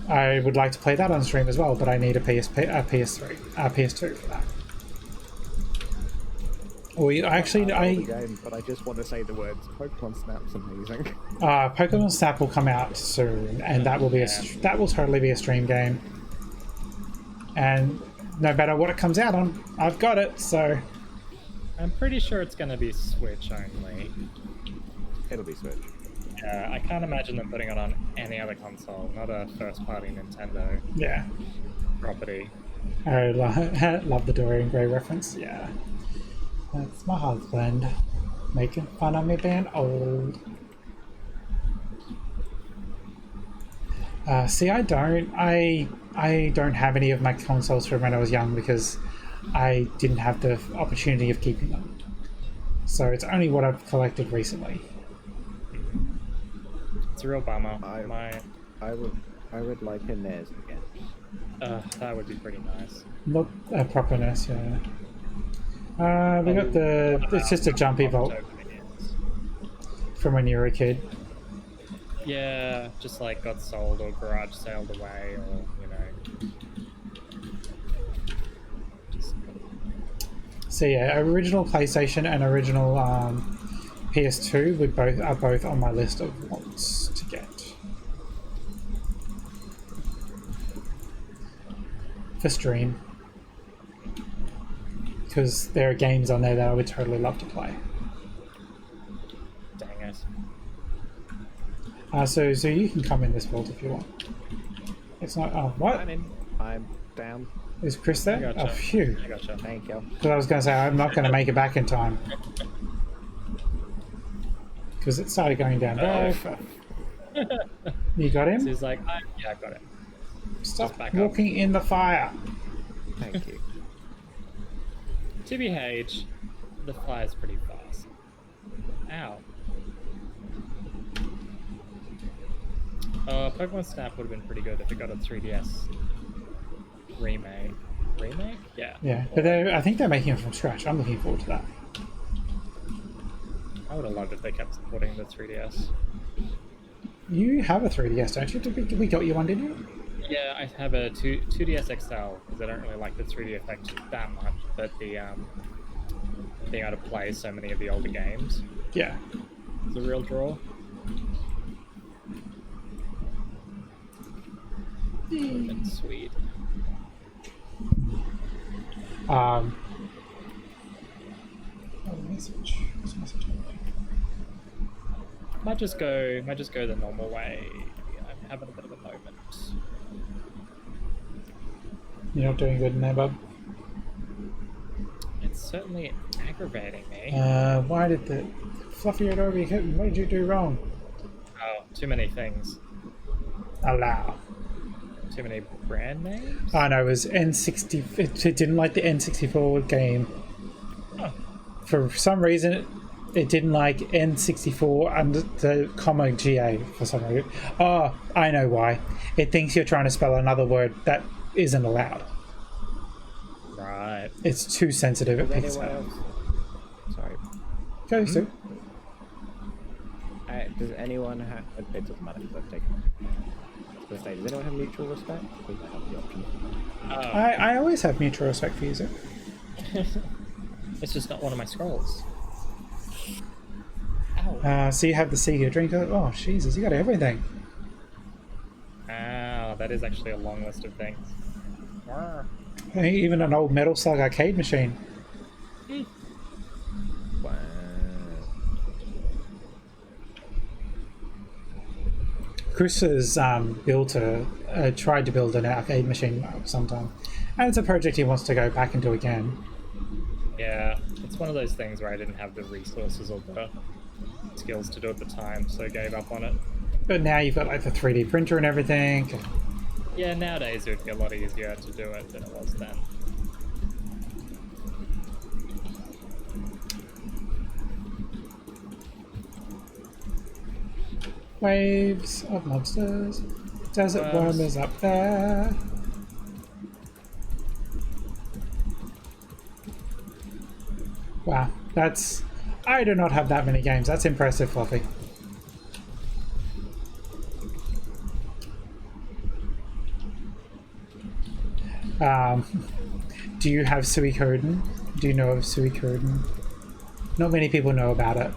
I would like to play that on stream as well, but I need a PS2 for that. Or actually, But I just want to say the words Pokemon Snap's amazing. Pokemon Snap will come out soon, and that will be that will totally be a stream game. And no matter what it comes out on, I've got it. So I'm pretty sure it's going to be Switch only. It'll be Switch. Yeah, I can't imagine them putting it on any other console, not a first-party Nintendo yeah, property. I love the Dorian Gray reference. Yeah, that's my husband making fun of me being old. See, I don't have any of my consoles from when I was young because I didn't have the opportunity of keeping them. So it's only what I've collected recently. It's a real bummer. I would like a NES again. That would be pretty nice. Look, a proper NES, yeah. We got it's just a jumpy vault from when you were a kid. Yeah, just like got sold or garage sailed away, or you know. So yeah, original PlayStation and original PS2 are both on my list of wants to get for stream because there are games on there that I would totally love to play. Dang it. So you can come in this vault if you want. It's not. Oh, what? I'm in. I'm down. Is Chris there? I gotcha. Oh, phew. I gotcha. Thank you. Because I was going to say I'm not going to make it back in time because it started going down very far. You got So him? he's like, yeah, I got it. Stop back up. walking in the fire. Thank you. TBH, the fire's pretty fast. Ow. Pokemon Snap would have been pretty good if it got a 3DS remake. Remake? Yeah. Yeah, but I think they're making it from scratch. I'm looking forward to that. I would have loved if they kept supporting the 3DS. You have a 3DS, don't you? We got you one, didn't you? Yeah, I have a 2DS XL because I don't really like the 3D effect that much, but the being able to play so many of the older games Yeah. is a real draw. And sweet. Oh, message. What's the message? Might just go the normal way. I'm having a bit of a moment. You're not doing good in there, bud. It's certainly aggravating me. Why did the Fluffy Adobe hit me? What did you do wrong? Oh, too many things. Allow. too many brand names. Oh no, it was N60. It didn't like the N64 game. Oh. For some reason, it didn't like N64 and the comma GA for some reason. Oh, I know why. It thinks you're trying to spell another word that isn't allowed. Right. It's too sensitive. It Does picks anyone up. else? Sorry. Go, Sue. Does anyone have? It doesn't matter because I've taken it. I was going to say, does anyone have mutual respect? Because I have the option. I always have mutual respect for you, Sue. It's just not one of my scrolls. Ow. So you have the Sega drinker. Oh, Jesus, you got everything. Ah, that is actually a long list of things. Hey, even an old Metal Slug arcade machine. Wow. Chris has tried to build an arcade machine sometime, and it's a project he wants to go back into again. Yeah, it's one of those things where I didn't have the resources or the skills to do at the time, so I gave up on it. But now you've got like the 3D printer and everything. Yeah, nowadays it would be a lot easier to do it than it was then. Waves of monsters. Desert worm is up there. Wow, that's... I do not have that many games. That's impressive, Fluffy. Do you have Suikoden? Do you know of Suikoden? Not many people know about it.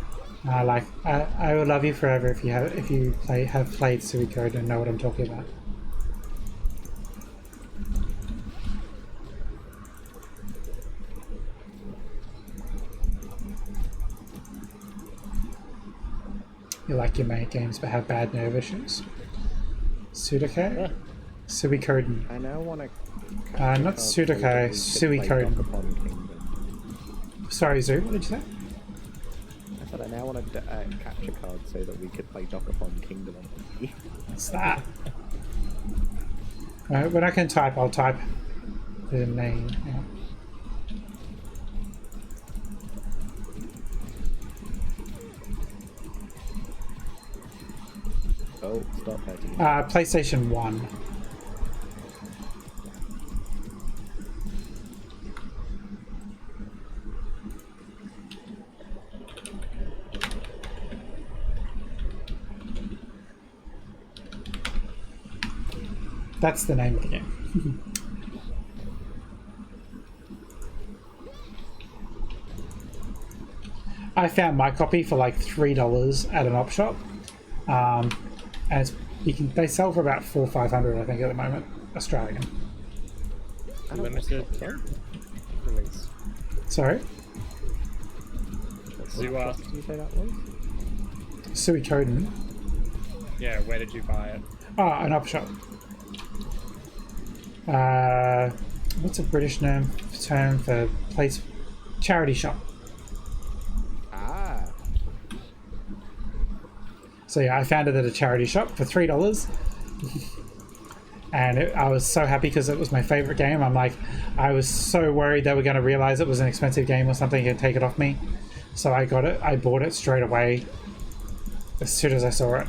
I will love you forever if you have played Suikoden and know what I'm talking about. You like your main games but have bad nerve issues. Sudoku? Suikoden. I now want to. Not Sudoku, Suikoden. Sorry, Zoo, what did you say? I said I now want a capture card so that we could play Dokapon Kingdom on TV. What's that? When I can type, I'll type the name. Yeah. Oh, stop hurting. PlayStation 1. That's the name of the game. I found my copy for like $3 at an op shop, and they sell for about $400 or $500 I think at the moment, Australian. Limited release. Sorry, Zoo asked, Did you say that was? Suikoden. yeah, where did you buy it? Oh, an op shop. What's a British term for place? Charity shop. Ah. So yeah, I found it at a charity shop for $3, and I was so happy because it was my favorite game. I was so worried they were going to realize it was an expensive game or something and take it off me. So I got it. I bought it straight away as soon as I saw it.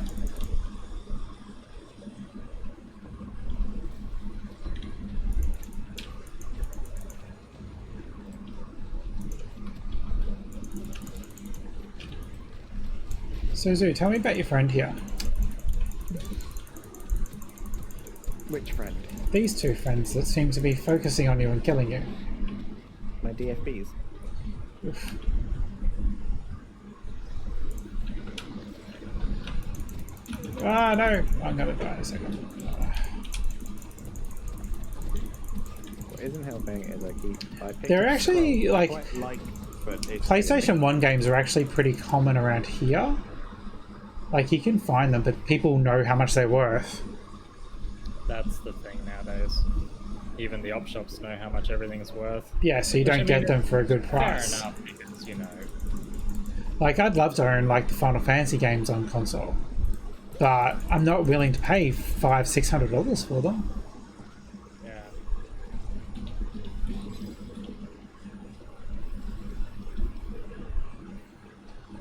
So Zoo, tell me about your friend here. Which friend? These two friends that seem to be focusing on you and killing you. My DFBs. Oof. Ah, no! I'm gonna die in a second. What isn't helping is I picked They're a actually, scroll I like, quite like, but it's PlayStation 1 games are actually pretty common around here. Like, you can find them, but people know how much they're worth. That's the thing nowadays. Even the op shops know how much everything's worth. Yeah, so you don't get them for a good price. Fair enough, because, you know... Like, I'd love to own, like, the Final Fantasy games on console. But I'm not willing to pay $500-600 for them.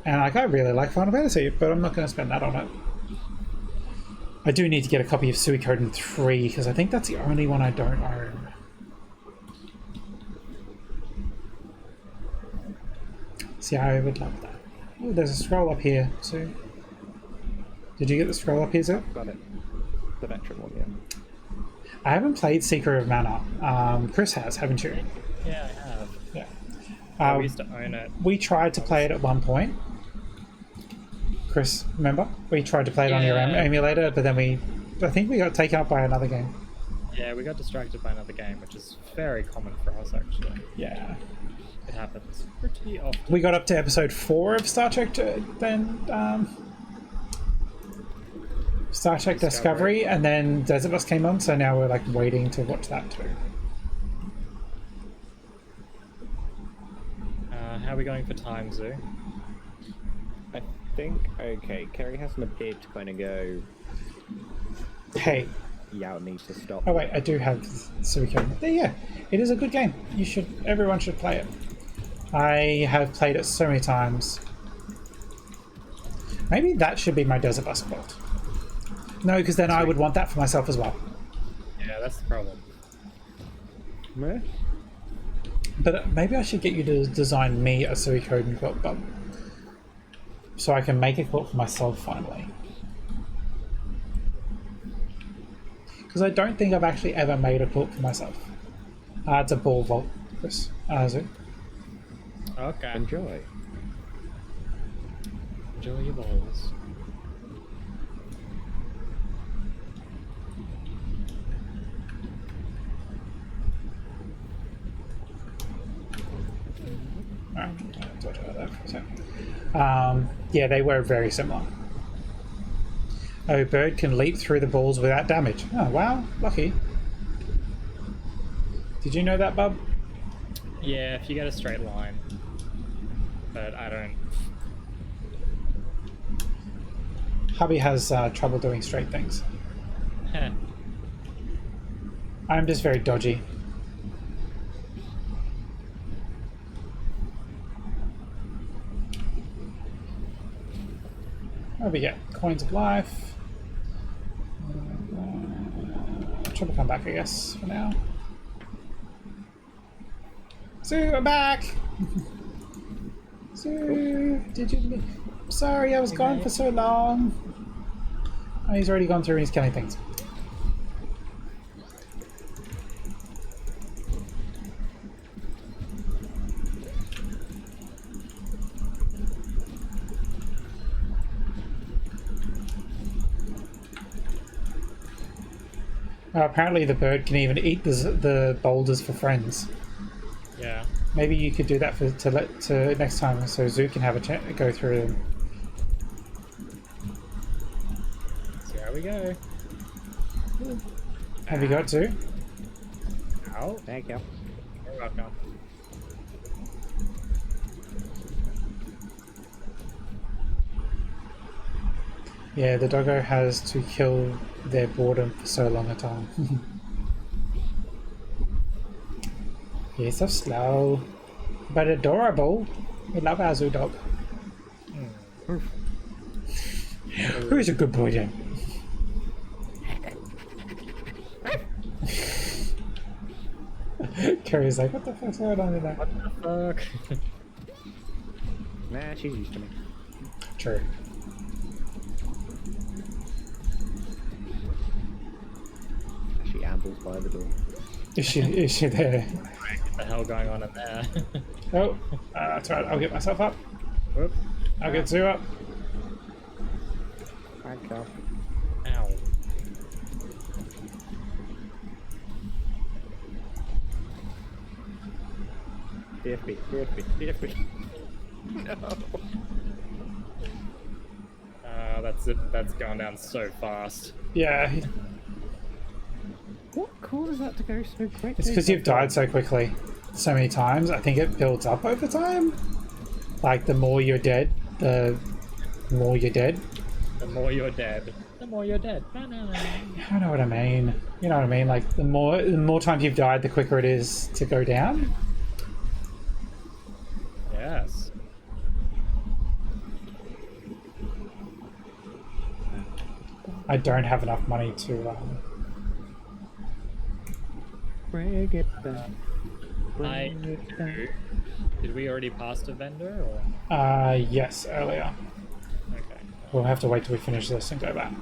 And like, I really like Final Fantasy, but I'm not going to spend that on it. I do need to get a copy of Suikoden 3 because I think that's the only one I don't own. See, I would love that. Oh, there's a scroll up here too. Did you get the scroll up here, Zoo? Got it. The veteran one, yeah. I haven't played Secret of Mana. Chris has, haven't you? Yeah, I have. Yeah. We used to own it. We tried to play it at one point. Chris, remember? We tried to play it on your emulator, but then I think we got taken up by another game. Yeah, we got distracted by another game, which is very common for us, actually. Yeah. It happens pretty often. We got up to episode 4 of Star Trek Star Trek Discovery, and then Desert Bus came on, so now we're like waiting to watch that too. How are we going for time, Zoo? I think, okay, Kerry hasn't appeared to kind of go, Hey. Yao needs to stop. Oh wait, I do have Suikoden. Yeah, it is a good game. Everyone should play it. I have played it so many times. Maybe that should be my Desert Bus build. No, because then I would want that for myself as well. Yeah, that's the problem. Meh? But maybe I should get you to design me a Suikoden quilt, Bob. So I can make a quilt for myself finally. Because I don't think I've actually ever made a quilt for myself. It's a ball vault, Chris. Zoo. Okay. Enjoy. Enjoy your balls. Talk about that for a second. Yeah, they were very similar. A bird can leap through the balls without damage. Oh, wow. Lucky. Did you know that, Bub? Yeah, if you get a straight line. But I don't. Hubby has trouble doing straight things. Heh. I'm just very dodgy. What do we get? Coins of life. Trouble come back, I guess, for now. Sue, I'm back! Sue, did you... Sorry, I was gone for so long. Oh, he's already gone through and he's killing things. Apparently the bird can even eat the boulders for friends. Yeah. Maybe you could do that to next time, so Zoo can have a go through them. See how we go. Have you got Zoo? Ow. Thank you. You're welcome. Yeah, the doggo has to kill their boredom for so long a time. He's so slow, but adorable. We love our zoo dog. Who's a good boy, Jen? Carrie's like, what the fuck's going on in there? What the fuck? Nah, she's used to me. True. She ambles by the door. Is she there? What the hell going on in there? Oh, that's right. I'll get myself up. Whoop. I'll get Zoo up. Thank you. Ow. DFB, DFB, DFB. No. That's gone down so fast. Yeah, What causes that to go so quickly? it's because you've died so quickly, so many times. I think it builds up over time. Like the more you're dead, the more you're dead. The more you're dead, the more you're dead. I know what I mean. You know what I mean? Like the more times you've died, the quicker it is to go down. Yes. I don't have enough money to. Bring it back. I Bring it back. do. Did we already pass a vendor or? Yes, earlier. Okay. We'll have to wait till we finish this and go back.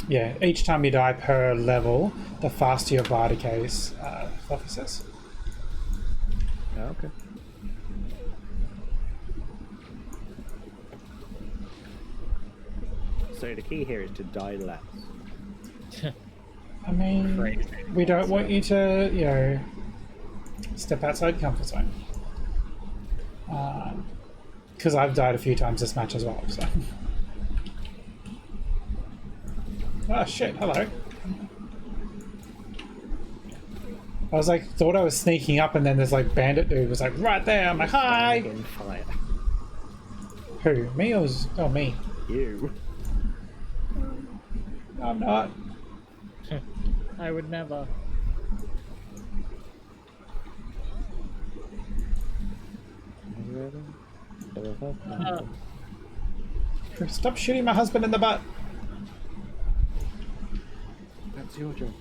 Yeah, each time you die per level, the faster your bar decays, Fluffy says. Oh, okay. So the key here is to die less. I mean, Crazy. we don't want you to, you know, step outside comfort zone. Because I've died a few times this match as well, so. Oh shit, hello. I was like, thought I was sneaking up and then there's like bandit dude was like right there. I'm like, hi! Gunfire. Who? Me or oh, me? You. No, I'm not. I would never. Stop shooting my husband in the butt. That's your job.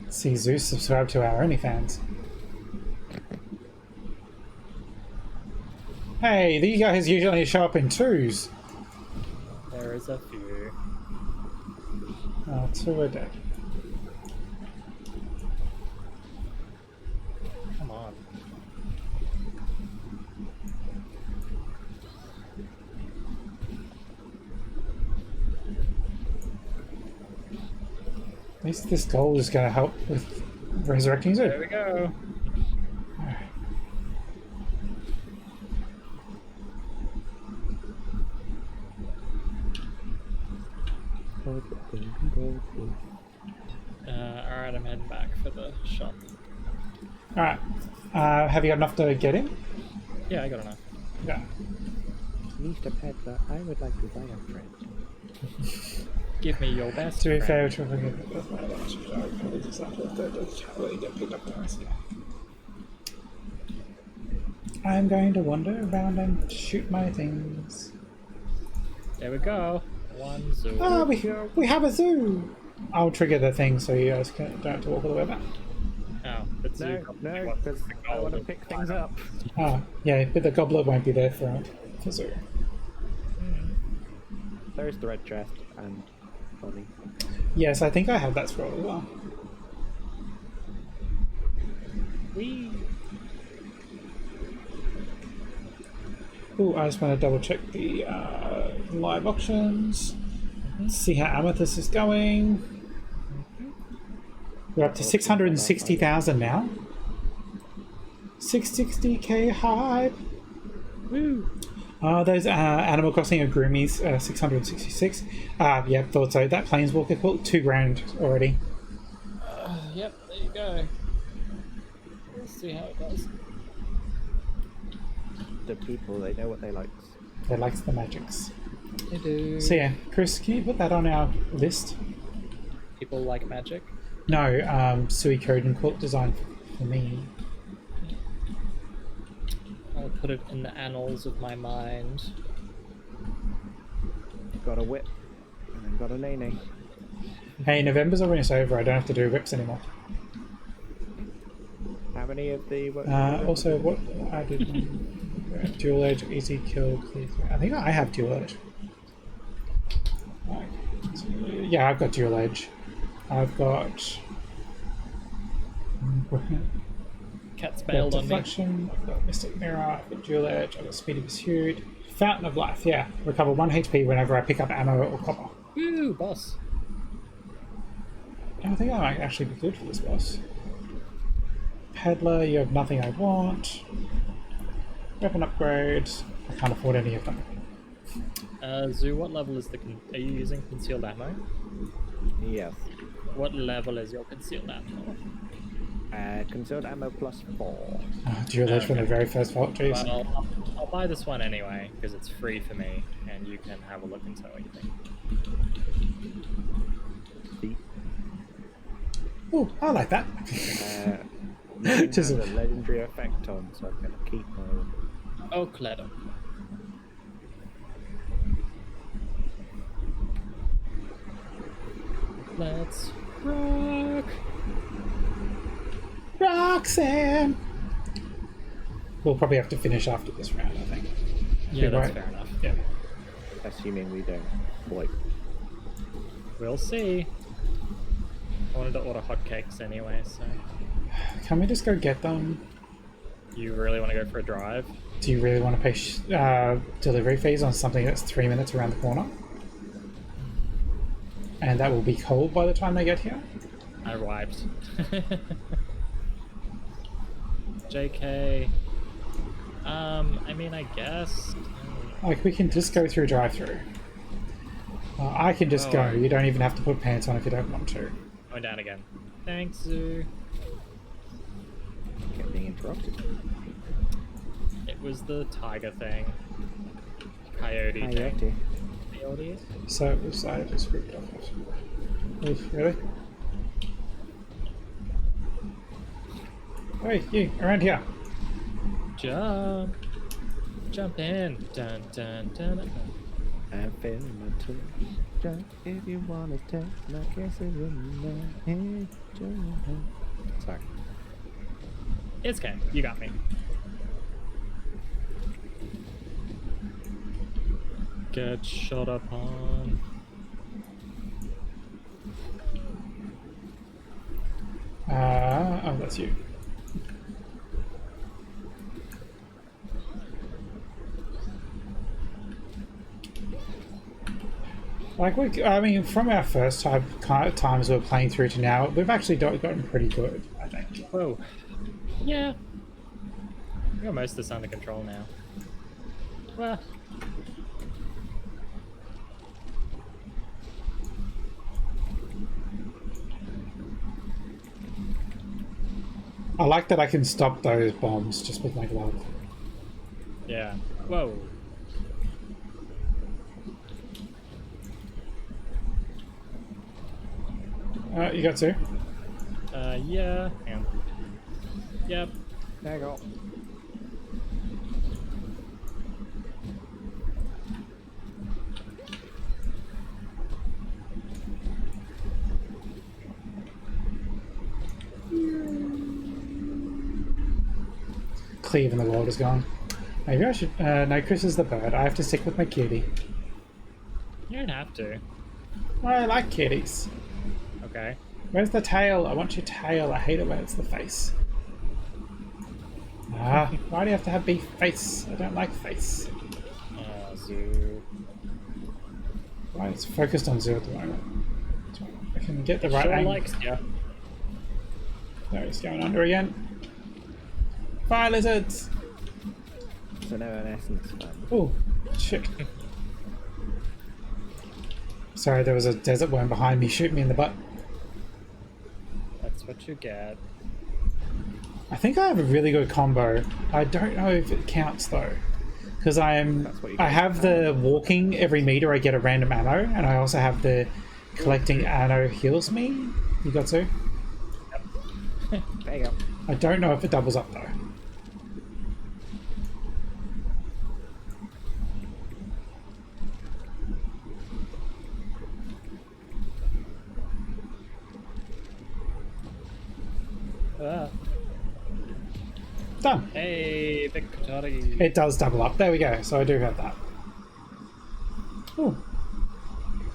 See, Zeus subscribe to our OnlyFans. Hey, these guys usually show up in twos. There is a few. Oh, two are dead. Come on. At least this gold is going to help with resurrecting There Zeus. we go. Alright, I'm heading back for the shop. Alright. Have you got enough to get in? Yeah, I got enough. Yeah. Mr. Peddler, I would like to buy a friend. Give me your best. To be fair, friend. which I'm going to wander around and shoot my things. There we go. One zoo. Ah, we have a zoo! I'll trigger the thing so you guys don't have to walk all the way back. Oh, but zoo No, probably no, wants because the I want to gold pick and things up. Ah, yeah, but the goblet won't be there for zoo. There's the red chest and Bonnie. Yes, I think I have that scroll as well. Whee! Ooh, I just want to double check the live auctions. See how Amethyst is going. We're up to 660,000 now. 660k hype. Woo! Those Animal Crossing Agrumis, 666. Yeah, thought so. That Planeswalker quilt, $2,000 already. Yep, there you go. We'll see how it does. The people, they know what they like. They likes the magics. They do. So yeah, Chris, can you put that on our list? People like magic. No, Sui Koden quilt design for me. I'll put it in the annals of my mind. Got a whip, and then got a nene. Hey, November's almost over. I don't have to do whips anymore. How many of the... Also, what I did dual edge, easy kill, clear. I think I have dual edge. Yeah, I've got dual edge. I've got Cat's bailed on me. deflection. I've got mystic mirror. I've got dual edge. I've got speedy pursuit. Fountain of life. Yeah, recover 1 HP whenever I pick up ammo or copper. Woo, boss. I think I might actually be good for this boss. Peddler, you have nothing I want. Weapon upgrade. I can't afford any of them. Zoo, what level is the... Are you using concealed ammo? Yes. What level is your concealed ammo? Concealed ammo +4. Dual edge from the very first vault, jeez. Well, I'll buy this one anyway, because it's free for me, and you can have a look and tell what you think. Oh, I like that. Mine Just has a legendary effect on, so I'm going to keep my... Oh, claro. Let's rock. Roxanne! We'll probably have to finish after this round, I think. Yeah, that's Right. fair enough. Yeah. Assuming we don't wipe. We'll see. I wanted to order hotcakes anyway, so. Can we just go get them? You really want to go for a drive? Do you really want to pay delivery fees on something that's 3 minutes around the corner? And that will be cold by the time they get here? I wiped. JK. I mean, I guess. Like, we can just go through drive-through. I can just go. You don't even have to put pants on if you don't want to. Going down again. Thanks, Zoo. Kept being interrupted. It was the tiger thing. Coyote thing. Coyote. Coyote? So, we decided to screw it off. Oof, really? Hey, you, around here. Jump. Jump in. Dun, dun, dun, dun. I'm feeling my toes. Jump if you wanna take my kisses in my head. Sorry. It's okay. You got me. Get shot upon. Oh, that's you. Like, I mean, from our first times we were playing through to now, we've actually gotten pretty good, I think. Whoa. Yeah. We got most of this under control now. Well. I like that I can stop those bombs just with my glove. Yeah. Whoa. You got two? Yeah. And. Yep. There you go. Cleve in the world is gone. Maybe I should. No, Chris is the bird. I have to stick with my kitty. You don't have to. I like kitties. Okay. Where's the tail? I want your tail. I hate it when it's the face. Ah, why do you have to have beef face? I don't like face. Zoo. Right, it's focused on Zoo at the moment. So I can get the right Sure angle. likes ya. There, he's going under again. Fire lizards! So now in essence, Oh, shit. Sorry, there was a desert worm behind me. Shoot me in the butt. That's what you get. I think I have a really good combo. I don't know if it counts though, because I have the walking every meter. I get a random ammo, and I also have the collecting ammo heals me. You got two? Yep. there you go. I don't know if it doubles up though. Done. Hey, victory. It does double up. There we go. So I do have that. Ooh.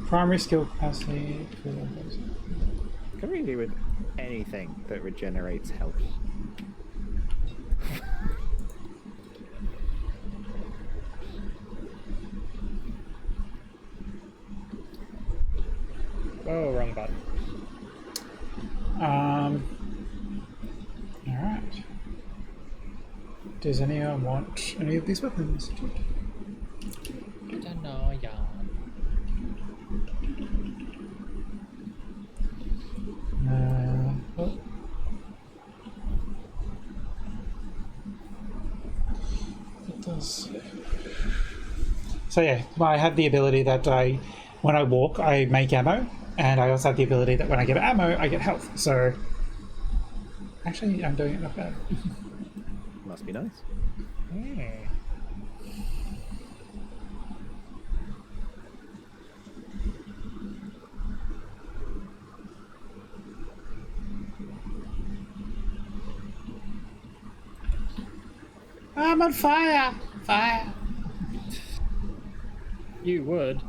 Primary skill capacity. Can we do with anything that regenerates health? Oh, wrong button. Alright. Does anyone want any of these weapons? I don't know, yeah. Oh. It does. So yeah, I have the ability that when I walk, I make ammo, and I also have the ability that when I get ammo, I get health. So actually, I'm doing it not bad. Must be nice. I'm on fire! Fire! You would.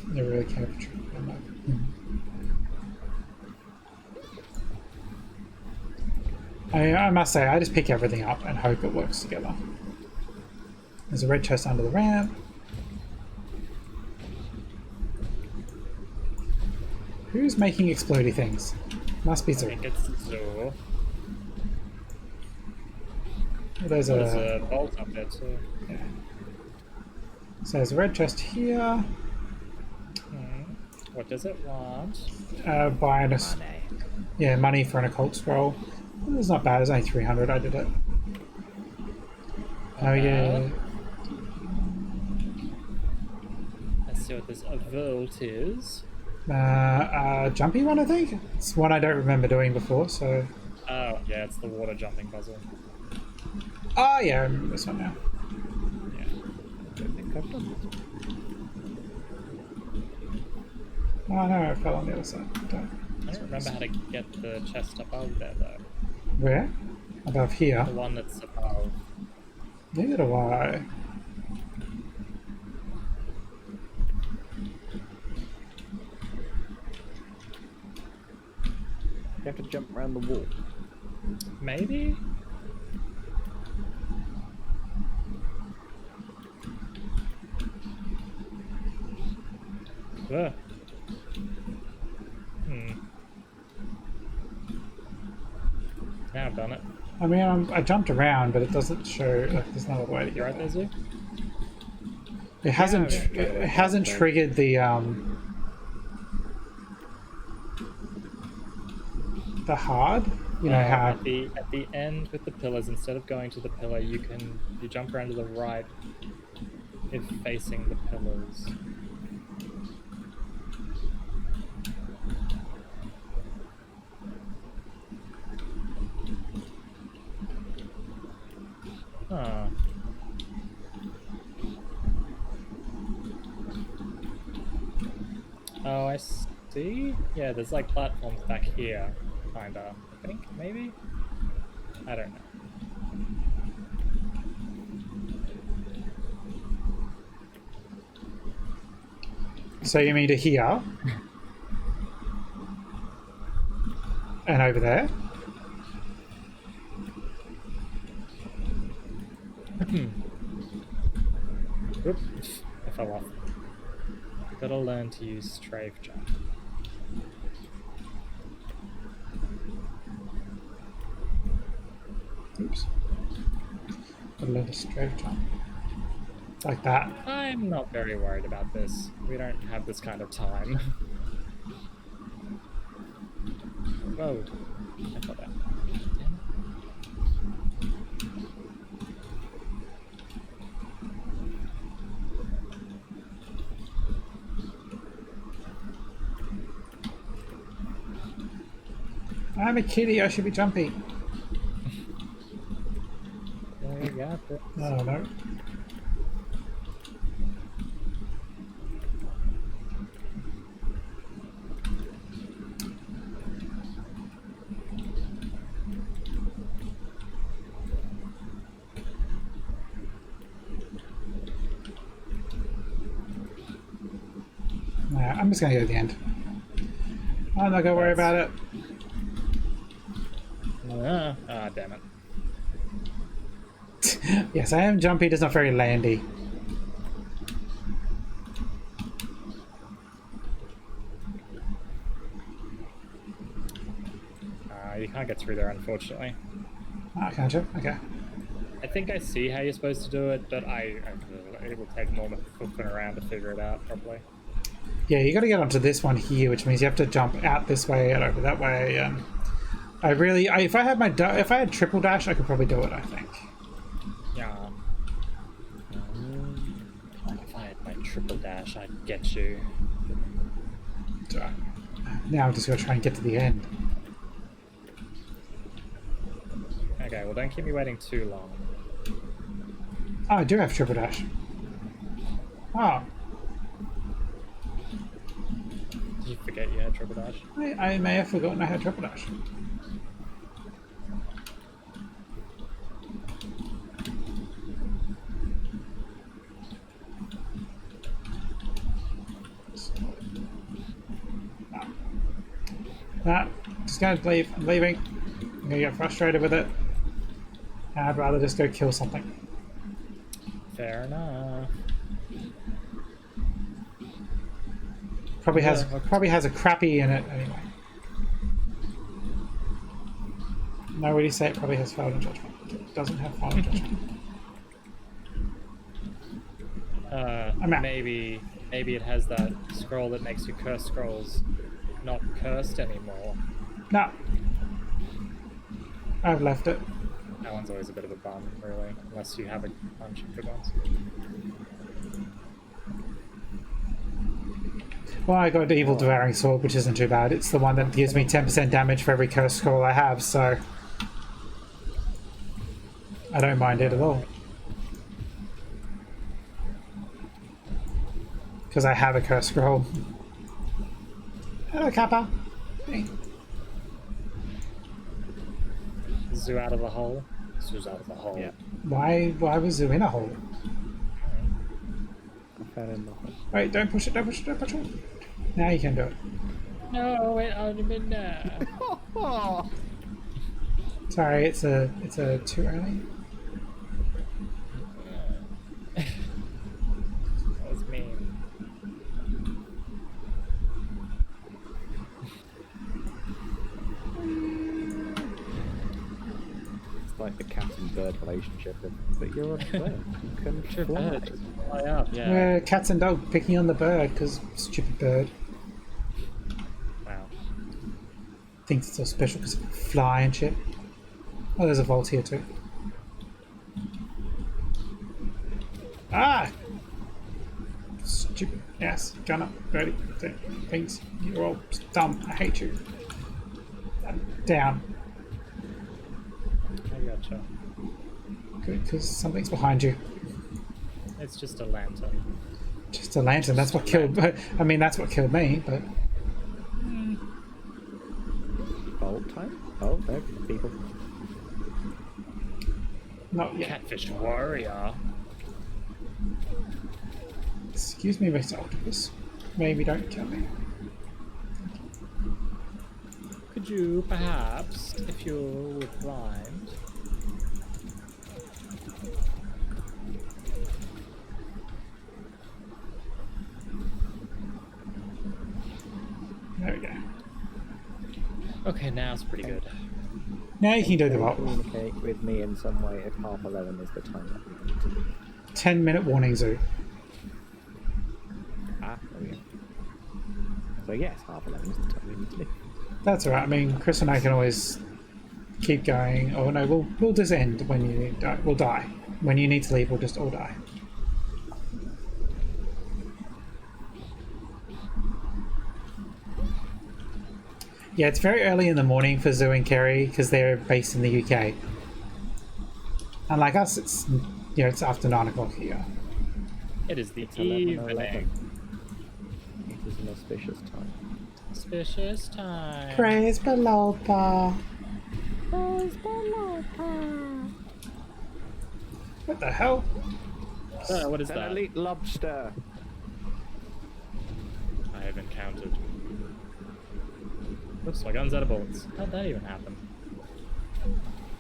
They really care for true. I must say, I just pick everything up and hope it works together. There's a red chest under the ramp. Who's making explodey things? Must be I Zoo. think it's Zor. There's There's a... a bolt up there too. Yeah. So there's a red chest here. What does it want? Buy an... Money. Yeah, money for an occult scroll. It's not bad, it's only 300, I did it. Oh yeah. Let's see what this vault is. Jumpy one, I think? It's one I don't remember doing before, so... Oh, yeah, it's the water jumping puzzle. Oh yeah, I remember this one now. Yeah. Don't think I've done this. Oh no, I fell on the other side. I don't remember how to get the chest above there, though. Where? Above here. The one that's above. Neither do I. You have to jump around the wall. Maybe? Ugh. Now I've done it. I mean, I jumped around, but it doesn't show. Like, there's no other way to You get right there, Zoo? It hasn't. Yeah, It hasn't triggered the hard. You know how. At the end with the pillars, instead of going to the pillar, you jump around to the right if facing the pillars. Huh. Oh, I see. Yeah, there's like platforms back here, kinda. I think, maybe? I don't know. So you mean to here and over there? Oops, I fell off. Gotta learn to use strafe jump. Oops. A little strafe jump. Like that. I'm not very worried about this. We don't have this kind of time. Whoa. I fell down. Damn I'm a kitty, I should be jumpy. it. You got this. Oh no. Nah, I'm just gonna go to the end. I'm not gonna worry about it. Ah, damn it. Yes, I am jumpy, just not very landy. You can't get through there, unfortunately. Oh, can't you? Okay. I think I see how you're supposed to do it, but it will take more flipping around to figure it out properly. Yeah, you got to get onto this one here, which means you have to jump out this way and over that way. And if I had triple dash, I could probably do it. I think. Yeah. If I had my triple dash, I'd get you. So, now I'm just gonna try and get to the end. Okay, well, don't keep me waiting too long. Oh, I do have triple dash. Oh, Did you forget you had triple dash? I may have forgotten I had triple dash. Nah, just gonna leave. I'm leaving. I'm gonna get frustrated with it. I'd rather just go kill something. Fair enough. Probably has Yeah, okay. probably has a crappy in it anyway. No, what do you say? It probably has final judgment. It doesn't have final judgment. I'm out. Maybe it has that scroll that makes your curse scrolls not cursed anymore. No, I've left it. That one's always a bit of a bum, really, unless you have a bunch of good ones. Well, I got the Evil Devouring Sword, which isn't too bad. It's the one that gives me 10% damage for every curse scroll I have, so I don't mind it at all. Because I have a curse scroll. Hello, Kappa. Hey. Zoo out of the hole. Zoo's out of the hole. Yeah. Why was Zoo in a hole? I fell in the hole. Wait, don't push it, don't push it, don't push it. Now you can do it. No, wait, I'm in there. Sorry, it's a too early. That was mean. It's like the cat and bird relationship, but you're a bird. You can fly. Fly up, yeah. Cats and dog picking on the bird because stupid bird Wow. thinks it's so special because it can fly and shit. Oh, there's a vault here too. Ah! Stupid ass gunner, birdie, things. You're all dumb. I hate you. Down. I gotcha. Good, because something's behind you. It's just a lantern. Just a lantern. That's what killed. I mean, that's what killed me. But Bolt time? Oh, there, people. not yet. Catfish warrior. Excuse me, Mr. Octopus. Maybe don't kill me. Could you perhaps, if you're blind, There we go. okay, now it's pretty good. Now you can do the vault. Communicate with me in some way if 11:30 is the time that we need to leave. 10-minute warning, Zoo. Ah, there we go. So yes, 11:30 is the time we need to leave. That's alright. I mean, Chris and I can always keep going. Oh no, we'll just end when you die. We'll die. When you need to leave, we'll just all die. Yeah, it's very early in the morning for Zoo and Kerry because they're based in the UK. Unlike us, it's it's after 9 o'clock here. It is the It's 11:11. evening. It is an auspicious time. Suspicious time. Praise Belopa. What the hell? What is It's an that? elite lobster. I have encountered. Oops, my gun's out of bullets. How'd that even happen?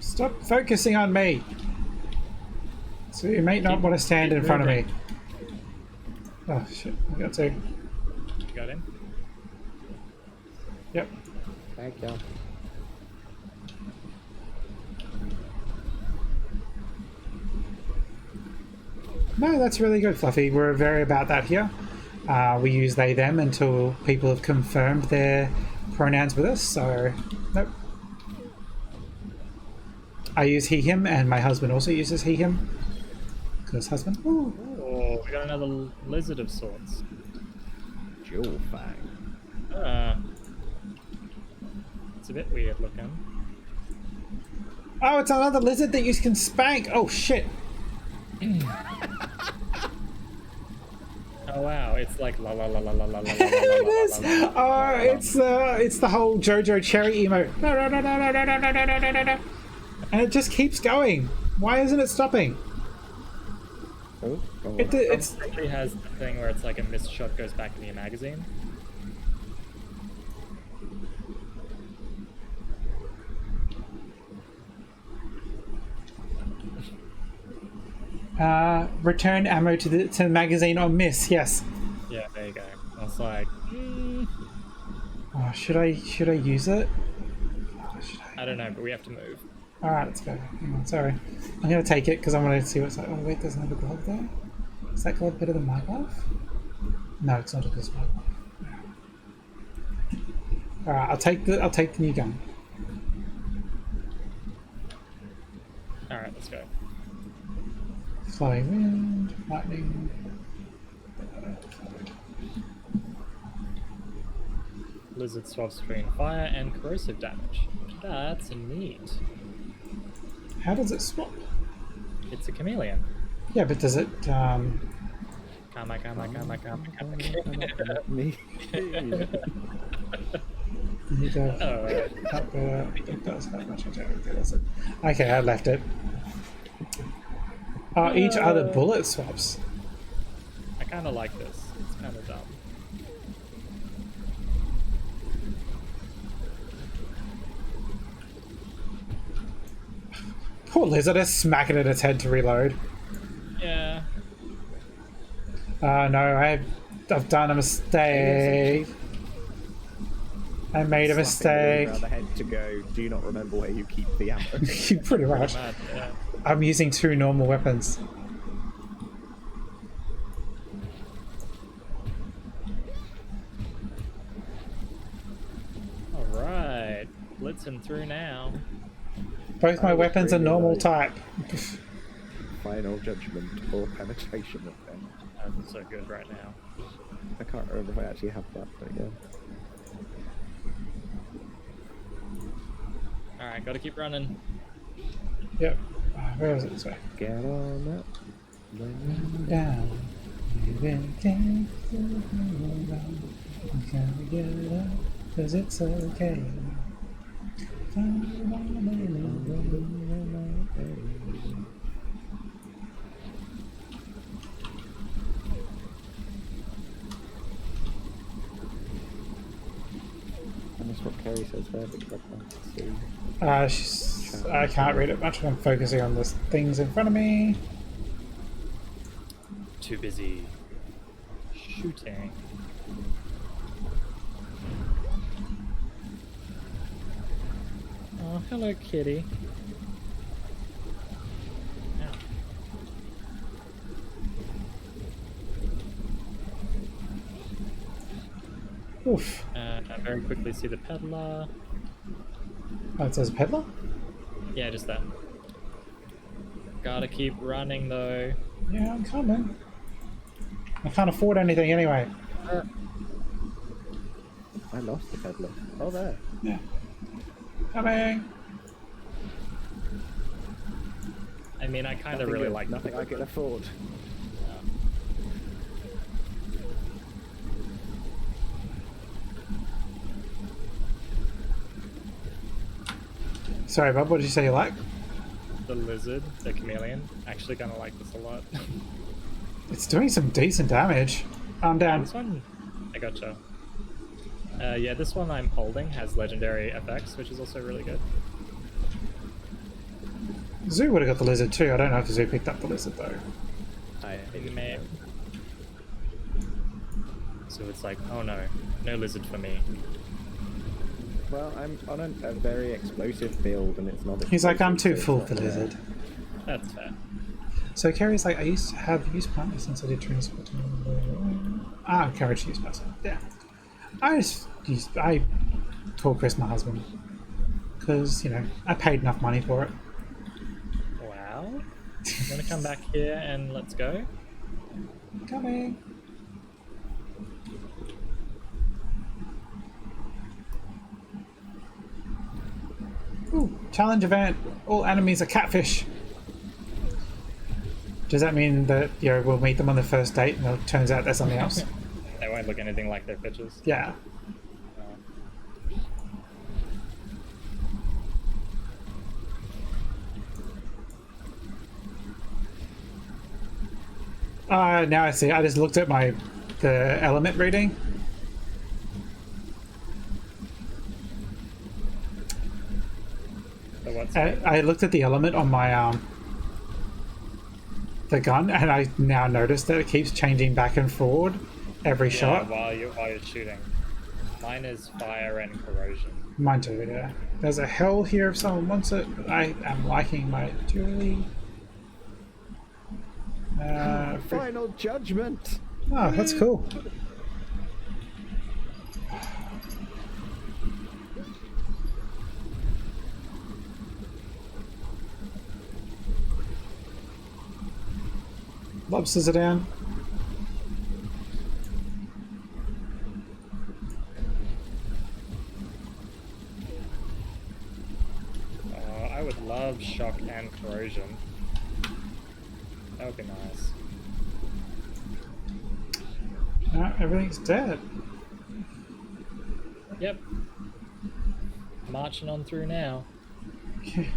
Stop focusing on me. So you may not want to stand in front of me. Oh shit, I got to. You got him? Yep. Thank you. No, that's really good, Fluffy. We're very about that here. We use they, them until people have confirmed their pronouns with us, so nope. I use he, him, and my husband also uses he, him. Because husband. Ooh. Oh, we got another lizard of sorts. Jewel fang. It's a bit weird looking. Oh, it's another lizard that you can spank. Oh shit. Oh Oh wow, it's like la la la la la la la la la It la is. la la. Oh, it's the whole JoJo cherry emo, and it just keeps going. Why isn't it stopping? Oh, go on. It's actually has the thing where it's like a missed shot goes back into your magazine. return ammo to the magazine or miss. Yes. Yeah, there you go. I was like, Oh, should I use it? Oh, should I? I don't know, but we have to move. All right, let's go. Hang on, sorry. I'm gonna take it because I want to see what's like. Oh wait, there's another glove there. Is that glove better than my glove? No, it's not as good as my glove. All right, I'll take the new gun. All right, let's go. Flowing wind, lightning. Lizard swaps between fire and corrosive damage. That's neat. How does it swap? It's a chameleon. Yeah, but does it? Karma. Me. You go. Oh, It does have much activity, does it? Okay, I left it. Oh, each other bullet swaps. I kind of like this. It's kind of dumb. Poor lizard is smacking at its head to reload. Yeah. No, I've done a mistake. I made a mistake. Around the head to go. Do you not remember where you keep the ammo? Pretty much. Mad, yeah. I'm using 2 normal weapons. Alright. Blitzing through now. Both my I was weapons are really normal like- type. Final judgment or penetration of them. That's so good right now. I can't remember if I actually have that, but yeah. Alright, gotta keep running. Yep. Where is it? This way. Get on up. Down. Cause it's okay. And that's what Kerry says there, because I can't see. I can't read it much. I'm focusing on the things in front of me. Too busy shooting. Oh, hello, kitty. Ow. Oof. I very quickly see the peddler. Oh, it says peddler? Yeah, just that. Gotta keep running though. Yeah, I'm coming. I can't afford anything anyway. I lost the peddler. Oh, there. Yeah. Coming. I mean, I kind of Nothing really good, like nothing I can afford. Sorry, Bob, what did you say you like? the lizard, the chameleon. Actually, gonna like this a lot. It's doing some decent damage. I'm down. This one, I gotcha. Yeah, this one I'm holding has legendary FX, which is also really good. Zoo would have got the lizard too. I don't know if Zoo picked up the lizard though. I think Meh. So it's like, oh no, no lizard for me. Well, I'm on a very explosive build, and it's not. He's like, I'm too explosive, full so for it's not lizard. That's fair. So Carrie's like, I used to have used partner since I did transport. Encourage use passive. Yeah. I told Chris, my husband, because I paid enough money for it. Wow. You wanna come back here and let's go? Coming. Ooh, challenge event. All enemies are catfish. Does that mean that we'll meet them on the first date and it turns out there's something else? They won't look anything like their pictures. Yeah. Now I see. I just looked at the element reading. So what's I looked at the element on my the gun, and I now noticed that it keeps changing back and forward every shot. while you're shooting. Mine is fire and corrosion. Mine too, yeah. There's a hell here if someone wants it, but I am liking my dually. Final judgment. Oh, that's cool. Lobsters are down. I would love shock and corrosion. That would be nice. No, everything's dead. Yep. Marching on through now. Okay.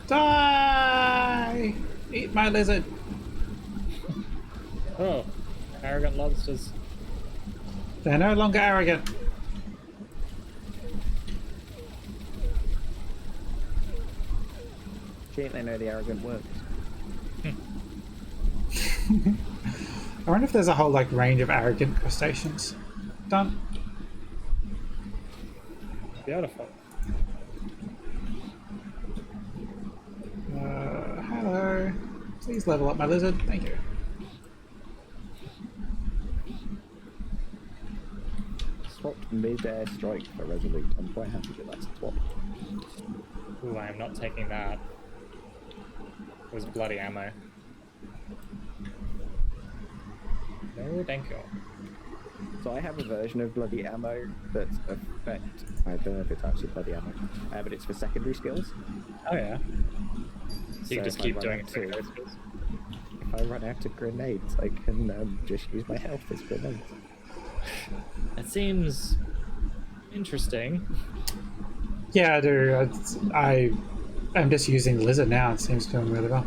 Die! Eat my lizard. Oh, arrogant lobsters. They're no longer arrogant. Shit, they know the arrogant works. I wonder if there's a whole range of arrogant crustaceans. Done. Beautiful. Hello. Please level up my lizard. Thank you. Swapped mid-air strike for resolute. I'm quite happy with that swap. Ooh, I am not taking that. It was bloody ammo. No, thank you. So I have a version of bloody ammo that's effect. I don't know if it's actually bloody ammo, but it's for secondary skills. Oh yeah. So you So just if I keep run doing out it. of- If I run out of grenades, I can just use my health as grenades. It seems interesting. Yeah, I do. I'm just using the lizard now. It seems going really well.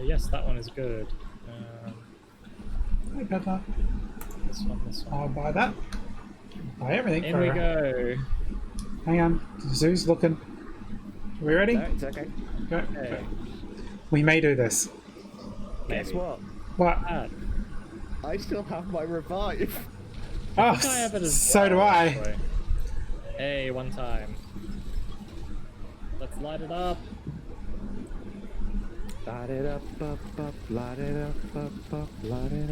Yes, that one is good. I got that. This one. I'll buy that. Buy everything. In for we her. go. Hang on. Zoo's looking. Are we ready? No, it's okay. Go. Hey, We may do this. Guess maybe. what? What? Ah, I still have my revive. Oh, I have it as so well, do I. actually. Hey, one time. Let's light it up. Light it up, light it up, light it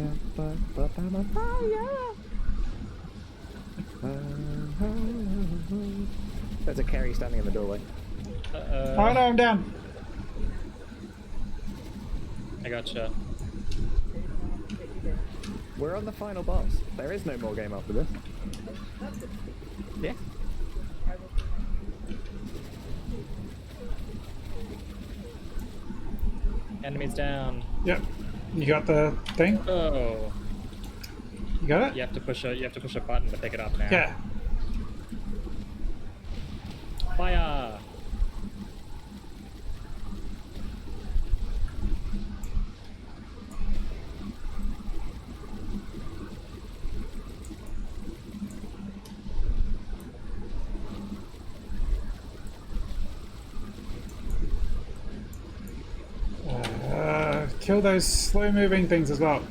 up, I'm on fire! There's a carry standing in the doorway. Oh no, I'm down. I gotcha. We're on the final boss. There is no more game after this. Yeah. Enemies down. Yep. You got the thing? Oh, You got it? you have to push a button to pick it up now. Yeah. Fire! Kill those slow-moving things as well.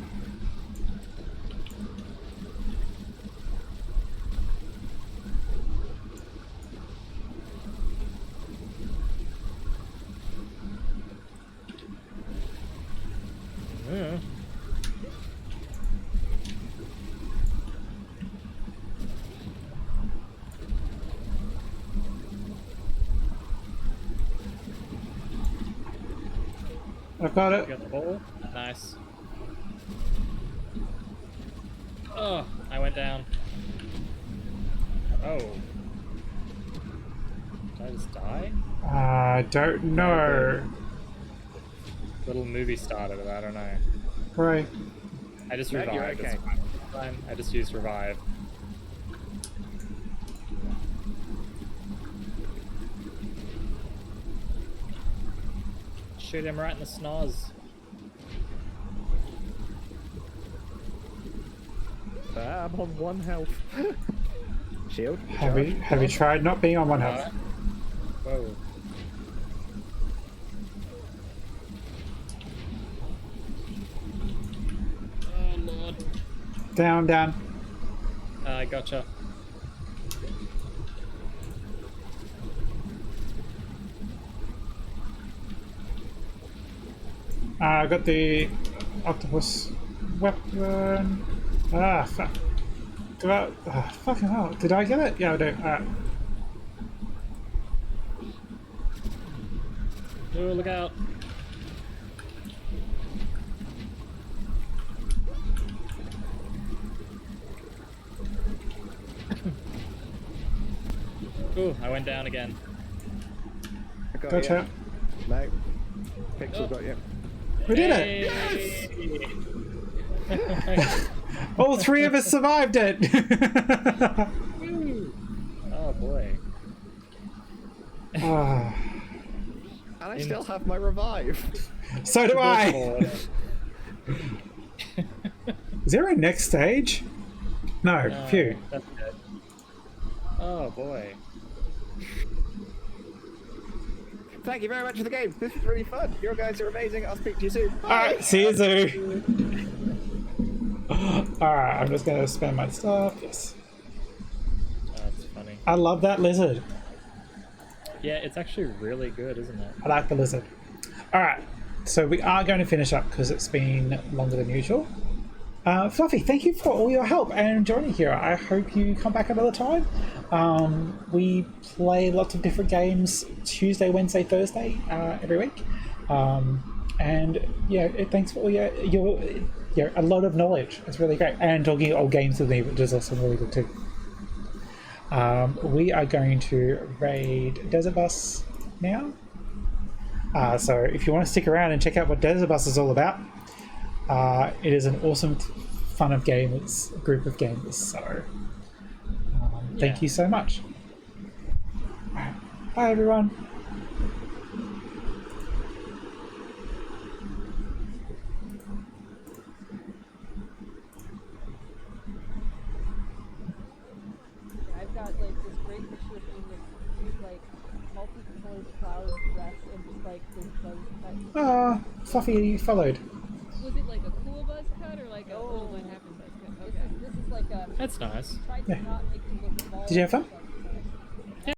Mm. I've got You it. got the ball? Nice. Oh, I went down. Oh. Did I just die? I don't know. Little movie started, but I don't know. Right. I just No, revived. you're It's okay. fine. I just used revive. Shoot him right in the snoz. I'm on 1 health. Shield. Have you tried not being on one health? Whoa. Oh lord. Down, down. Gotcha. I got the octopus weapon. Ah, fuck. Fucking hell. Did I get it? Yeah, I do. Alright. Oh, look out. Ooh, I went down again. I got Gotcha. you. No. Pixel got you. We did it! Yes! All three of us survived it! Oh boy. Ah, And I still have my revive. so do I! Is there a next stage? No, phew. That's good. Oh boy. Thank you very much for the game. This was really fun. You guys are amazing. I'll speak to you soon. Bye. Alright, see you soon. Alright, I'm just gonna spam my stuff. Yes. That's funny. I love that lizard. Yeah, it's actually really good, isn't it? I like the lizard. Alright, so we are going to finish up because it's been longer than usual. Fluffy, thank you for all your help and joining here. I hope you come back another time. We play lots of different games Tuesday, Wednesday, Thursday every week. And yeah, thanks for all your a lot of knowledge. It's really great. And talking old games with me, which is also really good too. We are going to raid Desert Bus now. So if you want to stick around and check out what Desert Bus is all about, it is an awesome fun of gamers, group of gamers. So thank you so much. All right. Bye everyone. I've got like this great picture of me with like multicolored cloud dress and just like this buzz cut. Fluffy, you followed. Was it like a cool buzz cut or like a little what happened buzz cut? Okay. This is like a That's nice. tried to not make you look bald. Did you have fun? Like,